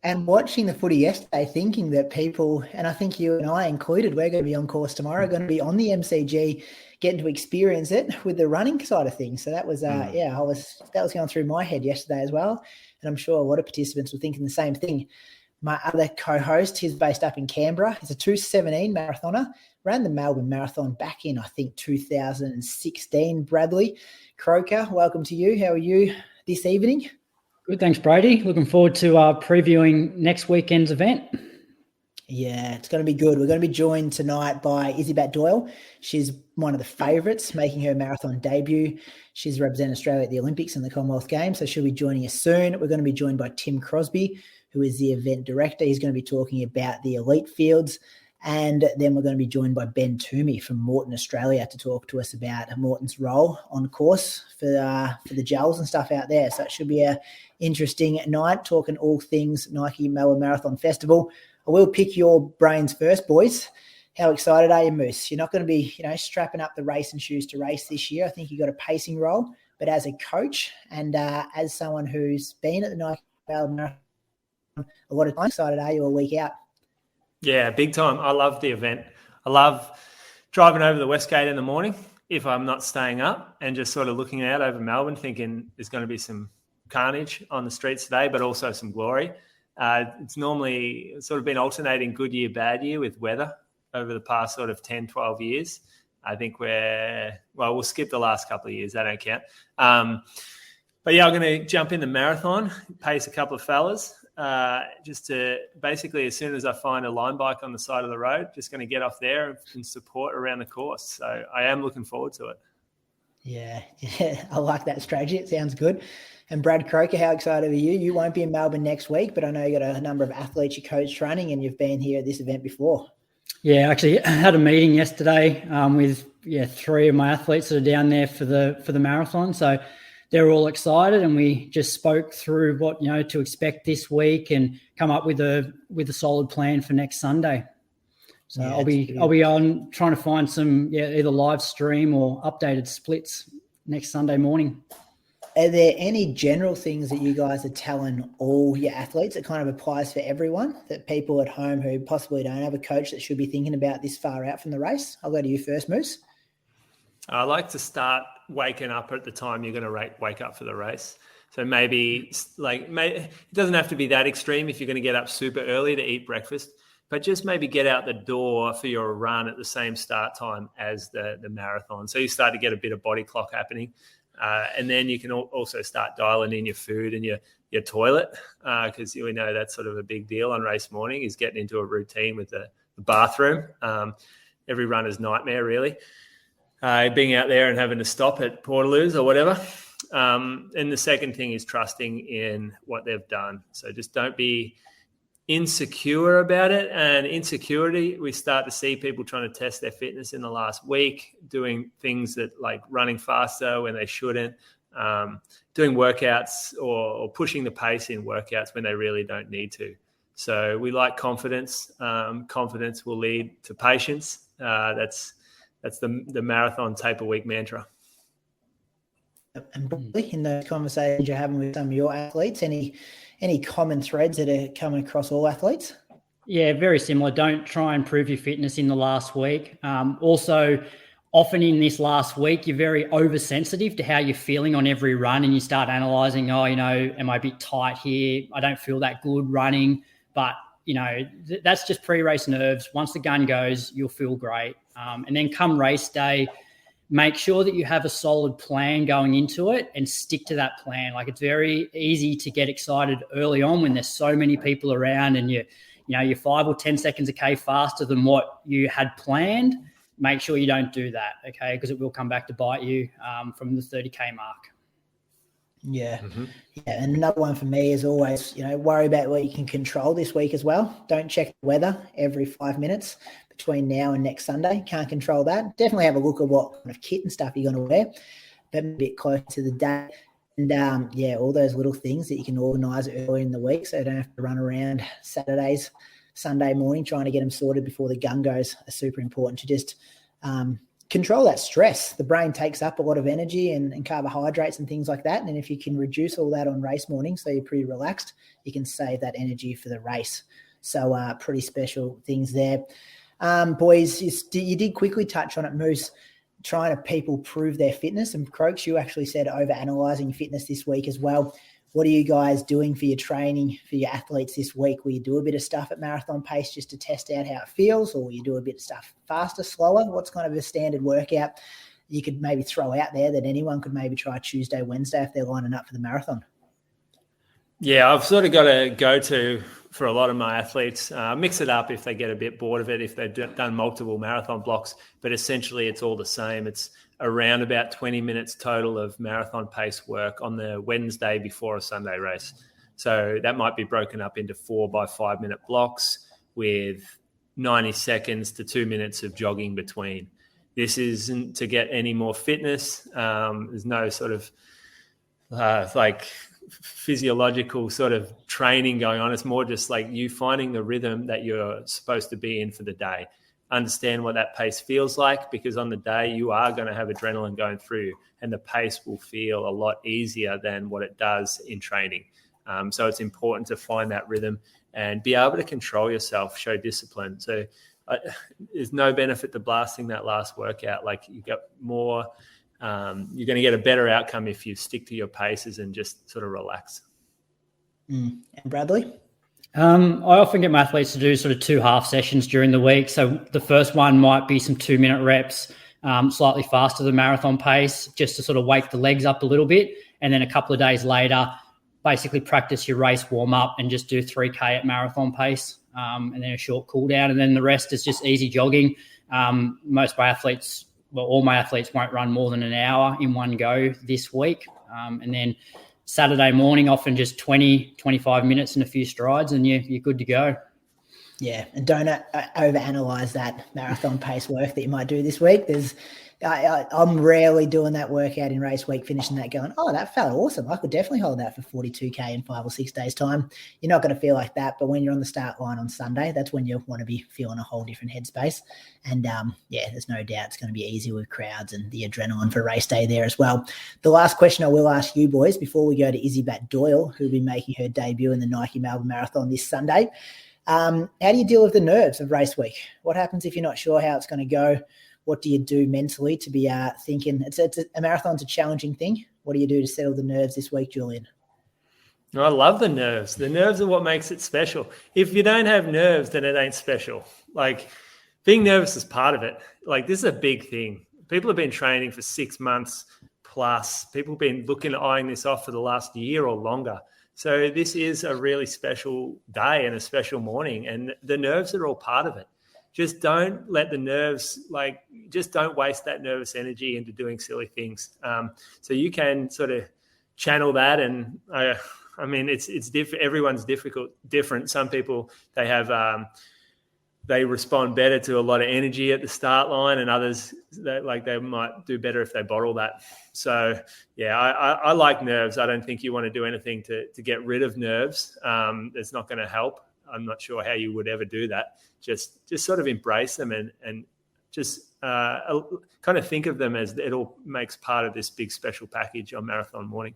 And watching the footy yesterday, thinking that people, and I think you and I included, we're going to be on course tomorrow, going to be on the MCG, getting to experience it with the running side of things. So that was, that was going through my head yesterday as well. And I'm sure a lot of participants were thinking the same thing. My other co-host, he's based up in Canberra. He's a 2:17 marathoner, ran the Melbourne Marathon back in, I think, 2016. Bradley Croker, welcome to you. How are you this evening? Good, thanks, Brady. Looking forward to previewing next weekend's event. Yeah, it's going to be good. We're going to be joined tonight by Isabel Doyle. She's one of the favourites, making her marathon debut. She's represented Australia at the Olympics and the Commonwealth Games, so she'll be joining us soon. We're going to be joined by Tim Crosby, who is the event director. He's going to be talking about the elite fields. And then we're going to be joined by Ben Toomey from Morton, Australia, to talk to us about Morton's role on course for the gels and stuff out there. So it should be an interesting night, talking all things Nike Melbourne Marathon Festival. I will pick your brains first, boys. How excited are you, Moose? You're not going to be, strapping up the racing shoes to race this year. I think you got a pacing role. But as a coach and as someone who's been at the Nike Melbourne Marathon a lot of time, excited are you a week out? Yeah, big time. I love the event. I love driving over the Westgate in the morning if I'm not staying up and just sort of looking out over Melbourne thinking there's going to be some carnage on the streets today, but also some glory. It's normally sort of been alternating good year, bad year with weather over the past sort of 10, 12 years. I think we'll skip the last couple of years. That don't count. But yeah, I'm going to jump in the marathon, pace a couple of fellas. Just to basically, as soon as I find a line bike on the side of the road, just going to get off there and support around the course. So I am looking forward to it. Yeah, I like that strategy. It sounds good. And Brad Croker, how excited are you? You won't be in Melbourne next week, but I know you got a number of athletes you coached running and you've been here at this event before. Yeah, actually I had a meeting yesterday with three of my athletes that are down there for the marathon. So they're all excited, and we just spoke through what to expect this week and come up with a solid plan for next Sunday. So yeah, I'll be on trying to find some either live stream or updated splits next Sunday morning. Are there any general things that you guys are telling all your athletes that kind of applies for everyone, that people at home who possibly don't have a coach that should be thinking about this far out from the race? I'll go to you first, Moose. I like to start waking up at the time you're going to wake up for the race. So maybe it doesn't have to be that extreme if you're going to get up super early to eat breakfast, but just maybe get out the door for your run at the same start time as the marathon. So you start to get a bit of body clock happening. And then you can also start dialing in your food and your toilet, because we know that's sort of a big deal on race morning, is getting into a routine with the bathroom. Every runner's nightmare, really. Being out there and having to stop at Port Adelaide or whatever. And the second thing is trusting in what they've done. So just don't be insecure about it. And insecurity, we start to see people trying to test their fitness in the last week, doing things that like running faster when they shouldn't, doing workouts or pushing the pace in workouts when they really don't need to. So we like confidence. Confidence will lead to patience. That's the marathon taper week mantra. And Brady, in the conversations you're having with some of your athletes, any common threads that are coming across all athletes? Yeah, very similar. Don't try and prove your fitness in the last week. Also, often in this last week, you're very oversensitive to how you're feeling on every run, and you start analysing, am I a bit tight here? I don't feel that good running. But, that's just pre-race nerves. Once the gun goes, you'll feel great. And then come race day, make sure that you have a solid plan going into it and stick to that plan. Like, it's very easy to get excited early on when there's so many people around and you're 5 or 10 seconds a K faster than what you had planned. Make sure you don't do that, okay? Because it will come back to bite you from the 30K mark. Yeah. Mm-hmm. Yeah. And another one for me is always, worry about what you can control this week as well. Don't check the weather every 5 minutes between now and next Sunday. Can't control that. Definitely have a look at what kind of kit and stuff you're going to wear, but a bit closer to the day. And all those little things that you can organise early in the week so you don't have to run around Sunday morning trying to get them sorted before the gun goes are super important to just control that stress. The brain takes up a lot of energy and carbohydrates and things like that. And if you can reduce all that on race morning so you're pretty relaxed, you can save that energy for the race. So pretty special things there. Boys, you did quickly touch on it, Moose, trying to people prove their fitness. And Croaks, you actually said over-analysing fitness this week as well. What are you guys doing for your training for your athletes this week? Will you do a bit of stuff at marathon pace just to test out how it feels, or will you do a bit of stuff faster, slower? What's kind of a standard workout you could maybe throw out there that anyone could maybe try Tuesday, Wednesday if they're lining up for the marathon? Yeah, I've sort of got a go-to for a lot of my athletes. Mix it up if they get a bit bored of it, if they've done multiple marathon blocks, but essentially it's all the same. It's around about 20 minutes total of marathon pace work on the Wednesday before a Sunday race. So that might be broken up into 4 by 5 minute blocks with 90 seconds to 2 minutes of jogging between. This isn't to get any more fitness. There's no sort of physiological sort of training going on. It's more just like you finding the rhythm that you're supposed to be in for the day. Understand what that pace feels like, because on the day you are going to have adrenaline going through and the pace will feel a lot easier than what it does in training. So it's important to find that rhythm and be able to control yourself, show discipline. So there's no benefit to blasting that last workout. Like, you got more, you're going to get a better outcome if you stick to your paces and just sort of relax. And Bradley? I often get my athletes to do sort of 2 half sessions during the week. So the first one might be some 2-minute reps, slightly faster than marathon pace, just to sort of wake the legs up a little bit. And then a couple of days later, basically practice your race warm up and just do 3K at marathon pace, and then a short cool down. And then the rest is just easy jogging. Most of my athletes, all my athletes won't run more than an hour in one go this week. And then Saturday morning, often just 20, 25 minutes and a few strides, and you're good to go. Yeah, and don't overanalyze that marathon pace work that you might do this week. I'm rarely doing that workout in race week, finishing that going, oh, that felt awesome. I could definitely hold that for 42K in 5 or 6 days' time. You're not going to feel like that, but when you're on the start line on Sunday, that's when you want to be feeling a whole different headspace. And there's no doubt it's going to be easy with crowds and the adrenaline for race day there as well. The last question I will ask you boys before we go to Izzy Bat-Doyle, who'll be making her debut in the Nike Melbourne Marathon this Sunday. How do you deal with the nerves of race week? What happens if you're not sure how it's going to go? What do you do mentally to be thinking? A marathon's a challenging thing. What do you do to settle the nerves this week, Julian? I love the nerves. The nerves are what makes it special. If you don't have nerves, then it ain't special. Like, being nervous is part of it. Like, this is a big thing. People have been training for 6 months plus. People have been eyeing this off for the last year or longer. So this is a really special day and a special morning, and the nerves are all part of it. Just don't let the nerves, just don't waste that nervous energy into doing silly things. So you can sort of channel that. And it's different. Everyone's different. Some people, they have, they respond better to a lot of energy at the start line, and others they might do better if they bottle that. So yeah, I like nerves. I don't think you want to do anything to get rid of nerves. It's not going to help. I'm not sure how you would ever do that. Just sort of embrace them and just kind of think of them as it all makes part of this big special package on marathon morning.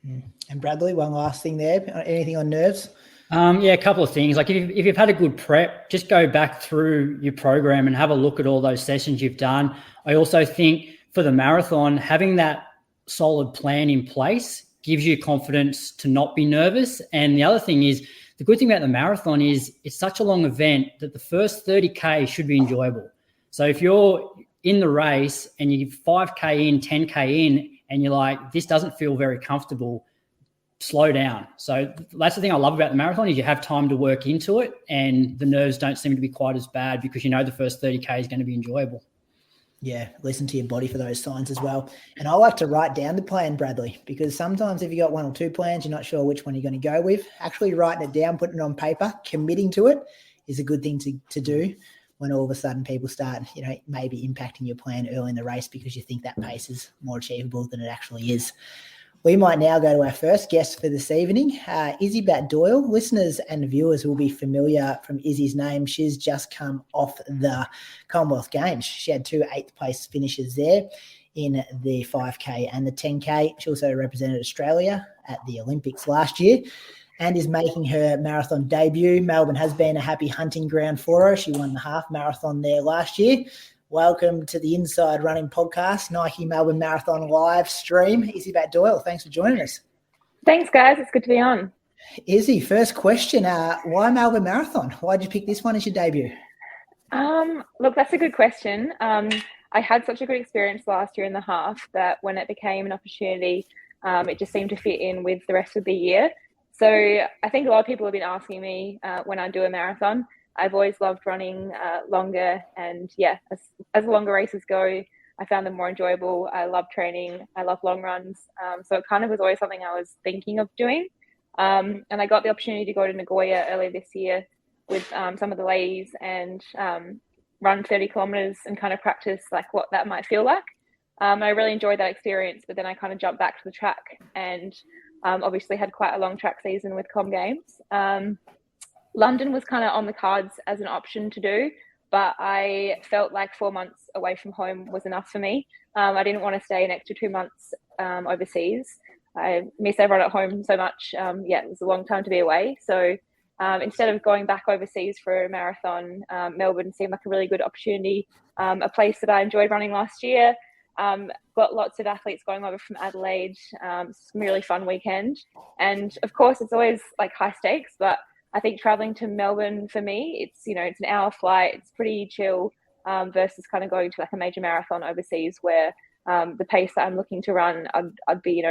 And Bradley, one last thing there. Anything on nerves? A couple of things. Like, if you've had a good prep, just go back through your program and have a look at all those sessions you've done. I also think for the marathon, having that solid plan in place gives you confidence to not be nervous. And the other thing is, the good thing about the marathon is it's such a long event that the first 30K should be enjoyable. So if you're in the race and you're 5K in, 10K in, and you're like, this doesn't feel very comfortable, slow down. So that's the thing I love about the marathon is you have time to work into it and the nerves don't seem to be quite as bad because you know the first 30K is going to be enjoyable. Yeah, listen to your body for those signs as well. And I like to write down the plan, Bradley, because sometimes if you got one or two plans, you're not sure which one you're going to go with. Actually writing it down, putting it on paper, committing to it is a good thing to do when all of a sudden people start, maybe impacting your plan early in the race because you think that pace is more achievable than it actually is. We might now go to our first guest for this evening, Izzy Bat-Doyle. Listeners and viewers will be familiar from Izzy's name. She's just come off the Commonwealth Games. She had 2 8th-place finishes there in the 5K and the 10K. She also represented Australia at the Olympics last year and is making her marathon debut. Melbourne has been a happy hunting ground for her. She won the half marathon there last year. Welcome to the Inside Running Podcast, Nike Melbourne Marathon live stream. Izzy Bat-Doyle, thanks for joining us. Thanks, guys. It's good to be on. Izzy, first question, why Melbourne Marathon? Why did you pick this one as your debut? Look, that's a good question. I had such a good experience last year in the half that when it became an opportunity, it just seemed to fit in with the rest of the year. So I think a lot of people have been asking me when I do a marathon. I've always loved running longer, and as longer races go, I found them more enjoyable. I love training. I love long runs. So it kind of was always something I was thinking of doing. And I got the opportunity to go to Nagoya earlier this year with some of the ladies and run 30 kilometers and kind of practice like what that might feel like. I really enjoyed that experience, but then I kind of jumped back to the track and obviously had quite a long track season with Com Games. London was kind of on the cards as an option to do, but I felt like 4 months away from home was enough for me. I didn't want to stay an extra 2 months overseas. I miss everyone at home so much. It was a long time to be away. So instead of going back overseas for a marathon, Melbourne seemed like a really good opportunity, a place that I enjoyed running last year. Got lots of athletes going over from Adelaide. It's a really fun weekend. And of course, it's always like high stakes, but I think traveling to Melbourne for me, it's an hour flight. It's pretty chill versus kind of going to like a major marathon overseas where the pace that I'm looking to run, I'd be,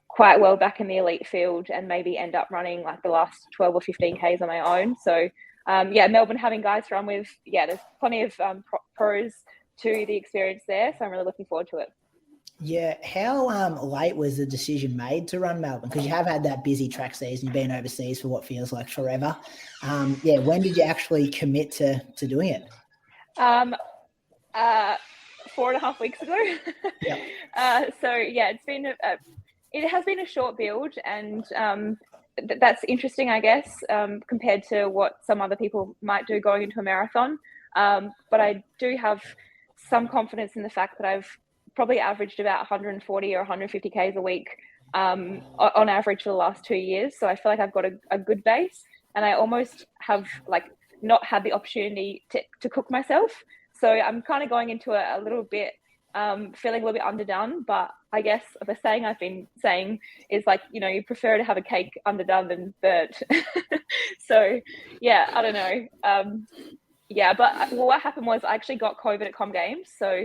quite well back in the elite field and maybe end up running like the last 12 or 15 Ks on my own. So Melbourne having guys to run with, there's plenty of pros to the experience there. So I'm really looking forward to it. Yeah, how late was the decision made to run Melbourne? Because you have had that busy track season, you've been overseas for what feels like forever. When did you actually commit to doing it? 4.5 weeks ago. Yeah. It's been it has been a short build, and that's interesting, I guess, compared to what some other people might do going into a marathon. But I do have some confidence in the fact that I've probably averaged about 140 or 150 Ks a week on average for the last 2 years. So I feel like I've got a good base, and I almost have like not had the opportunity to cook myself. So I'm kind of going into a little bit, feeling a little bit underdone, but I guess the saying I've been saying is like, you prefer to have a cake underdone than burnt. So I don't know. But what happened was I actually got COVID at Com Games. So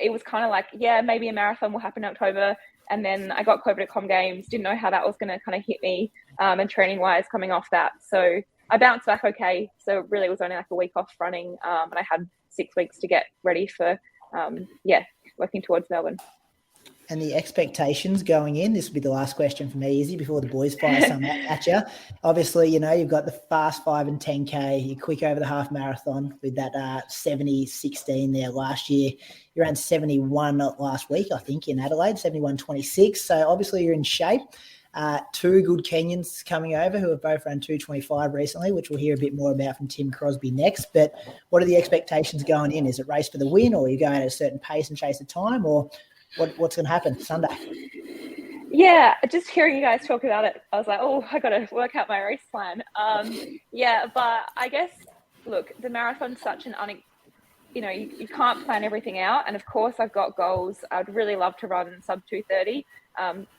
it was kind of like, maybe a marathon will happen in October. And then I got COVID at Com Games, didn't know how that was going to kind of hit me and training wise coming off that. So I bounced back okay. So really it was only like a week off running. And I had 6 weeks to get ready for, working towards Melbourne. And the expectations going in, this will be the last question for me, Izzy, before the boys fire some at you. Obviously, you've got the fast 5 and 10K, you're quick over the half marathon with that 70-16 there last year. You ran 71 last week, I think, in Adelaide, 71.26. So obviously you're in shape. 2 good Kenyans coming over who have both run 2:25 recently, which we'll hear a bit more about from Tim Crosby next. But what are the expectations going in? Is it race for the win, or are you going at a certain pace and chase the time, or what's going to happen Sunday? Yeah, just hearing you guys talk about it, I was like, I got to work out my race plan. But I guess, look, the marathon's such an you can't plan everything out. And of course, I've got goals. I'd really love to run sub 2:30.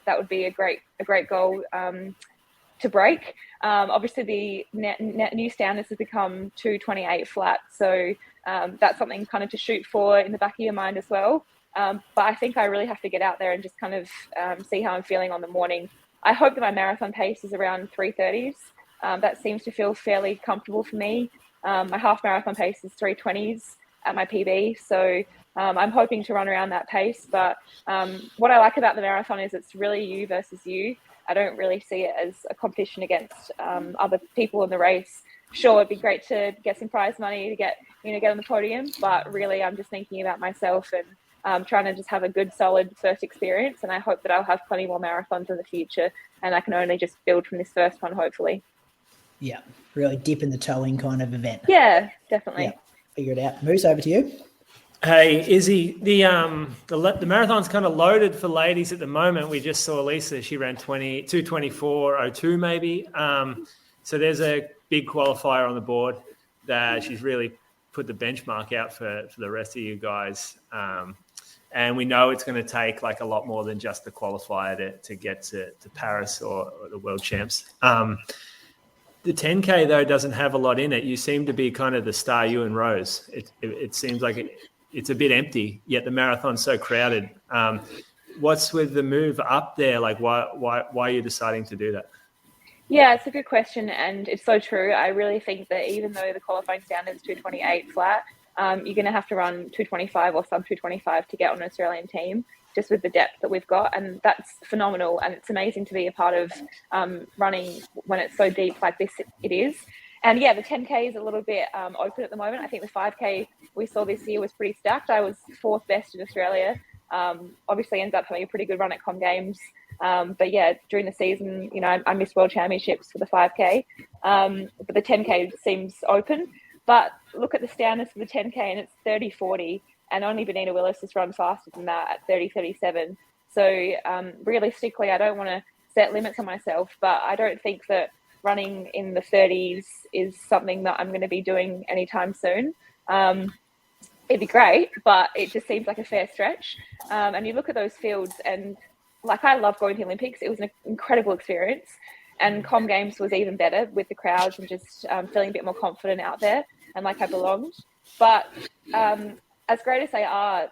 That would be a great goal to break. Obviously, the new standards has become 2:28 flat. So that's something kind of to shoot for in the back of your mind as well. But I think I really have to get out there and just kind of see how I'm feeling on the morning. I hope that my marathon pace is around 3:30s. That seems to feel fairly comfortable for me. My half marathon pace is 3:20s at my PB. So I'm hoping to run around that pace. But what I like about the marathon is it's really you versus you. I don't really see it as a competition against other people in the race. Sure, it'd be great to get some prize money to get on the podium, but really I'm just thinking about myself and trying to just have a good, solid first experience. And I hope that I'll have plenty more marathons in the future, and I can only just build from this first one, hopefully. Yeah, really dip in the toe in kind of event. Yeah, definitely. Yeah, figure it out. Moose, over to you. Hey, Izzy, the marathon's kind of loaded for ladies at the moment. We just saw Lisa; she ran 2:24:02 maybe. So there's a big qualifier on the board that she's really put the benchmark out for the rest of you guys. And we know it's going to take like a lot more than just the qualifier to get to Paris or the World Champs. The 10K though doesn't have a lot in it. You seem to be kind of the star, you and Rose. It seems like it's a bit empty, yet the marathon's so crowded. What's with the move up there? Like why are you deciding to do that? Yeah, it's a good question, and it's so true. I really think that even though the qualifying standard is 2:28 flat, you're going to have to run 2:25 or sub 2:25 to get on an Australian team, just with the depth that we've got, and that's phenomenal. And it's amazing to be a part of running when it's so deep like this. It is. And yeah, the 10K is a little bit open at the moment. I think the 5K we saw this year was pretty stacked. I was fourth best in Australia. Obviously ended up having a pretty good run at Com Games. But yeah, during the season, I missed World Championships for the 5K. But the 10K seems open. But look at the standards for the 10K, and it's 30:40, and only Benita Willis has run faster than that at 30:37. So realistically, I don't want to set limits on myself, but I don't think that running in the 30s is something that I'm going to be doing anytime soon. It'd be great, but it just seems like a fair stretch. And you look at those fields, and like, I love going to the Olympics. It was an incredible experience. And Com Games was even better with the crowds and just feeling a bit more confident out there and like I belonged. But as great as they are,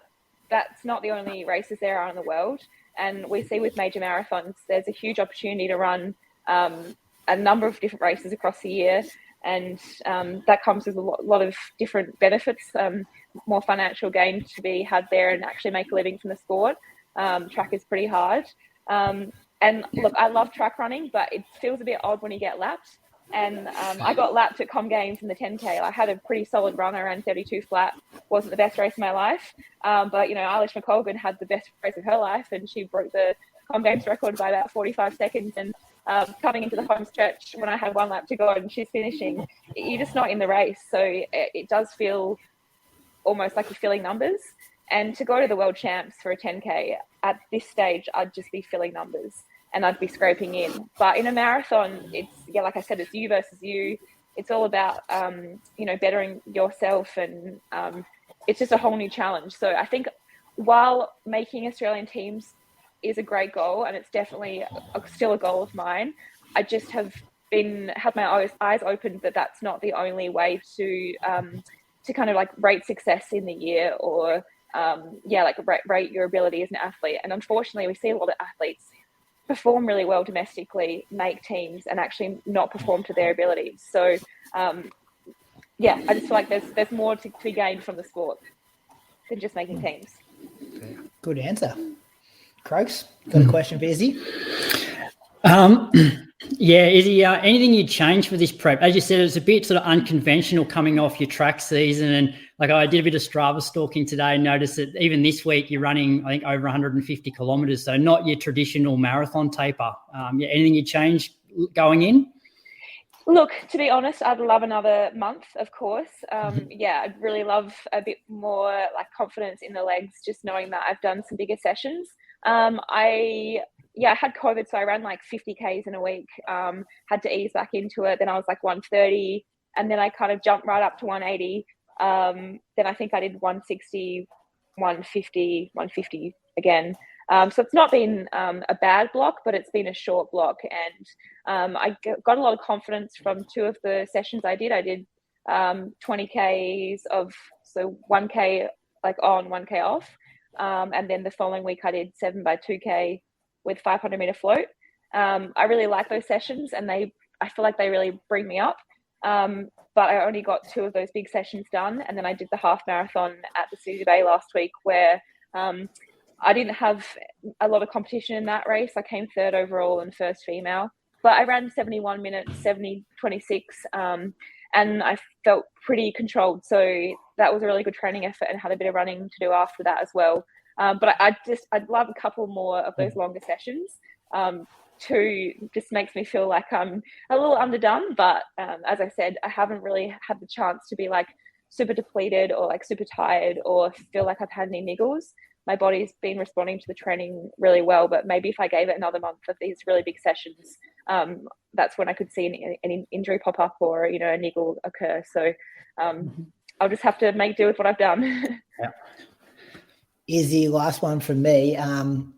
that's not the only races there are in the world. And we see with major marathons, there's a huge opportunity to run a number of different races across the year. And that comes with a lot of different benefits, more financial gain to be had there and actually make a living from the sport. Track is pretty hard. And look, I love track running, but it feels a bit odd when you get lapped. And I got lapped at Com Games in the 10K. I had a pretty solid run. I ran 32 flat. Wasn't the best race of my life. But, Eilish McColgan had the best race of her life, and she broke the Com Games record by about 45 seconds. And coming into the home stretch when I had one lap to go and she's finishing, you're just not in the race. So it does feel almost like you're filling numbers. And to go to the World Champs for a 10K at this stage, I'd just be filling numbers and I'd be scraping in. But in a marathon, it's, like I said, it's you versus you. It's all about, bettering yourself, and it's just a whole new challenge. So I think while making Australian teams is a great goal, and it's definitely still a goal of mine, I just have had my eyes open that that's not the only way to kind of like rate success in the year, or rate your ability as an athlete. And unfortunately, we see a lot of athletes perform really well domestically, make teams, and actually not perform to their abilities. So, I just feel like there's more to be gained from the sport than just making teams. Good answer. Croaks, got a question for Izzy? Izzy, anything you'd change for this prep? As you said, it's a bit sort of unconventional coming off your track season. And like, I did a bit of Strava stalking today and noticed that even this week you're running, I think, over 150 kilometres. So not your traditional marathon taper. Anything you'd change going in? Look, to be honest, I'd love another month, of course. I'd really love a bit more like confidence in the legs, just knowing that I've done some bigger sessions. I had COVID, so I ran like 50 Ks in a week, had to ease back into it. Then I was like 130, and then I kind of jumped right up to 180. Then I think I did 160, 150, 150 again. So it's not been a bad block, but it's been a short block. And I got a lot of confidence from two of the sessions I did. I did 20 Ks of So 1K like on, 1K off. And then the following week I did 7x2K with 500 meter float. I really like those sessions, and I feel like they really bring me up. But I only got 2 of those big sessions done. And then I did the half marathon at the City Bay last week, where I didn't have a lot of competition in that race. I came 3rd overall and first female, but I ran 71 minutes, 70:26, and I felt pretty controlled. So that was a really good training effort, and had a bit of running to do after that as well. But I'd love a couple more of those longer sessions. 2 just makes me feel like I'm a little underdone, but as I said, I haven't really had the chance to be like super depleted or like super tired or feel like I've had any niggles. My body's been responding to the training really well, but maybe if I gave it another month of these really big sessions, that's when I could see any injury pop up or, you know, a niggle occur. So I'll just have to make do with what I've done. Yeah. Izzy, last one from me.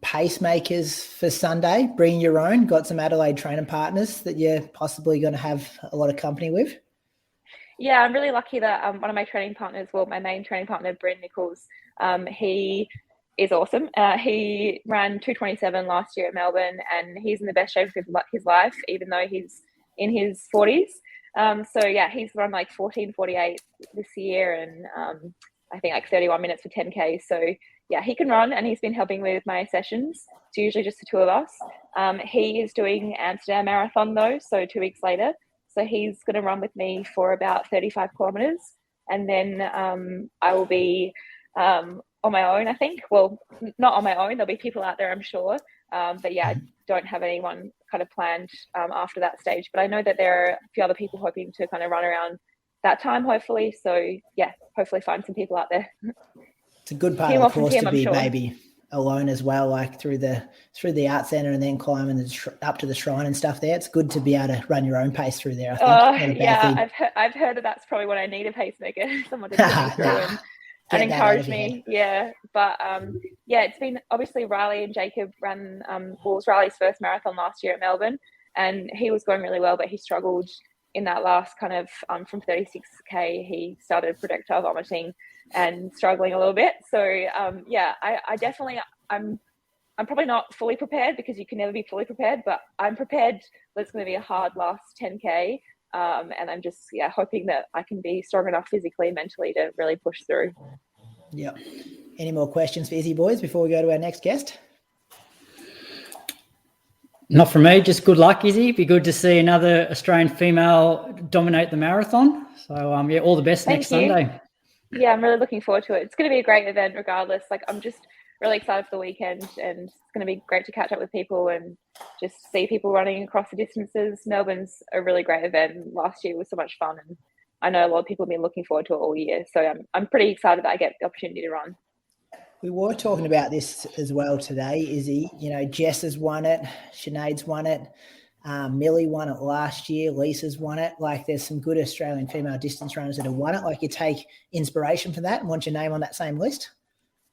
Pacemakers for Sunday, bring your own. Got some Adelaide training partners that you're possibly going to have a lot of company with? Yeah, I'm really lucky that one of my training partners, well, my main training partner, Bryn Nichols, he is awesome. He ran 2:27 last year at Melbourne, and he's in the best shape of his life, even though he's in his 40s. So yeah, he's run like 14:48 this year, and I think like 31 minutes for 10K. So yeah, he can run, and he's been helping with my sessions. It's usually just the 2 of us. He is doing Amsterdam Marathon though, so 2 weeks later. So he's going to run with me for about 35 kilometers. And then I will be on my own, I think. Well, not on my own. There'll be people out there, I'm sure. But yeah, I don't have anyone kind of planned after that stage. But I know that there are a few other people hoping to kind of run around that time, hopefully. So yeah, hopefully find some people out there. It's a good part of the course to be maybe alone as well, like through the art centre and then climbing up to the shrine and stuff there. It's good to be able to run your own pace through there, I think. Yeah, I've heard that that's probably what I need, a pacemaker, someone to put me through and encourage me. Yeah, but yeah, it's been obviously Riley and Jacob ran was Riley's first marathon last year at Melbourne, and he was going really well, but he struggled in that last kind of from 36K. He started projectile vomiting and struggling a little bit. So yeah, I definitely, I'm probably not fully prepared, because you can never be fully prepared, but I'm prepared that it's going to be a hard last 10K. And I'm just hoping that I can be strong enough physically and mentally to really push through. Yeah. Any more questions for Izzy, boys, before we go to our next guest? Not from me, just good luck, Izzy. Be good to see another Australian female dominate the marathon. So yeah, all the best next Sunday. Yeah, I'm really looking forward to it. It's going to be a great event regardless. Like, I'm just really excited for the weekend, and it's going to be great to catch up with people and just see people running across the distances. Melbourne's a really great event. Last year was so much fun, and I know a lot of people have been looking forward to it all year. So I'm pretty excited that I get the opportunity to run. We were talking about this as well today, Izzy. You know, Jess has won it, Sinead's won it, Millie won it last year, Lisa's won it. Like, there's some good Australian female distance runners that have won it. Like, you take inspiration from that and want your name on that same list?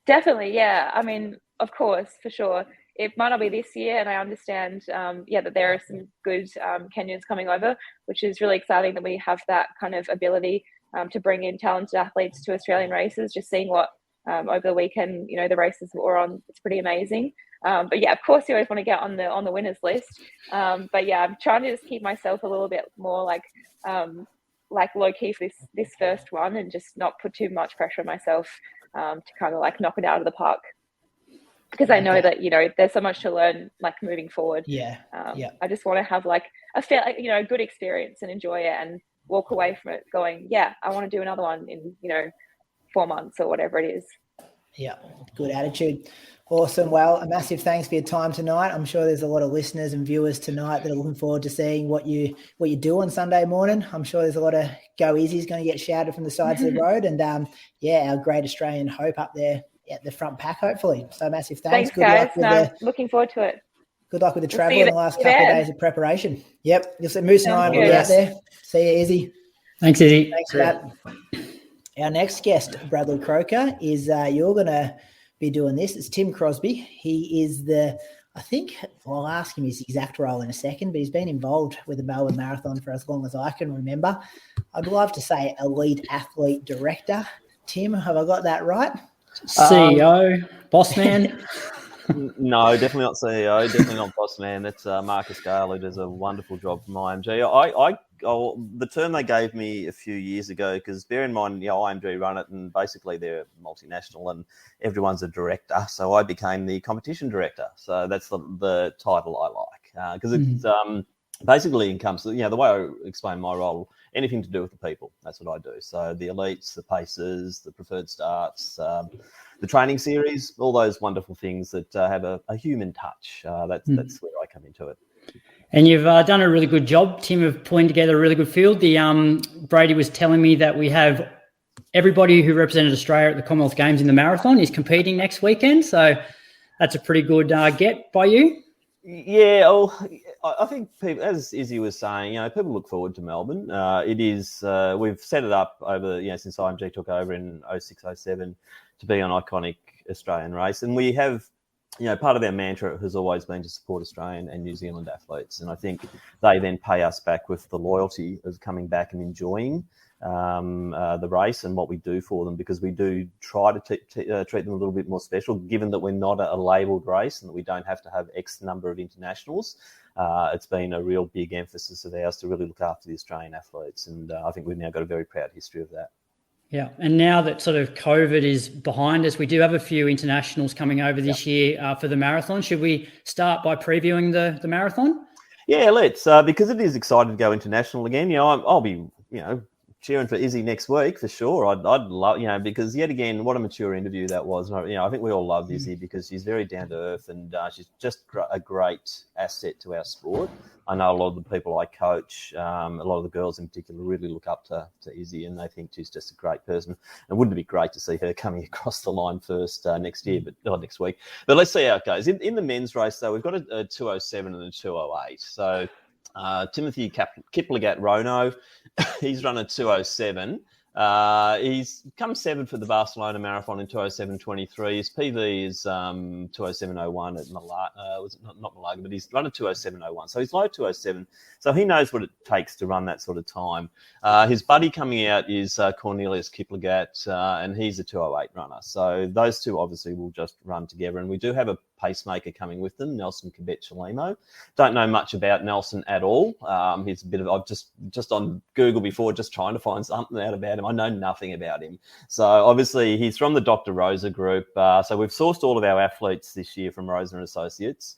Definitely, yeah. I mean, of course, for sure. It might not be this year, and I understand, that there are some good Kenyans coming over, which is really exciting that we have that kind of ability to bring in talented athletes to Australian races. Just seeing what over the weekend, you know, the races that we're on, it's pretty amazing. But yeah, of course, you always want to get on the winners list. But yeah, I'm trying to just keep myself a little bit more like low key for this first one, and just not put too much pressure on myself to kind of like knock it out of the park. Because I know that, you know, there's so much to learn, like, moving forward. Yeah. I just want to have like a fair, you know, good experience and enjoy it, and walk away from it going, yeah, I want to do another one in, you know, 4 months or whatever it is. Yeah, good attitude. Awesome. Well, a massive thanks for your time tonight. I'm sure there's a lot of listeners and viewers tonight that are looking forward to seeing what you do on Sunday morning. I'm sure there's a lot of go Izzy's going to get shouted from the sides of the road, and our great Australian hope up there at the front pack, hopefully. So massive thanks. Good guys. Looking forward to it. Good luck with the travel in the last couple of days of preparation. Yep. You'll see Moose and I will be out there. See you, Izzy. Thanks, Izzy. Thanks for that. Our next guest, Bradley Croker, is you're going to be doing this. It's Tim Crosby. He is I'll ask him his exact role in a second, but he's been involved with the Melbourne Marathon for as long as I can remember. I'd love to say elite athlete director. Tim, have I got that right? CEO, boss man. No, definitely not CEO, definitely not boss man. That's Marcus Gale, who does a wonderful job from IMG. The term they gave me a few years ago, because bear in mind, IMG run it, and basically they're multinational, and everyone's a director. So I became the competition director. So that's the title I like, because it's basically encompasses, the way I explain my role, anything to do with the people. That's what I do. So the elites, the paces, the preferred starts, the training series, all those wonderful things that have a human touch. That's where I come into it. And you've done a really good job, Tim, of pulling together a really good field. Brady was telling me that we have everybody who represented Australia at the Commonwealth Games in the marathon is competing next weekend. So that's a pretty good get by you. Yeah, I think people, as Izzy was saying, people look forward to Melbourne. It is we've set it up over since IMG took over in 06-07 to be an iconic Australian race, and we have part of our mantra has always been to support Australian and New Zealand athletes, and I think they then pay us back with the loyalty of coming back and enjoying the race and what we do for them, because we do try to treat them a little bit more special, given that we're not a labelled race and that we don't have to have X number of internationals. It's been a real big emphasis of ours to really look after the Australian athletes, and I think we've now got a very proud history of that. Yeah, and now that sort of COVID is behind us, we do have a few internationals coming over this year for the marathon. Should we start by previewing the marathon? Yeah, let's, because it is exciting to go international again. I'll be, cheering for Izzy next week for sure. I'd love, because yet again, what a mature interview that was. I think we all love Izzy because she's very down to earth, and she's just a great asset to our sport. I know a lot of the people I coach, a lot of the girls in particular, really look up to Izzy, and they think she's just a great person. And wouldn't it be great to see her coming across the line first next week? But let's see how it goes. In the men's race, though, we've got a 207 and a 208. So Timothy Kipchoge Rono, he's run a 207. He's come 7th for the Barcelona Marathon in 207.23. His PV is 207.01 at not Malaga, but he's run a 207.01. So he's low 207. So he knows what it takes to run that sort of time. His buddy coming out is Cornelius Kipchoge, and he's a 208 runner. So those two obviously will just run together. And we do have a pacemaker coming with them, Nelson Kibet-Chalimo. Don't know much about Nelson at all. He's a bit of, I've just on Google before, just trying to find something out about him. I know nothing about him. So obviously he's from the Dr. Rosa group. So we've sourced all of our athletes this year from Rosa and Associates,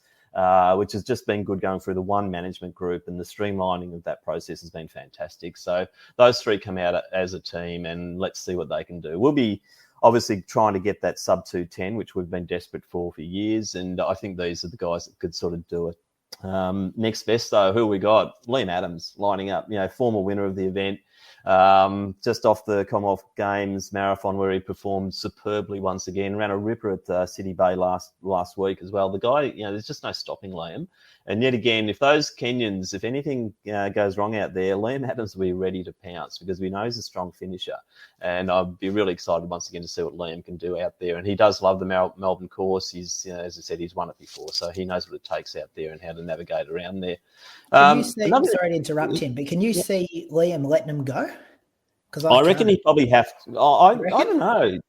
which has just been good going through the one management group, and the streamlining of that process has been fantastic. So those three come out as a team, and let's see what they can do. We'll be obviously trying to get that sub 210, which we've been desperate for years, and I think these are the guys that could sort of do it. Next best, though, who we got? Liam Adams lining up, former winner of the event, just off the Commonwealth Games marathon where he performed superbly once again, ran a ripper at City Bay last week as well. The guy, there's just no stopping Liam. And yet again, if those Kenyans, if anything goes wrong out there, Liam Adams will be ready to pounce, because we know he's a strong finisher. And I'd be really excited once again to see what Liam can do out there. And he does love the Melbourne course. He's, as I said, he's won it before, so he knows what it takes out there and how to navigate around there. Sorry to interrupt him, but can you see Liam letting him go? Because I reckon he probably have to. I don't know.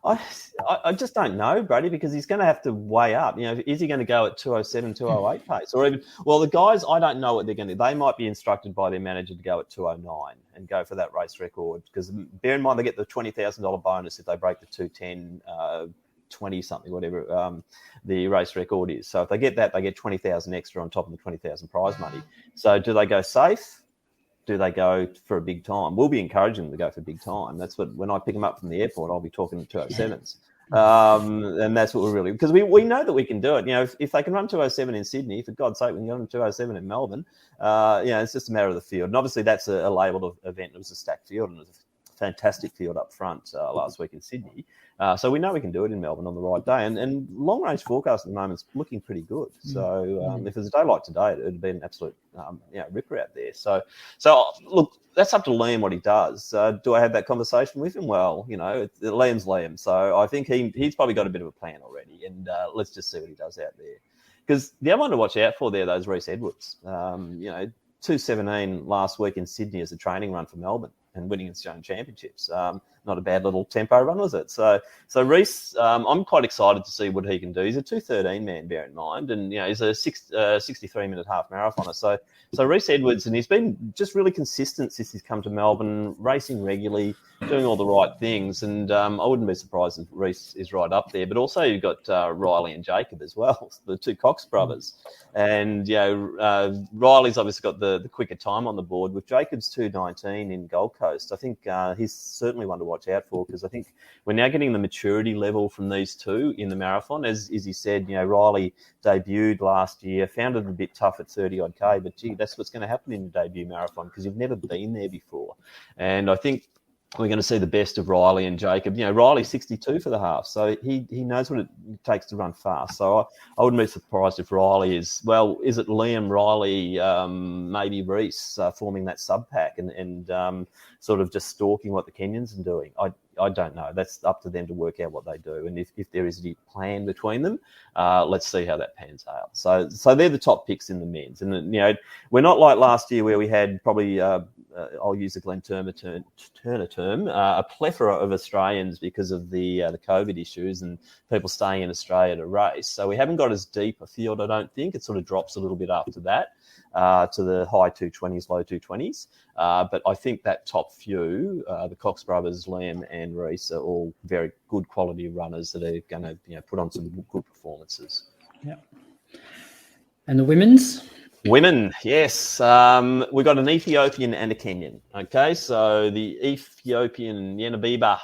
I just don't know, Brady, because he's going to have to weigh up. Is he going to go at 207, 208 pace? Or even, the guys, I don't know what they're going to do. They might be instructed by their manager to go at 209 and go for that race record, because bear in mind they get the $20,000 bonus if they break the 210, 20-something, whatever the race record is. So if they get that, they get 20,000 extra on top of the 20,000 prize money. So do they go safe? Do they go for a big time? We'll be encouraging them to go for a big time. That's what, when I pick them up from the airport, I'll be talking to 207s. And that's what we're really, because we know that we can do it. If they can run 207 in Sydney, for God's sake, we can run 207 in Melbourne. It's just a matter of the field. And obviously that's a labelled event. It was a stacked field, and it was a fantastic field up front last week in Sydney. So we know we can do it in Melbourne on the right day. And long-range forecast at the moment is looking pretty good. So if it was a day like today, it would be an absolute ripper out there. So look, that's up to Liam what he does. Do I have that conversation with him? Well, Liam's Liam. So I think he's probably got a bit of a plan already. And let's just see what he does out there. Because the other one to watch out for there, though, is Reece Edwards. 2:17 last week in Sydney as a training run for Melbourne and winning Australian championships. not a bad little tempo run, was it? So Reece, I'm quite excited to see what he can do. He's a 2:13 man, bear in mind, and he's a 63-minute half marathoner. So Reece Edwards, and he's been just really consistent since he's come to Melbourne, racing regularly, doing all the right things, and I wouldn't be surprised if Reece is right up there. But also you've got Riley and Jacob as well, the two Cox brothers, and Riley's obviously got the quicker time on the board with Jacob's 2:19 in Gold Coast. I think he's certainly one to watch out for, because I think we're now getting the maturity level from these two in the marathon. As he said, Riley debuted last year, found it a bit tough at 30-odd K, but gee, that's what's going to happen in the debut marathon because you've never been there before. And I think we're going to see the best of Riley and Jacob. Riley's 62 for the half, so he knows what it takes to run fast. So I wouldn't be surprised if Riley is it Liam, Riley, maybe Reece forming that sub-pack and sort of just stalking what the Kenyans are doing. I don't know. That's up to them to work out what they do. And if there is a plan between them, let's see how that pans out. So they're the top picks in the men's. And, we're not like last year where we had probably, I'll use a Glenn Turner term, a plethora of Australians because of the COVID issues and people staying in Australia to race. So we haven't got as deep a field, I don't think. It sort of drops a little bit after that. To the high 220s, low 220s. But I think that top few, the Cox brothers, Liam and Reece, are all very good quality runners that are going to put on some good performances. Yeah. And the women's? Women, yes. We've got an Ethiopian and a Kenyan. Okay, so the Ethiopian Yenabiba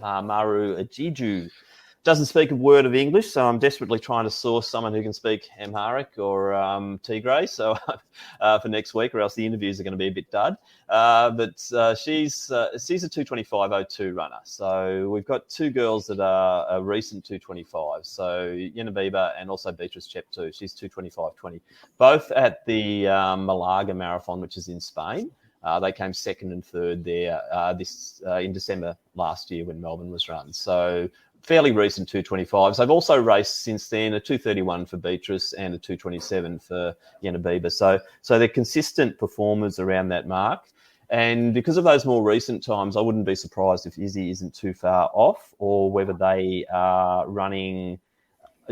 Maru Ajiju doesn't speak a word of English, so I'm desperately trying to source someone who can speak Amharic or Tigray for next week, or else the interviews are going to be a bit dud. But she's a 2:25.02 runner. So we've got two girls that are a recent 2:25. So Yenabiba and also Beatrice Cheptoo. She's 2:25.20. Both at the Malaga Marathon, which is in Spain. They came second and third there in December last year when Melbourne was run. So fairly recent 2:25s. They've also raced since then a 2:31 for Beatrice and a 2:27 for Yenabiba. So they're consistent performers around that mark. And because of those more recent times, I wouldn't be surprised if Izzy isn't too far off, or whether they are running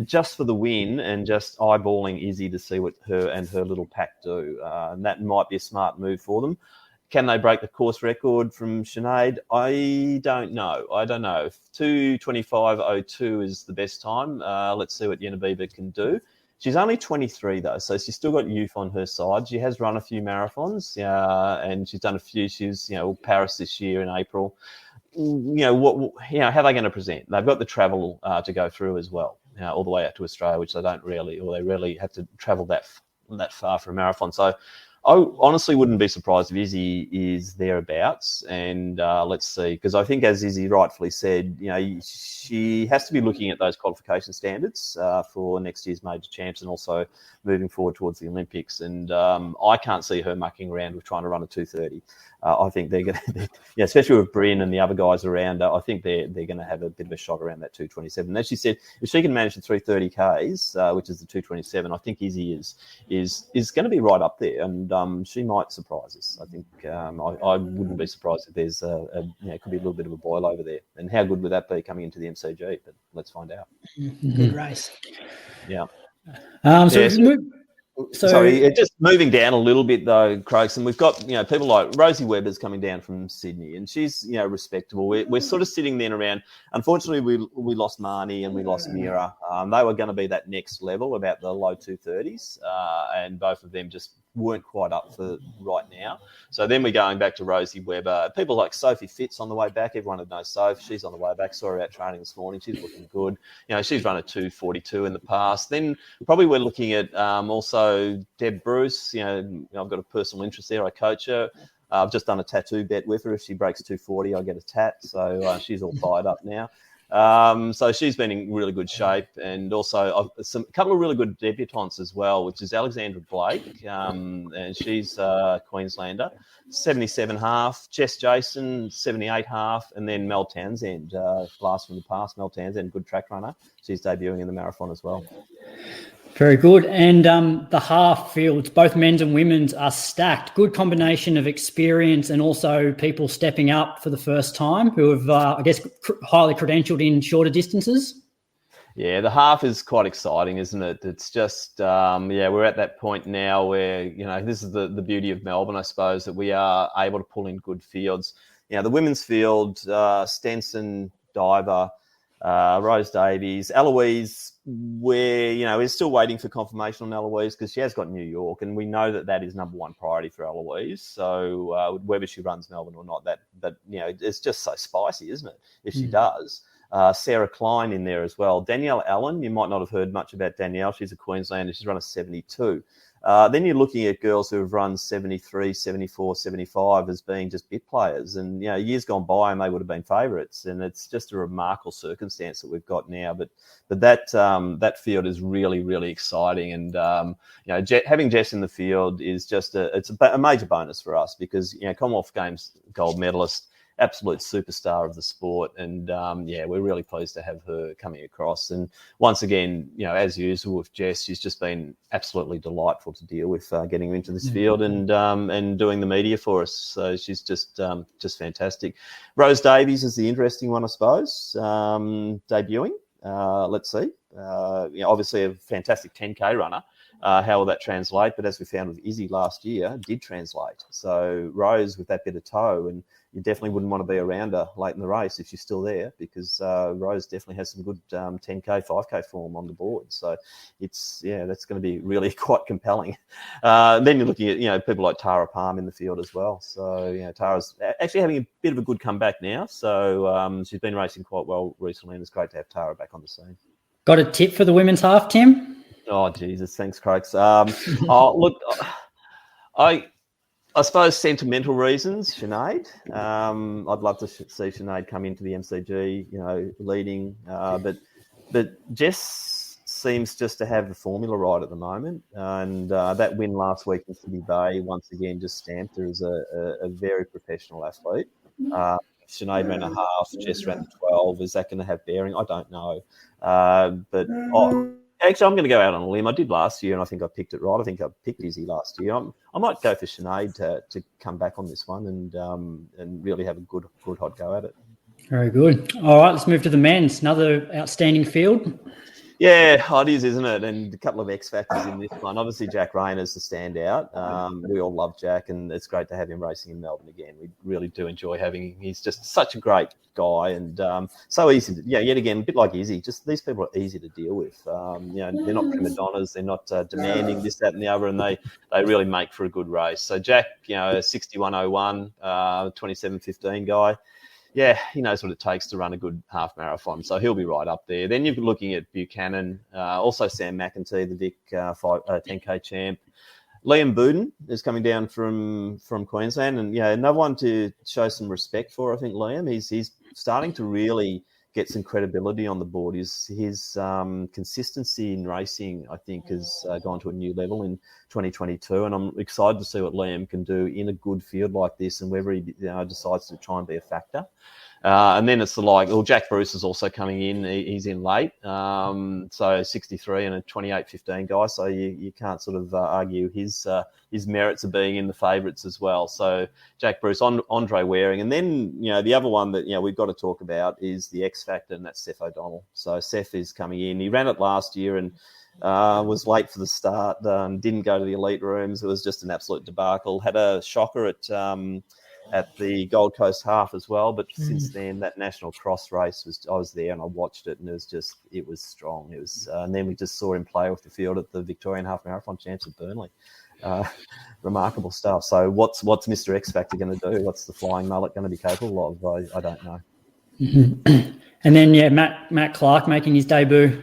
just for the win and just eyeballing Izzy to see what her and her little pack do. And that might be a smart move for them. Can they break the course record from Sinead? I don't know. 2:25.02 is the best time. Let's see what Yenabiba can do. She's only 23 though, so she's still got youth on her side. She has run a few marathons, and she's done a few. She's Paris this year in April. How are they going to present? They've got the travel to go through as well, all the way out to Australia, which they rarely have to travel that far for a marathon. So I honestly wouldn't be surprised if Izzy is thereabouts, and let's see, because I think, as Izzy rightfully said, she has to be looking at those qualification standards for next year's major champs and also moving forward towards the Olympics. And I can't see her mucking around with trying to run a 2:30. I think they're going to, especially with Bryn and the other guys around her, I think they're going to have a bit of a shot around that 2:27. And as she said, if she can manage the 3:30 Ks, which is the 2:27, I think Izzy is going to be right up there, and she might surprise us. I think I wouldn't be surprised if there's could be a little bit of a boil over there. And how good would that be coming into the MCG? But let's find out. Good race. Yeah. Sorry, just moving down a little bit though, Crokes, and we've got people like Rosie Webber's coming down from Sydney, and she's respectable. We're sort of sitting then around. Unfortunately, we lost Marnie and we lost Mira. They were going to be that next level, about the low 2:30s, and both of them just weren't quite up for right now. So then we're going back to Rosie Webber. People like Sophie Fitz on the way back. Everyone would know Soph. She's on the way back. Saw her out training this morning. She's looking good. She's run a 2:42 in the past. Then probably we're looking at also Deb Bruce. I've got a personal interest there. I coach her. I've just done a tattoo bet with her. If she breaks 2:40, I get a tat. So she's all fired up now. So she's been in really good shape, and also a couple of really good debutantes as well, which is Alexandra Blake, and she's a Queenslander, 77 half, Jess Jason, 78 half, and then Mel Townsend, blast from the past. Mel Townsend, good track runner. She's debuting in the marathon as well. Very good. And the half fields, both men's and women's, are stacked. Good combination of experience and also people stepping up for the first time who have, I guess, highly credentialed in shorter distances. Yeah, the half is quite exciting, isn't it? It's just, we're at that point now where, this is the beauty of Melbourne, I suppose, that we are able to pull in good fields. The women's field, Stenson, Diver, Rose Davies, Eloise, we're still waiting for confirmation on Eloise because she has got New York, and we know that is number one priority for Eloise. So whether she runs Melbourne or not, it's just so spicy, isn't it? If she does. Sarah Klein in there as well. Danielle Allen, you might not have heard much about Danielle. She's a Queenslander. She's run a 72. Then you're looking at girls who have run 73, 74, 75 as being just bit players. And, years gone by and they would have been favourites. And it's just a remarkable circumstance that we've got now. But that field is really, really exciting. And, having Jess in the field is just it's a major bonus for us because, Commonwealth Games gold medalist, absolute superstar of the sport. And, we're really pleased to have her coming across. And once again, as usual with Jess, she's just been absolutely delightful to deal with getting into this field and doing the media for us. So she's just fantastic. Rose Davies is the interesting one, I suppose, debuting. Let's see. Obviously a fantastic 10K runner. How will that translate? But as we found with Izzy last year, did translate. So Rose with that bit of toe, and you definitely wouldn't want to be around her late in the race if she's still there because Rose definitely has some good 10K, 5K form on the board. So that's going to be really quite compelling. Then you're looking at, people like Tara Palm in the field as well. So, Tara's actually having a bit of a good comeback now. So she's been racing quite well recently, and it's great to have Tara back on the scene. Got a tip for the women's half, Tim? Oh, Jesus. Thanks, Crokes. Look, I suppose sentimental reasons, Sinead. I'd love to see Sinead come into the MCG, leading. But Jess seems just to have the formula right at the moment. And that win last week in Sydney Bay, once again, just stamped her as a very professional athlete. Sinead ran a half, Jess ran 12. Is that going to have bearing? I don't know. Actually, I'm going to go out on a limb. I did last year, and I think I picked it right. I think I picked Izzy last year. I might go for Sinead to come back on this one and really have a good hot go at it. Very good. All right, let's move to the men's. Another outstanding field. Yeah, it is, isn't it? And a couple of X factors in this one. Obviously, Jack Rayner's the standout. We all love Jack, and it's great to have him racing in Melbourne again. We really do enjoy having him. He's just such a great guy and so easy to, yet again, a bit like Izzy, just these people are easy to deal with. They're not prima donnas, they're not demanding this, that and the other, and they really make for a good race. So Jack, 61.01, 27.15 guy. Yeah, he knows what it takes to run a good half marathon, so he'll be right up there. Then you're looking at Buchanan, also Sam McEntee, the Vic 10K champ. Liam Buden is coming down from Queensland, and another one to show some respect for. I think Liam, he's starting to really get some credibility on the board. His consistency in racing, I think, has gone to a new level in 2022, and I'm excited to see what Liam can do in a good field like this, and whether he decides to try and be a factor. And then it's Jack Bruce is also coming in. He's in late, so 63 and a 28.15 guy. So you can't sort of argue his merits of being in the favourites as well. So Jack Bruce, Andre Waring, and then the other one that we've got to talk about is the X factor, and that's Seth O'Donnell. So Seth is coming in. He ran it last year and was late for the start. Didn't go to the elite rooms. It was just an absolute debacle. Had a shocker at the Gold Coast half as well, but since then that National Cross race I was there and I watched it, and it was strong. It was, and then we just saw him play off the field at the Victorian Half Marathon Champs at Burnley. Remarkable stuff. So what's Mr. X Factor going to do? What's the flying mullet going to be capable of? I don't know. And then Matt Clark making his debut.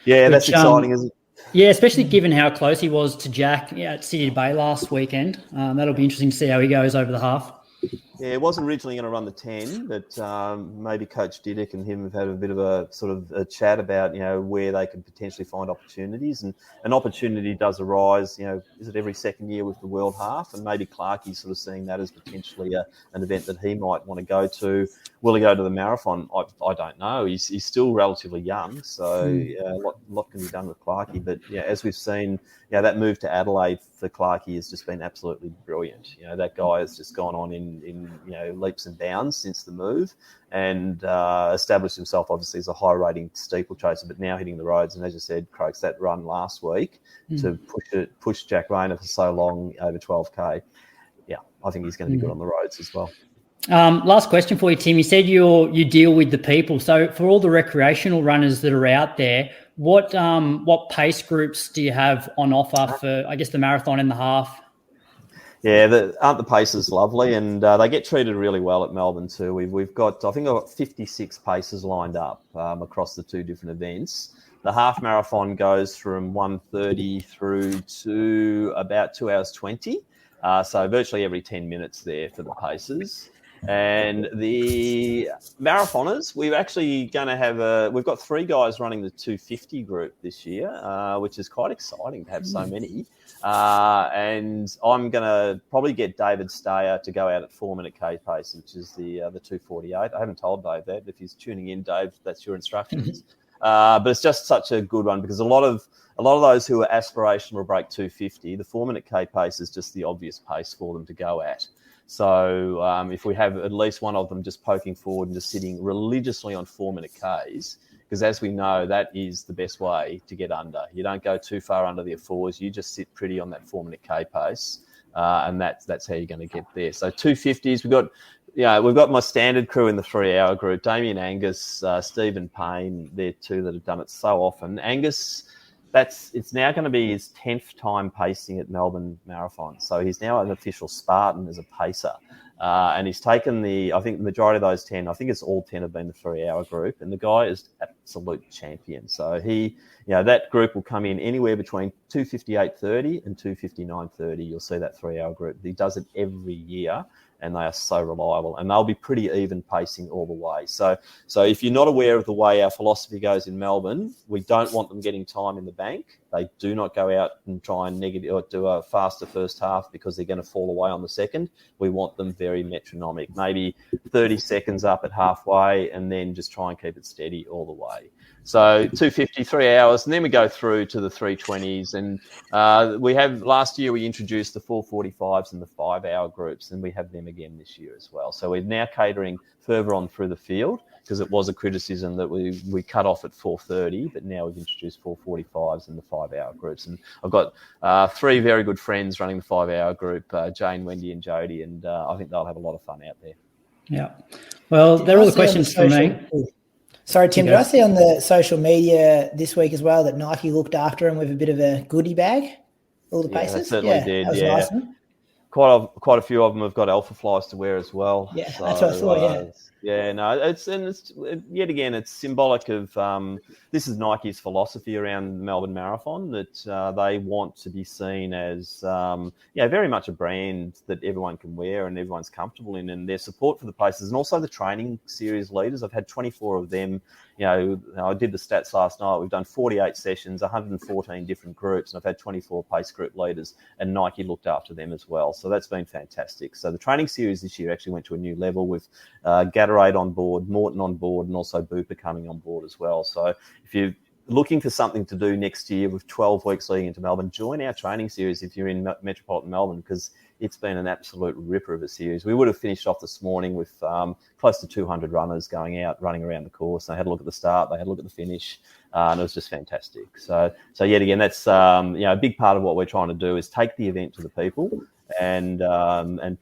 Yeah, that's exciting, isn't it? Yeah, especially given how close he was to Jack at Sydney Bay last weekend. That'll be interesting to see how he goes over the half. Yeah, it wasn't originally going to run the 10, but maybe Coach Didick and him have had a bit of a sort of a chat about, where they can potentially find opportunities. And an opportunity does arise, is it every second year with the World Half? And maybe Clarkie's sort of seeing that as potentially an event that he might want to go to. will he go to the marathon? I don't know. He's still relatively young, so a lot can be done with Clarkey. But yeah, as we've seen, that move to Adelaide for Clarkey has just been absolutely brilliant. That guy has just gone on in leaps and bounds since the move, and established himself obviously as a high rating steeplechaser, but now hitting the roads. And as you said, Croaks, that run last week to push Jack Rayner for so long over 12K. Yeah, I think he's going to be good on the roads as well. Last question for you, Tim. You said you deal with the people. So for all the recreational runners that are out there, what pace groups do you have on offer for, I guess, the marathon and the half? Yeah, aren't the paces lovely? And they get treated really well at Melbourne too. We've got, I think I've got 56 paces lined up across the two different events. The half marathon goes from 1:30 through to about 2 hours 20. So virtually every 10 minutes there for the paces. And the marathoners, we're actually going to have we've got 3 guys running the 250 group this year, which is quite exciting to have so many. And I'm going to probably get David Stayer to go out at 4-minute K pace, which is the 2:48. I haven't told Dave that. If he's tuning in, Dave, that's your instructions. But it's just such a good one because a lot of those who are aspirational will break 250. The 4-minute K pace is just the obvious pace for them to go at. So if we have at least one of them just poking forward and just sitting religiously on 4-minute Ks, because as we know, that is the best way to get under. You don't go too far under the fours. You just sit pretty on that 4-minute K pace, and that's how you're going to get there. So 250s, we've got my standard crew in the 3-hour group. Damien Angus, Stephen Payne, they're two that have done it so often. Angus, it's now going to be his 10th time pacing at Melbourne Marathon. So he's now an official Spartan as a pacer. And he's taken I think the majority of those 10, I think it's all 10 have been the 3-hour group. And the guy is absolute champion. So that group will come in anywhere between 2:58.30 and 2:59.30. You'll see that 3-hour group. He does it every year. And they are so reliable, and they'll be pretty even pacing all the way. So if you're not aware of the way our philosophy goes in Melbourne, we don't want them getting time in the bank. They do not go out and try and or do a faster first half because they're going to fall away on the second. We want them very metronomic, maybe 30 seconds up at halfway, and then just try and keep it steady all the way. So 250, 3 hours, and then we go through to the 320s. And last year we introduced the 445s and the 5-hour groups, and we have them again this year as well. So we're now catering further on through the field because it was a criticism that we cut off at 4:30, but now we've introduced 445s and the 5-hour groups. And I've got 3 very good friends running the 5-hour group, Jane, Wendy and Jody, and I think they'll have a lot of fun out there. Yeah. Well, they're all the questions for me. Sorry, Tim, did I see on the social media this week as well that Nike looked after him with a bit of a goodie bag, all the paces? They certainly did, that was nice, huh? Quite a few of them have got Alpha Flies to wear as well. Yeah, so, that's what I thought, it's yet again, it's symbolic of this is Nike's philosophy around the Melbourne Marathon, that they want to be seen as very much a brand that everyone can wear and everyone's comfortable in, and their support for the places and also the training series leaders. I've had 24 of them. I did the stats last night. We've done 48 sessions, 114 different groups, and I've had 24 pace group leaders, and Nike looked after them as well. So that's been fantastic. So the training series this year actually went to a new level with Gatorade on board, Morton on board, and also Bupa coming on board as well. So if you're looking for something to do next year with 12 weeks leading into Melbourne, join our training series if you're in metropolitan Melbourne, because it's been an absolute ripper of a series. We would have finished off this morning with close to 200 runners going out, running around the course. They had a look at the start, they had a look at the finish, and it was just fantastic. So yet again, that's a big part of what we're trying to do is take the event to the people and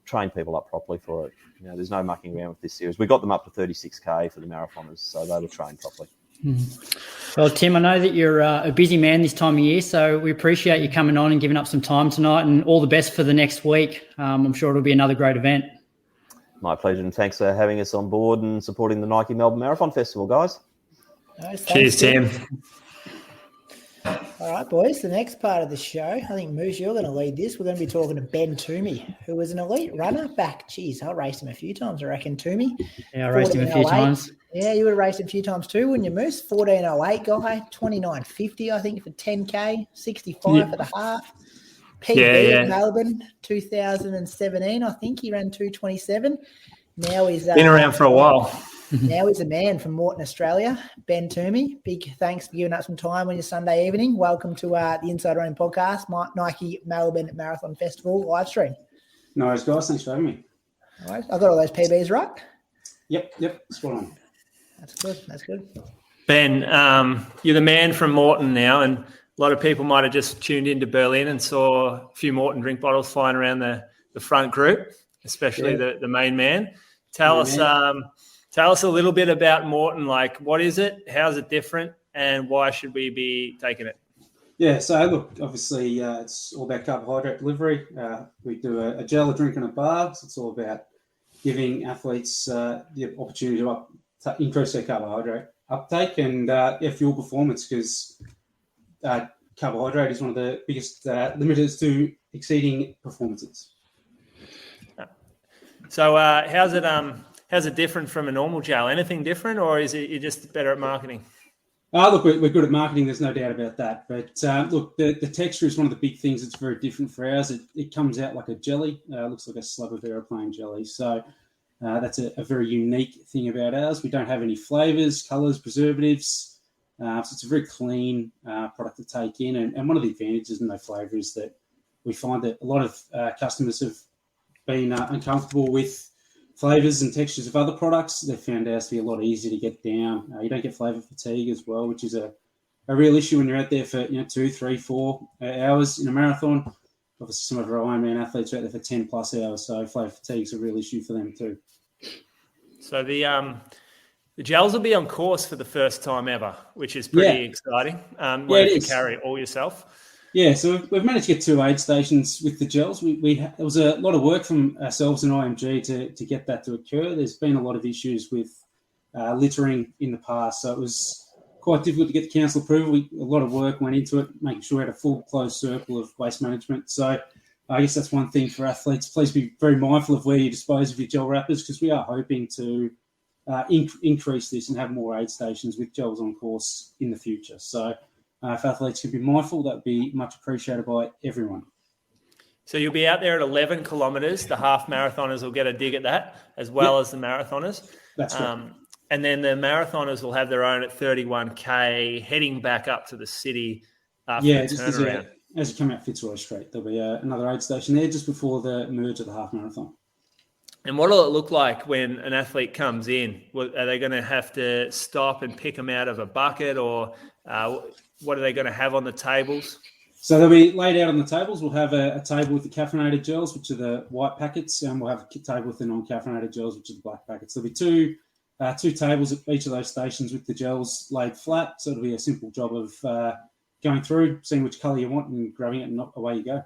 train people up properly for it. There's no mucking around with this series. We got them up to 36K for the marathoners, so they were trained properly. Well, Tim, I know that you're a busy man this time of year, so we appreciate you coming on and giving up some time tonight, and all the best for the next week. I'm sure it'll be another great event. My pleasure, and thanks for having us on board and supporting the Nike Melbourne Marathon Festival, guys. Nice, cheers, Tim. All right, boys, the next part of the show, I think, Moose, you're going to lead this. We're going to be talking to Ben Toomey, who was an elite runner back. Jeez, I raced him a few times, I reckon, Toomey. Yeah, I raced him a few times. Yeah, you would have raced him a few times too, wouldn't you, Moose? 14:08 guy, 29:50, I think, for 10K, 65 for the half. PB in Melbourne, 2017, I think he ran 2:27. Now he's been around for a while. Now he's a man from Morton, Australia, Ben Toomey. Big thanks for giving up some time on your Sunday evening. Welcome to the Inside Running podcast, Nike Melbourne Marathon Festival live stream. No worries, guys. Thanks for having me. All right. I got all those PBs right? Yep. Spot on. That's good. Ben, you're the man from Morton now, and a lot of people might have just tuned into Berlin and saw a few Morton drink bottles flying around the front group, especially the main man. Tell us a little bit about Morton. Like, what is it? How's it different? And why should we be taking it? Yeah, so look, obviously it's all about carbohydrate delivery. We do a gel, a drink and a bar. So it's all about giving athletes the opportunity to increase their carbohydrate uptake and fuel performance, because carbohydrate is one of the biggest limiters to exceeding performances. So how's it different from a normal gel? Anything different, or is it you're just better at marketing? Look, we're good at marketing. There's no doubt about that. But look, the texture is one of the big things that's very different for ours. It comes out like a jelly. Looks like a slab of aeroplane jelly. So that's a very unique thing about ours. We don't have any flavors, colors, preservatives. So it's a very clean product to take in. And one of the advantages in no flavor is that we find that a lot of customers have been uncomfortable with flavors and textures of other products. They've found ours to be a lot easier to get down. You don't get flavor fatigue as well, which is a real issue when you're out there for 2, 3, 4 hours in a marathon. Obviously, some of our Ironman athletes are out there for 10 plus hours, so flavor fatigue is a real issue for them too. So the gels will be on course for the first time ever, which is pretty exciting. Where you carry it all yourself. Yeah, so we've managed to get 2 aid stations with the gels. There was a lot of work from ourselves and IMG to get that to occur. There's been a lot of issues with littering in the past, so it was quite difficult to get the council approval. A lot of work went into it, making sure we had a full closed circle of waste management. So I guess that's one thing for athletes. Please be very mindful of where you dispose of your gel wrappers, because we are hoping to increase this and have more aid stations with gels on course in the future. So if athletes can be mindful, that would be much appreciated by everyone. So you'll be out there at 11 kilometres. The half marathoners will get a dig at that, as well as the marathoners. That's right. And then the marathoners will have their own at 31K, heading back up to the city after the turnaround. As you come out Fitzroy Street, there'll be another aid station there just before the merge of the half marathon. And what will it look like when an athlete comes in? Are they going to have to stop and pick them out of a bucket, or what are they going to have on the tables? So they'll be laid out on the tables. We'll have a table with the caffeinated gels, which are the white packets, and we'll have a table with the non-caffeinated gels, which are the black packets. There'll be two tables at each of those stations with the gels laid flat. So it'll be a simple job of going through, seeing which colour you want and grabbing it, and away you go.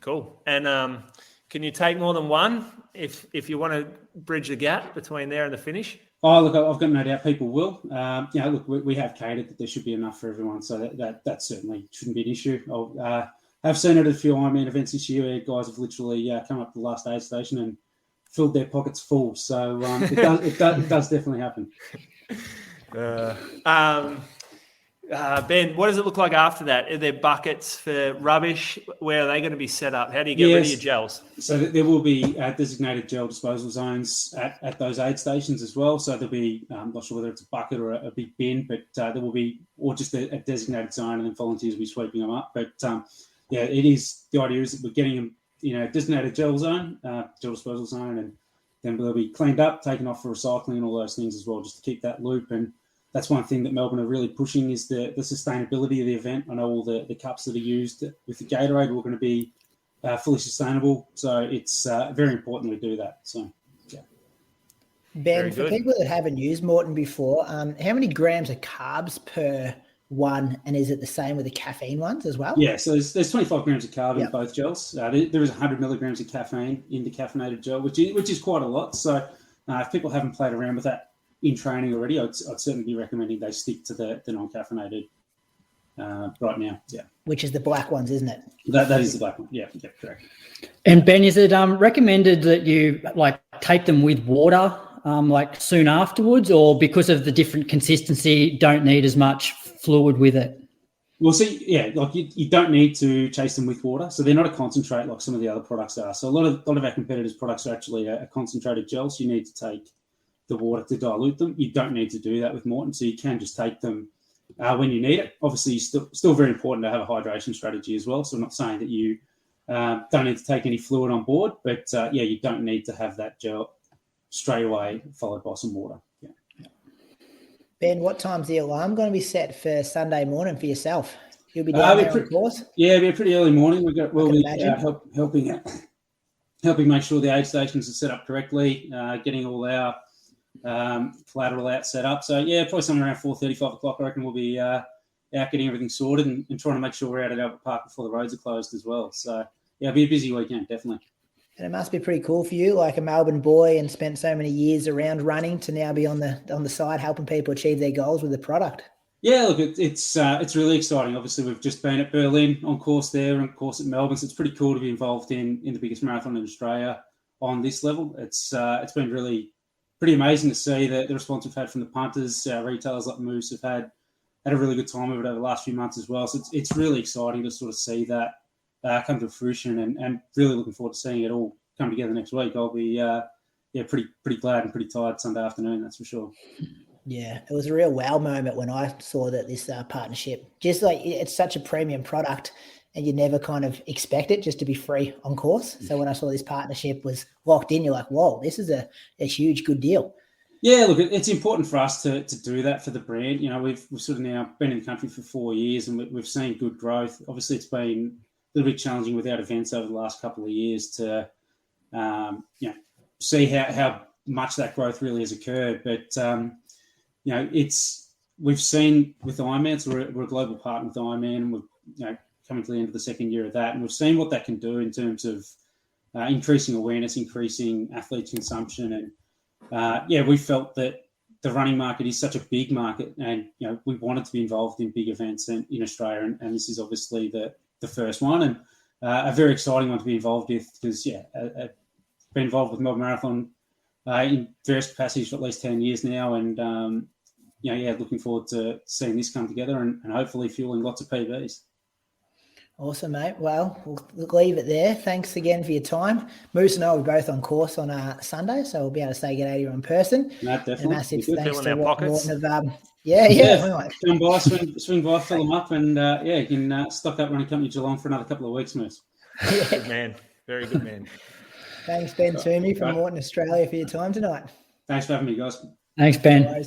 Cool. And can you take more than one if you want to bridge the gap between there and the finish? Oh, look, I've got no doubt people will. Look, we have catered that there should be enough for everyone, so that certainly shouldn't be an issue. I've seen it at a few Ironman events this year where guys have literally come up to the last aid station and filled their pockets full. So it does definitely happen. Ben, what does it look like after that? Are there buckets for rubbish? Where are they going to be set up? How do you get rid of your gels? So there will be designated gel disposal zones at those aid stations as well. So there'll be, I'm not sure whether it's a bucket or a big bin, but there will be, or just a designated zone, and then volunteers will be sweeping them up. But it is, the idea is that we're getting them, designated gel zone, gel disposal zone, and then they'll be cleaned up, taken off for recycling and all those things as well, just to keep that loop. And that's one thing that Melbourne are really pushing is the sustainability of the event. I know all the cups that are used with the Gatorade are going to be fully sustainable. So it's very important we do that. So, yeah. Ben, for people that haven't used Morton before, how many grams of carbs per one, and is it the same with the caffeine ones as well? Yeah, so there's 25 grams of carb in both gels. There is 100 milligrams of caffeine in the caffeinated gel, which is quite a lot. So if people haven't played around with that in training already, I'd certainly be recommending they stick to the non-caffeinated right now. Yeah, which is the black ones, isn't it? That is the black one. Yeah, correct. And Ben, is it recommended that you take them with water soon afterwards, or because of the different consistency, don't need as much fluid with it? Well, see, yeah, like you don't need to chase them with water, so they're not a concentrate like some of the other products are. So a lot of our competitors' products are actually a concentrated gel, so you need to take the water to dilute them. You don't need to do that with Morton, so you can just take them when you need it. Obviously, it's still very important to have a hydration strategy as well. So I'm not saying that you don't need to take any fluid on board, but yeah, you don't need to have that gel straight away followed by some water. Yeah. Ben, what time's the alarm going to be set for Sunday morning for yourself? You'll be down there, of course. Yeah, it'll be a pretty early morning. We'll be helping make sure the aid stations are set up correctly, getting all our collateral out set up. So yeah, probably somewhere around 4:30, 5 o'clock. I reckon we'll be out getting everything sorted and trying to make sure we're out at Albert Park before the roads are closed as well. So yeah, it'll be a busy weekend, definitely. And it must be pretty cool for you, like a Melbourne boy and spent so many years around running, to now be on the side helping people achieve their goals with the product. Yeah, look, it's really exciting. Obviously, we've just been at Berlin on course there and course at Melbourne, so it's pretty cool to be involved in the biggest marathon in Australia on this level. It's been really pretty amazing to see the response we've had from the punters. Retailers like Moose have had a really good time of it over the last few months as well. So it's really exciting to sort of see that come to fruition, and really looking forward to seeing it all come together next week. I'll be pretty glad and pretty tired Sunday afternoon, that's for sure. Yeah, it was a real wow moment when I saw that this partnership, just like it's such a premium product and you never kind of expect it just to be free on course. So when I saw this partnership was locked in, you're like, whoa, this is a huge good deal. Yeah, look, it's important for us to do that for the brand. You know, we've sort of now been in the country for 4 years and we've seen good growth. Obviously, it's been a little bit challenging without events over the last couple of years to, see how much that growth really has occurred. But, we've seen with Ironman, so we're a global partner with Ironman, and we're coming to the end of the second year of that, and we've seen what that can do in terms of increasing awareness, increasing athlete consumption, and we felt that the running market is such a big market, and we wanted to be involved in big events in Australia, and this is obviously the first one, and a very exciting one to be involved with, because I've been involved with Melbourne Marathon in various capacities for at least 10 years now, and looking forward to seeing this come together and hopefully fueling lots of PBs. Awesome, mate. Well, we'll leave it there. Thanks again for your time. Moose and I were both on course on Sunday, so we'll be able to say good day to you in person. No, definitely. A massive thanks to Morton of come by, swing by, fill them up, and you can stock up Running Company Geelong for another couple of weeks, Moose. Good man. Very good man. Thanks, Ben Toomey from Morton, Australia, for your time tonight. Thanks for having me, guys. Thanks, Ben.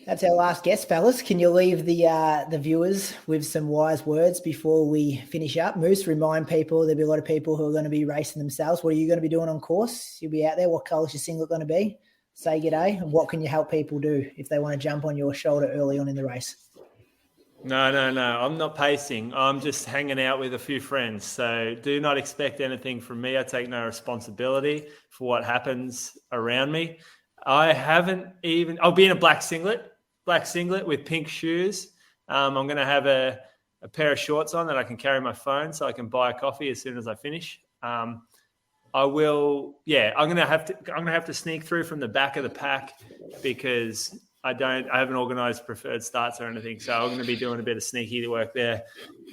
That's our last guest, fellas. Can you leave the viewers with some wise words before we finish up? Moose, remind people, there'll be a lot of people who are going to be racing themselves. What are you going to be doing on course? You'll be out there. What colour's your singlet going to be? Say good day. And what can you help people do if they want to jump on your shoulder early on in the race? No. I'm not pacing. I'm just hanging out with a few friends. So do not expect anything from me. I take no responsibility for what happens around me. I'll be in a black singlet with pink shoes. I'm going to have a pair of shorts on that I can carry my phone so I can buy a coffee as soon as I finish. I'm going to have to sneak through from the back of the pack because I haven't organised preferred starts or anything. So I'm going to be doing a bit of sneaky work there,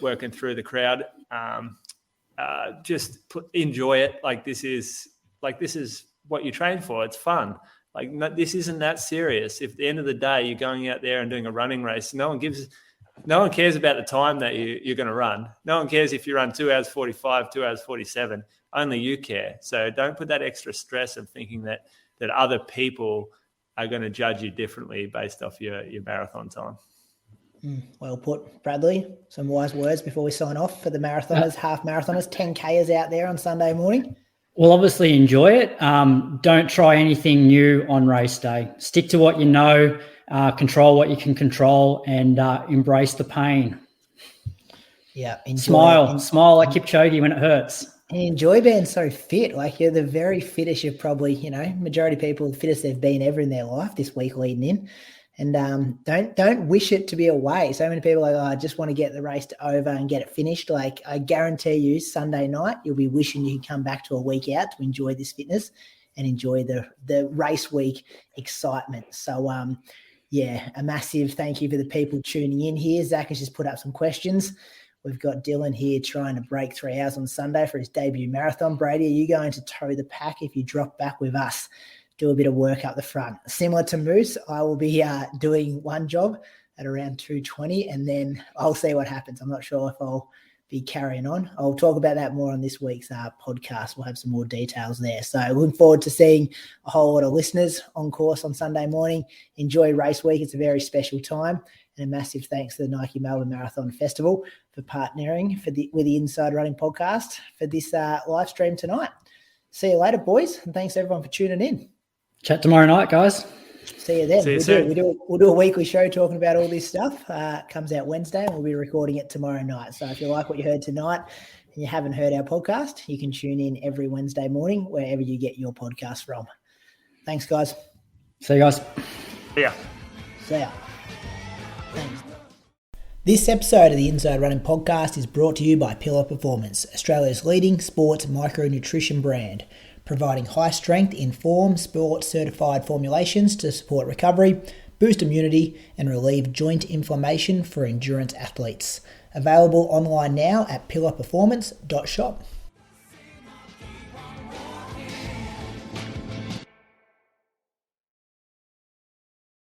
working through the crowd. Enjoy it. This is what you train for. It's fun. This isn't that serious. If at the end of the day you're going out there and doing a running race, no one cares about the time that you're going to run. No one cares if you run 2 hours 45, 2 hours 47. Only you care. So don't put that extra stress of thinking that other people are going to judge you differently based off your marathon time. Well put, Bradley. Some wise words before we sign off for the marathoners, half marathoners, 10Kers out there on Sunday morning. Well, obviously enjoy it. Don't try anything new on race day. Stick to what you know, control what you can control, and embrace the pain. Yeah. Smile like Kipchoge when it hurts. And enjoy being so fit. You're the very fittest you've probably, majority of people, the fittest they've been ever in their life this week leading in. And don't wish it to be away. So many people are like, I just want to get the race over and get it finished. I guarantee you Sunday night, you'll be wishing you could come back to a week out to enjoy this fitness and enjoy the race week excitement. So, yeah, a massive thank you for the people tuning in here. Zach has just put up some questions. We've got Dylan here trying to break 3 hours on Sunday for his debut marathon. Brady, are you going to toe the pack if you drop back with us? Do a bit of work up the front. Similar to Moose, I will be doing one job at around 2:20, and then I'll see what happens. I'm not sure if I'll be carrying on. I'll talk about that more on this week's podcast. We'll have some more details there. So looking forward to seeing a whole lot of listeners on course on Sunday morning. Enjoy race week. It's a very special time. And a massive thanks to the Nike Melbourne Marathon Festival for partnering with the Inside Running podcast for this live stream tonight. See you later, boys. And thanks everyone for tuning in. Chat tomorrow night, guys. See you then. See you soon. We'll do a weekly show talking about all this stuff. Comes out Wednesday, and we'll be recording it tomorrow night. So if you like what you heard tonight and you haven't heard our podcast, you can tune in every Wednesday morning wherever you get your podcast from. Thanks, guys. See you guys. Yeah. See ya. Thanks. This episode of the Inside Running Podcast is brought to you by Pillar Performance, Australia's leading sports micronutrition brand, providing high-strength, informed, sport-certified formulations to support recovery, boost immunity, and relieve joint inflammation for endurance athletes. Available online now at pillarperformance.shop.